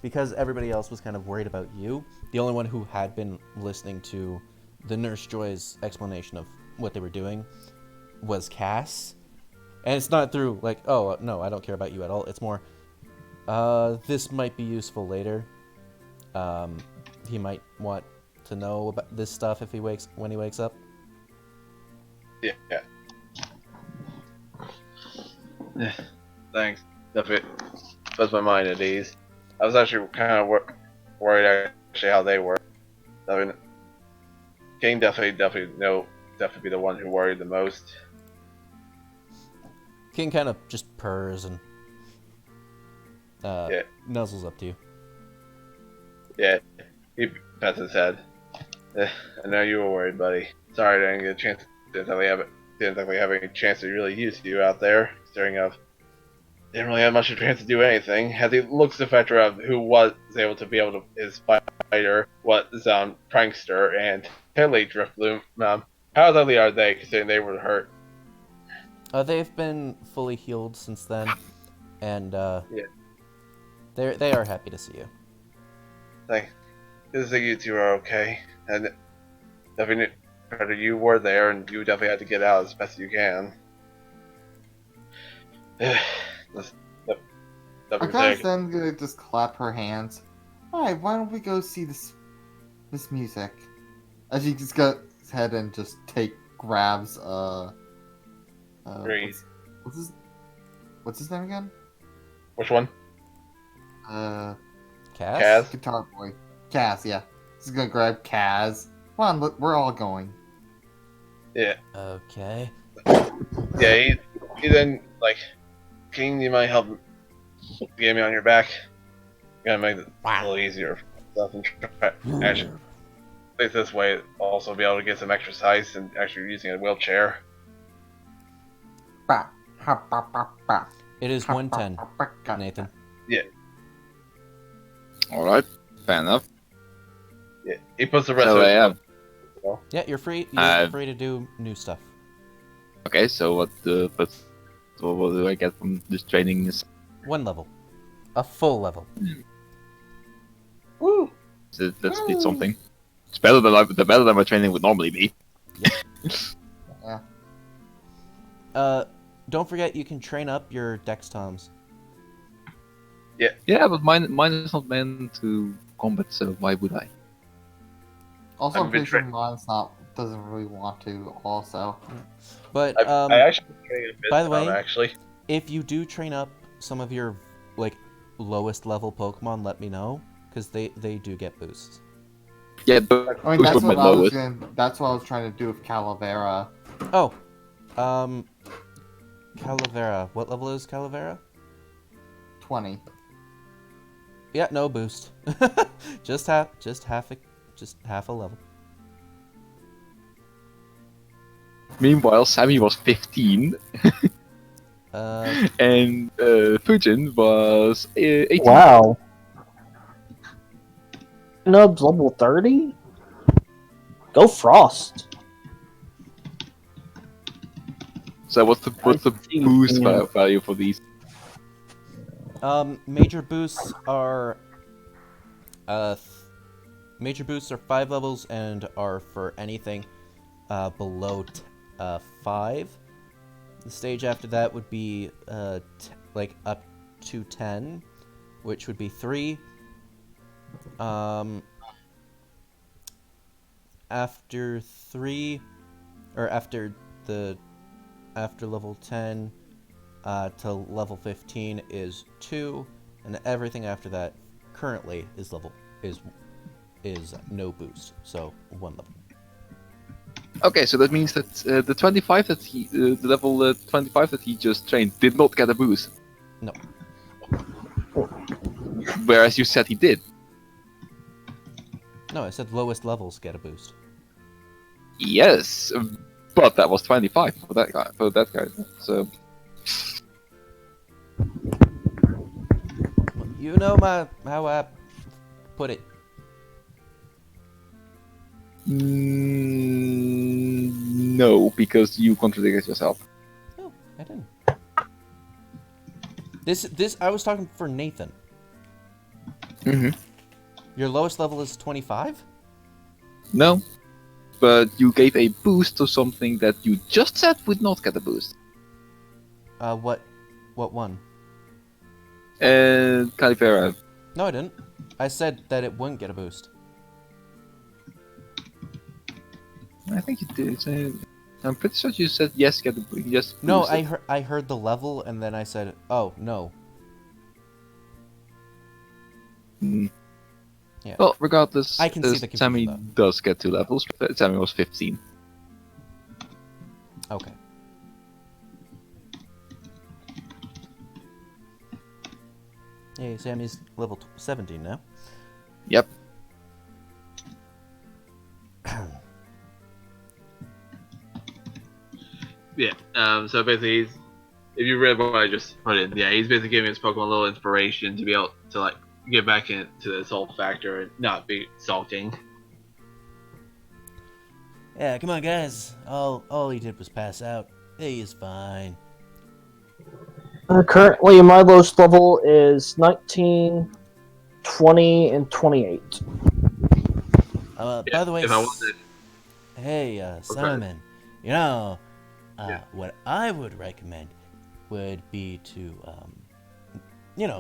because everybody else was kind of worried about you. The only one who had been listening to the Nurse Joy's explanation of what they were doing was Cass, and it's not through like, oh no, I don't care about you at all. It's more, this might be useful later. He might want to know about this stuff when he wakes up. Yeah. Thanks. Definitely puts my mind at ease. I was actually kind of worried actually how they were. I mean, King definitely be the one who worried the most. King kind of just purrs and Yeah. nuzzles up to you. Yeah, he pats his head. I know you were worried, buddy. Sorry I didn't get a chance. Didn't exactly have any chance to really use you out there. Considering didn't really have much of a chance to do anything. Had the looks the factor of who was able to his fighter, was prankster, and Haley Driftbloom. How exactly are they, considering they were hurt? They've been fully healed since then, and Yeah. they are happy to see you. Good to see you two are okay, and definitely you were there, and you definitely had to get out as best you can. Akane's then gonna just clap her hands. Alright, why don't we go see this music? As she just goes ahead and just grabs Great. what's his name again? Which one? Cass? Kaz? Guitar boy. Kaz, yeah. He's gonna grab Kaz. Come on, look, we're all going. Yeah. Okay. Yeah, he then, like, King, you might help get me on your back. You gotta make it a little easier for stuff and try. Actually, this way, also be able to get some exercise and actually using a wheelchair. It is 110, Nathan. Alright, fair enough. Yeah, he puts the rest So of I it. am. Yeah, you're free. You're free to do new stuff. Okay, so what do I get from this training? 1 level, a full level. Woo! That's something. It's better than my training would normally be. Don't forget you can train up your Dex Toms. Yeah, but mine is not meant to combat, so why would I? Also, I've I'm been pretty sure mine's doesn't really want to. Also, But I actually been training a bit by the way, actually. if you do train up some of your like lowest level Pokemon, let me know because they do get boosts. Yeah, I mean those were my lowest. that's what I was trying to do with Calavera. Oh, Calavera. What level is Calavera? 20. Yeah, no boost. just half a level. Meanwhile, Sammy was 15, and Fujin was 18. Wow. Nub's level 30? Go Frost. So what's the boost value for these? Major boosts are major boosts are 5 levels and are for anything below 5. The stage after that would be like up to 10, which would be 3. After 3, or after level 10 to level 15 is 2, and everything after that currently is no boost, so 1 level. Okay, so that means that the 25 that the level 25 that he just trained did not get a boost. No. Whereas you said he did. No, I said lowest levels get a boost. Yes, but that was 25 for that guy. So You know how I put it. no, because you contradicted yourself. No, I didn't. This I was talking for Nathan. Mm-hmm. Your lowest level is 25? No, but you gave a boost to something that you just said would not get a boost. What one? Calivera. No, I didn't. I said that it wouldn't get a boost. I think you did. I'm pretty sure you said yes, get a boost. Yes. No, boost I heard the level and then I said, oh no. Hmm. Yeah. Well, regardless, I can see the confusion, Sammy though. does get 2 levels. Sammy was 15. Okay. Hey, Sammy's level 17 now. Yep. Yeah. So basically, if you read what I just put in, yeah, he's basically giving his Pokemon a little inspiration to be able to like get back into this whole factor and not be sulking. Yeah, come on, guys. All he did was pass out. He is fine. Currently, my lowest level is 19, 20, and 28. By the way, If I wasn't, hey, Simon, you know, what I would recommend would be to,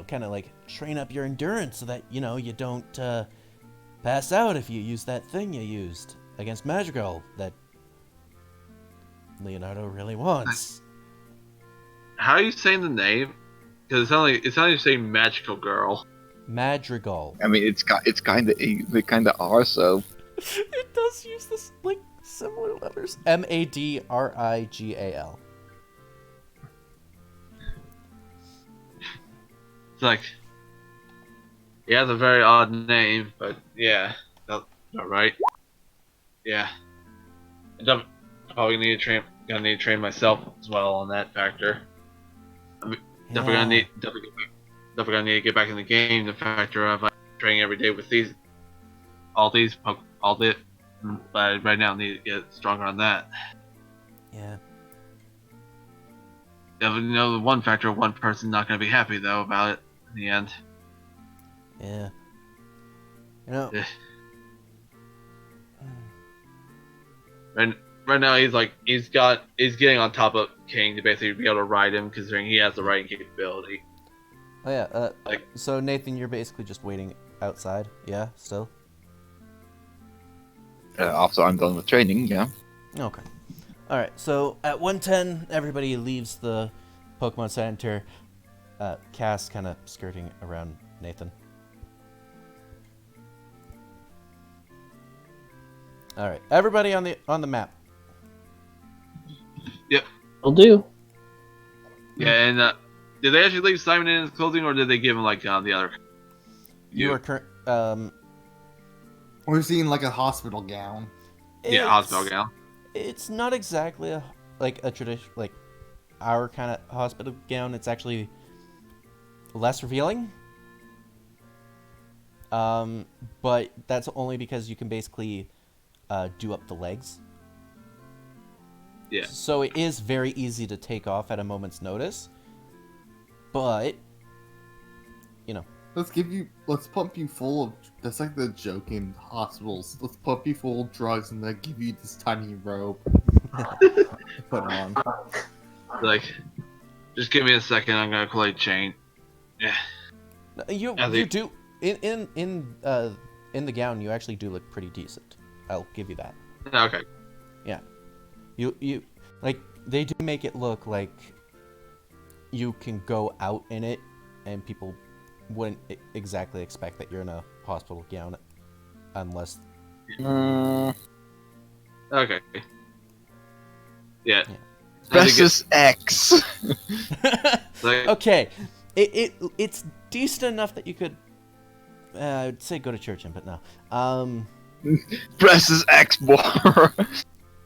kind of like train up your endurance so that, you don't pass out if you use that thing you used against Madrigal that Leonardo really wants. how are you saying the name? Because it sounds like you're saying magical girl. Madrigal. I mean, it's kind of they kind of are. So It does use this like similar letters. Madrigal. It's like, he has a very odd name, but yeah, that's not right. Yeah. Probably gonna need to train myself as well on that factor. Definitely gonna need to get back in the game. The factor of training every day with all this, but right now I need to get stronger on that. Yeah. Definitely know the one factor, one person not gonna be happy though about it in the end. Yeah. You know. Yeah. Right now he's getting on top of King to basically be able to ride him, considering he has the riding capability. Oh yeah. Like- So Nathan, you're basically just waiting outside. Yeah. Still. After I'm done with training, yeah. Okay. All right. So at 1:10, everybody leaves the Pokemon Center. Cass kind of skirting around Nathan. All right. Everybody on the map. Will do. Yeah, and did they actually leave Simon in his clothing, or did they give him like the other? You are current. We're seeing like a hospital gown. Yeah, hospital gown. It's not exactly a tradition, like our kind of hospital gown. It's actually less revealing. But that's only because you can basically do up the legs. Yeah. So it is very easy to take off at a moment's notice. But Let's pump you full of. That's like the joke in hospitals. Let's pump you full of drugs and then give you this tiny robe. Put on. Like, just give me a second. I'm gonna collect chain. Yeah. you do in the gown. You actually do look pretty decent. I'll give you that. Okay. Yeah. You like they do make it look like you can go out in it and people wouldn't exactly expect that you're in a hospital gown unless Okay. Yeah. Versus X. Like, okay. It's decent enough that you could I'd say go to church in, but no. Versus X more.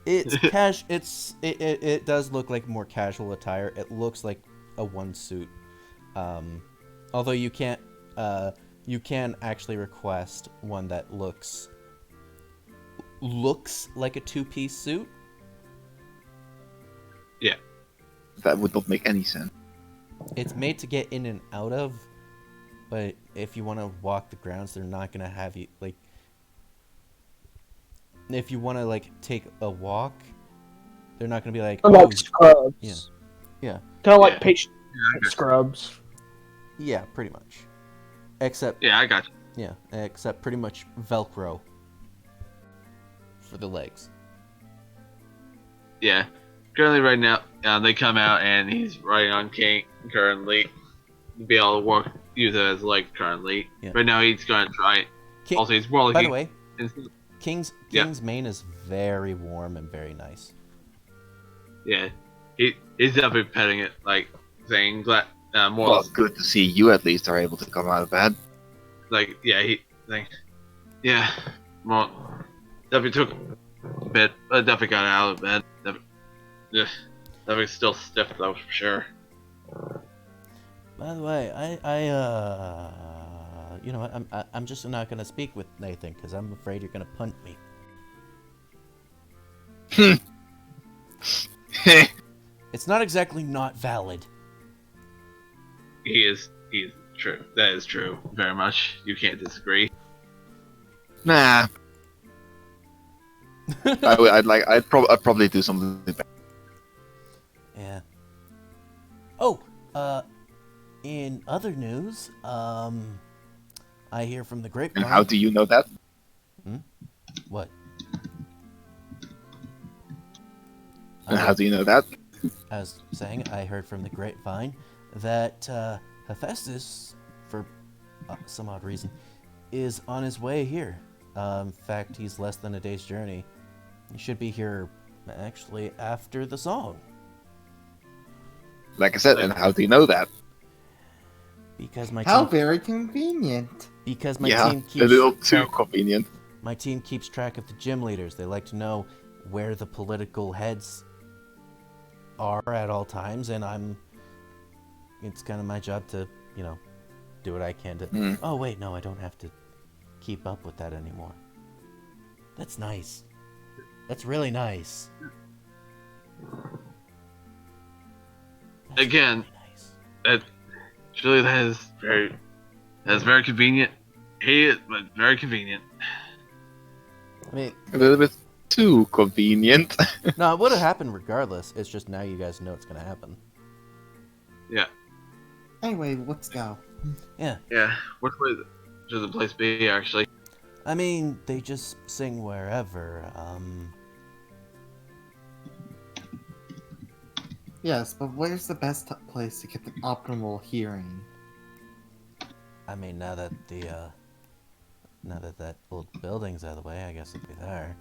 It's it does look like more casual attire. It looks like a one suit. Although you can actually request one that looks like a two-piece suit. yeah. That would not make any sense. It's made to get in and out of, but if you want to walk the grounds, they're not gonna have you like. If you want to like take a walk, they're not gonna be like. They're like scrubs. Yeah. Yeah. Kind of like Yeah. patient scrubs. Yeah, pretty much. Except Yeah, I got you. yeah, except pretty much Velcro for the legs. Yeah. Currently, right now, they come out and he's riding on King currently. Be able to use it as leg currently. Yeah. Right now, he's gonna try it. King, Also, he's more by like the way, King's mane is very warm and very nice. yeah, he's definitely petting it, like saying glad more. Well, good to see you at least are able to come out of bed. Like more definitely took a bit, but definitely got out of bed. Definitely still stiff though for sure. By the way, I you know what? I'm just not gonna speak with Nathan because I'm afraid you're gonna punt me. It's not exactly not valid. He's true. That is true. Very much. You can't disagree. Nah. I'd probably do something better. Yeah. Oh, in other news, I hear from the grapevine. And how do you know that? What? And how do you know that? I was saying, I heard from the grapevine that Hephaestus, for some odd reason, is on his way here. In fact, he's less than a day's journey. He should be here, actually, after the song. Like I said, and how do you know that? Because my How team, very convenient. because my Yeah, team a keeps little too convenient. my team keeps track of the gym leaders. They like to know where the political heads are at all times, and it's kind of my job to, do what I can to... Oh, wait, no, I don't have to keep up with that anymore. That's nice. That's really nice. Again, really nice. Surely that's very convenient. Hate it, but very convenient. I mean, A little bit too convenient. no, it would have happened regardless. It's just now you guys know it's going to happen. Yeah. Anyway, let's go. Yeah. Yeah. Which way should the place be, actually? I mean, they just sing wherever. Yes, but where's the best place to get the optimal hearing? I mean, now that that old building's out of the way, I guess it'd be there.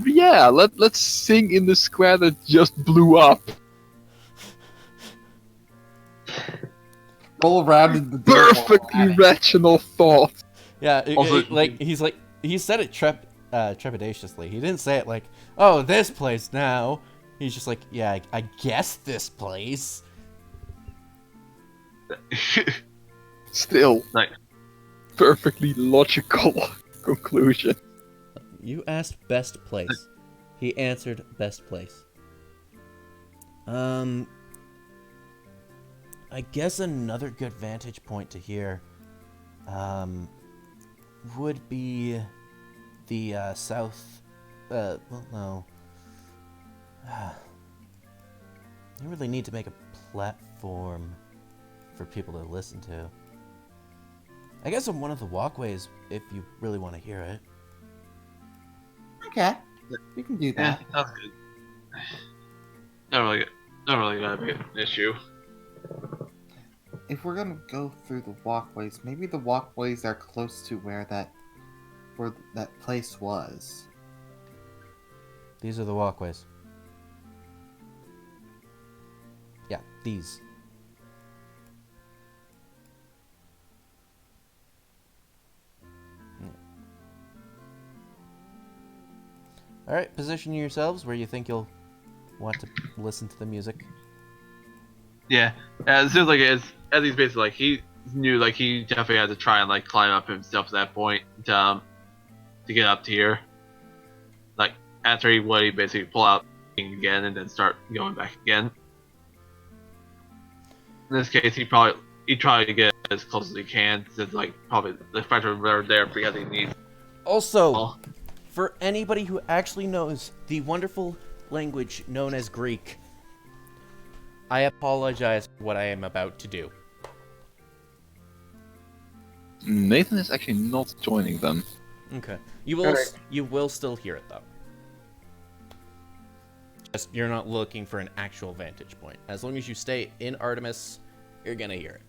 Yeah, let's sing in the square that just blew up. Roll around in the dirt while Perfectly at it. rational thought. Yeah, Also- he said it trepidatiously. He didn't say it like, "Oh, this place now." He's just like, "Yeah, I guess this place." Still, Like, perfectly logical conclusion. You asked best place. He answered best place. I guess another good vantage point to hear would be the south. Well, no. You really need to make a platform for people to listen to. I guess on one of the walkways, if you really want to hear it. Okay, you can do yeah, that. that's good. Not really gonna be an issue. If we're gonna go through the walkways, maybe the walkways are close to where that place was. These are the walkways. Yeah, these. Alright, position yourselves where you think you'll want to listen to the music. Yeah, it seems like as he's basically like he knew like he definitely had to try and like climb up himself at that point to get up to here. Like after he basically pull out again and then start going back again. In this case, he tried to get as close as he can since like probably the factor are there because he needs. Also, for anybody who actually knows the wonderful language known as Greek, I apologize for what I am about to do. Nathan is actually not joining them. Okay. You will still hear it though. Just you're not looking for an actual vantage point. As long as you stay in Artemis, you're gonna hear it.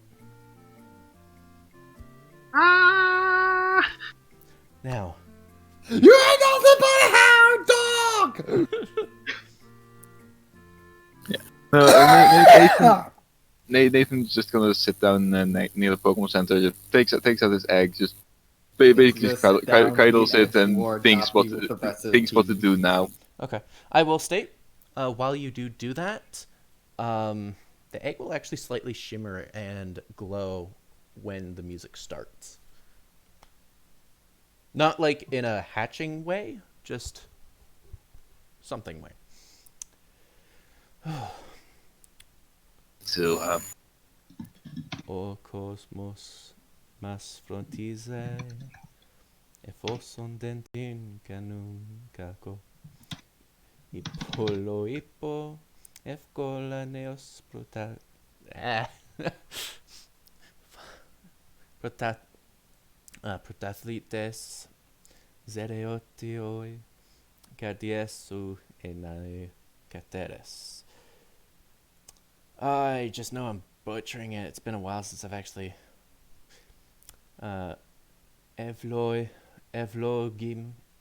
Now, You ain't nothing but a hound dog! Nathan's just gonna sit down near the Pokemon Center, just takes out his egg, just basically Just sit down, cuddles eat it, and X4, thinks not be with the rest of the what to team. do now. okay. I will state, while you do that, the egg will actually slightly shimmer and glow when the music starts. Not like in a hatching way, just something way. So, O cosmos mas frontize e fosson dentin canum caco Ipolo hippo efcola neos protathletes zereotioi cardiesu enae cateres. I just know I'm butchering it. It's been a while since I've actually evlogim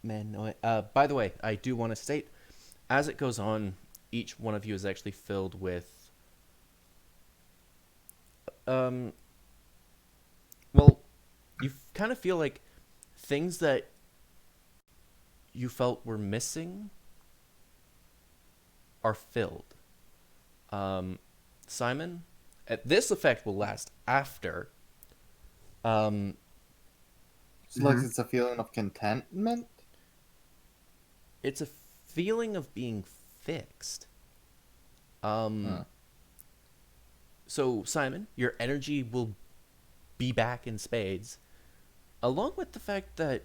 men. By the way, I do want to state, as it goes on, each one of you is actually filled with well, you kind of feel like things that you felt were missing are filled. Simon, this effect will last after. So like it's a feeling of contentment. It's a feeling of being fixed. So Simon, your energy will be back in spades, along with the fact that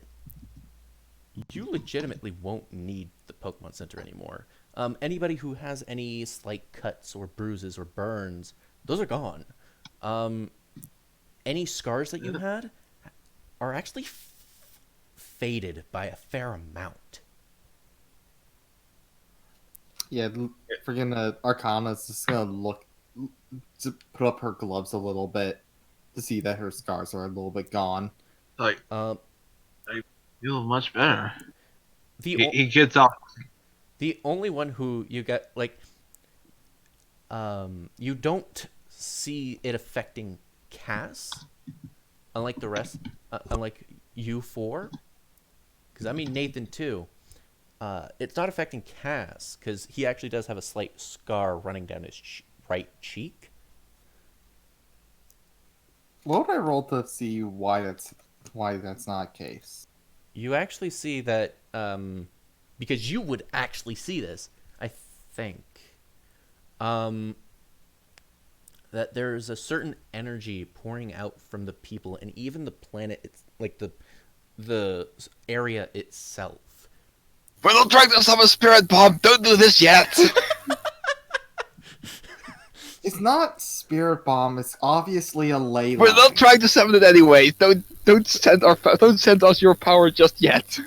you legitimately won't need the Pokemon Center anymore. Anybody who has any slight cuts or bruises or burns, those are gone. Any scars that you had are actually faded by a fair amount. Yeah, freaking Arcana's just gonna look to put up her gloves a little bit to see that her scars are a little bit gone. Like, Um, I feel much better. the He gets off. the only one who you get like, you don't see it affecting Cass, unlike the rest, unlike you four, because I mean Nathan too. It's not affecting Cass because he actually does have a slight scar running down his right cheek. What would I roll to see why that's not the case? You actually see that because you would actually see this, I think. That there's a certain energy pouring out from the people and even the planet. It's like the area itself. We're not trying to summon Spirit Bomb! Don't do this yet! It's not Spirit Bomb. It's obviously a ley We're line. not trying to summon it anyway! Don't send us your power just yet!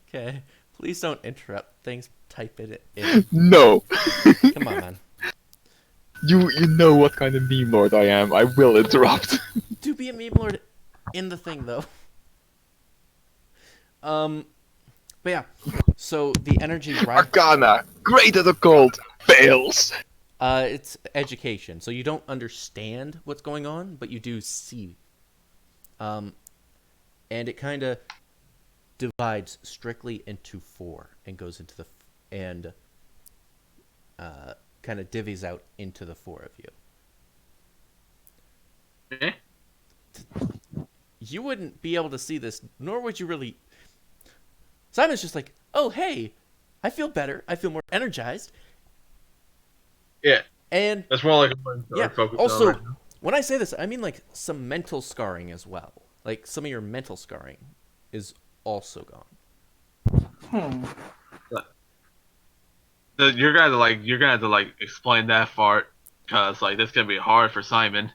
Okay, please don't interrupt things. Type it in. No! Come on, man. You know what kind of meme lord I am. I will interrupt. Do be a meme lord in the thing though. But yeah. So the energy right. Arcana, great at occult, fails. It's education, so you don't understand what's going on, but you do see. And it kind of divides strictly into 4 and goes into the and kind of divvies out into the 4 of you. Eh? You wouldn't be able to see this, nor would you really. Simon's just like, oh hey, I feel better. I feel more energized. Yeah, And that's more like a yeah. focus Also, on right now. when I say this, I mean like some mental scarring as well. Like some of your mental scarring is also gone. You're gonna have to explain that part because this gonna be hard for Simon.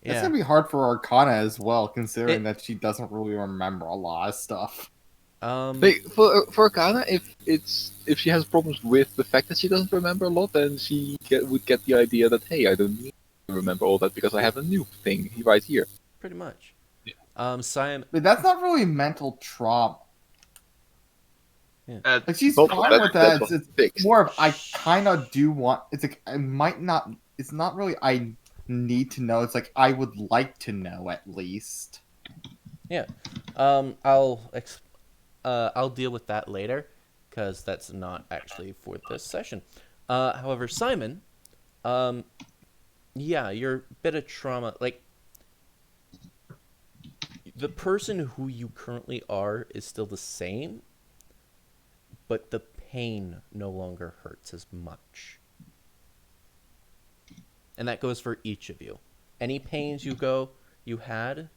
It's Yeah. gonna be hard for Arcana as well, considering It- that she doesn't really remember a lot of stuff. For Arcana, if she has problems with the fact that she doesn't remember a lot, then she would get the idea that, hey, I don't need to remember all that because I have a new thing right here. pretty much. Yeah. Simon. But that's not really mental trauma. Like she's Well, fine that- with that's that. what's It's fixed. more of I kind of do want. It's like I might not. It's not really. I need to know. It's like I would like to know at least. Yeah. I'll deal with that later, because that's not actually for this session. However, Simon, yeah, your bit of trauma, like the person who you currently are is still the same, but the pain no longer hurts as much. And that goes for each of you. Any pains you had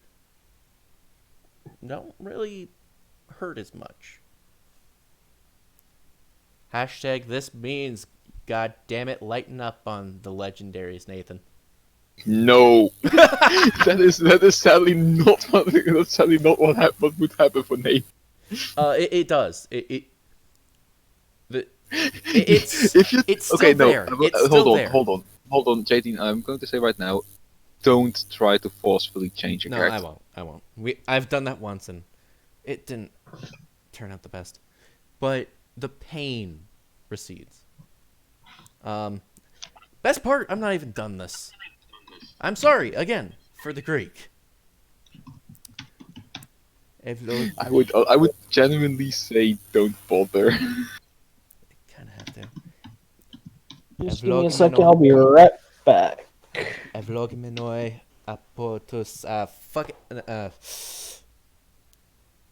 don't really hurt as much. Hashtag this means, god damn it, lighten up on the legendaries, Nathan. No, that is sadly not what what would happen for Nate. It does. It's If you it's still okay, no, there. It's still hold on, there. hold on, JT. I'm going to say right now, don't try to forcefully change your No, character. I won't. I've done that once and it didn't turn out the best. But the pain recedes. Best part, I'm not even done this. I'm sorry again for the Greek. Evlog. I would genuinely say don't bother. Kind of have to. Just give me a Evlog second. Minoy. I'll be right back. Evlog Minoy. Apotus. Fuck it.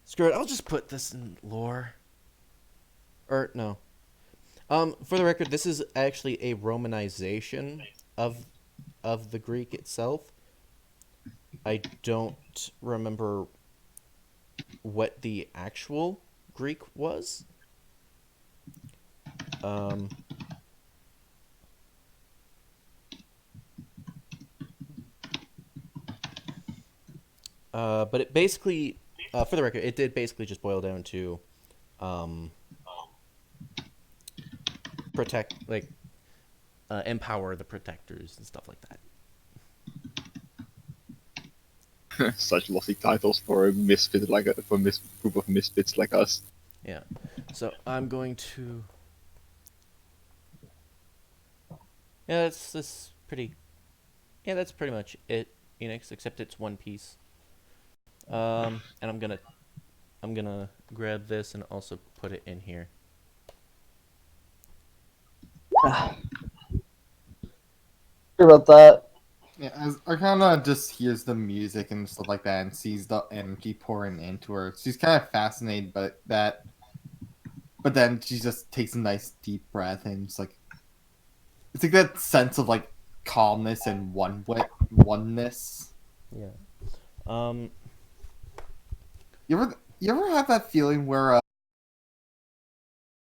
Screw it. I'll just put this in lore. Or no. For the record, this is actually a romanization of the Greek itself. I don't remember what the actual Greek was. But it basically, for the record, it did basically just boil down to, protect, like, empower the protectors and stuff like that. Such lossy titles for a misfit group of misfits like us. Yeah. So I'm going to. Yeah, that's pretty. Yeah, that's pretty much it, Enix. Except it's one piece. And I'm gonna grab this and also put it in here. Sorry about that. Yeah, as Arcana just hears the music and stuff like that and sees the energy pouring into her. She's kind of fascinated by that. But then she just takes a nice deep breath and it's like that sense of like calmness and oneness. Yeah. You ever have that feeling where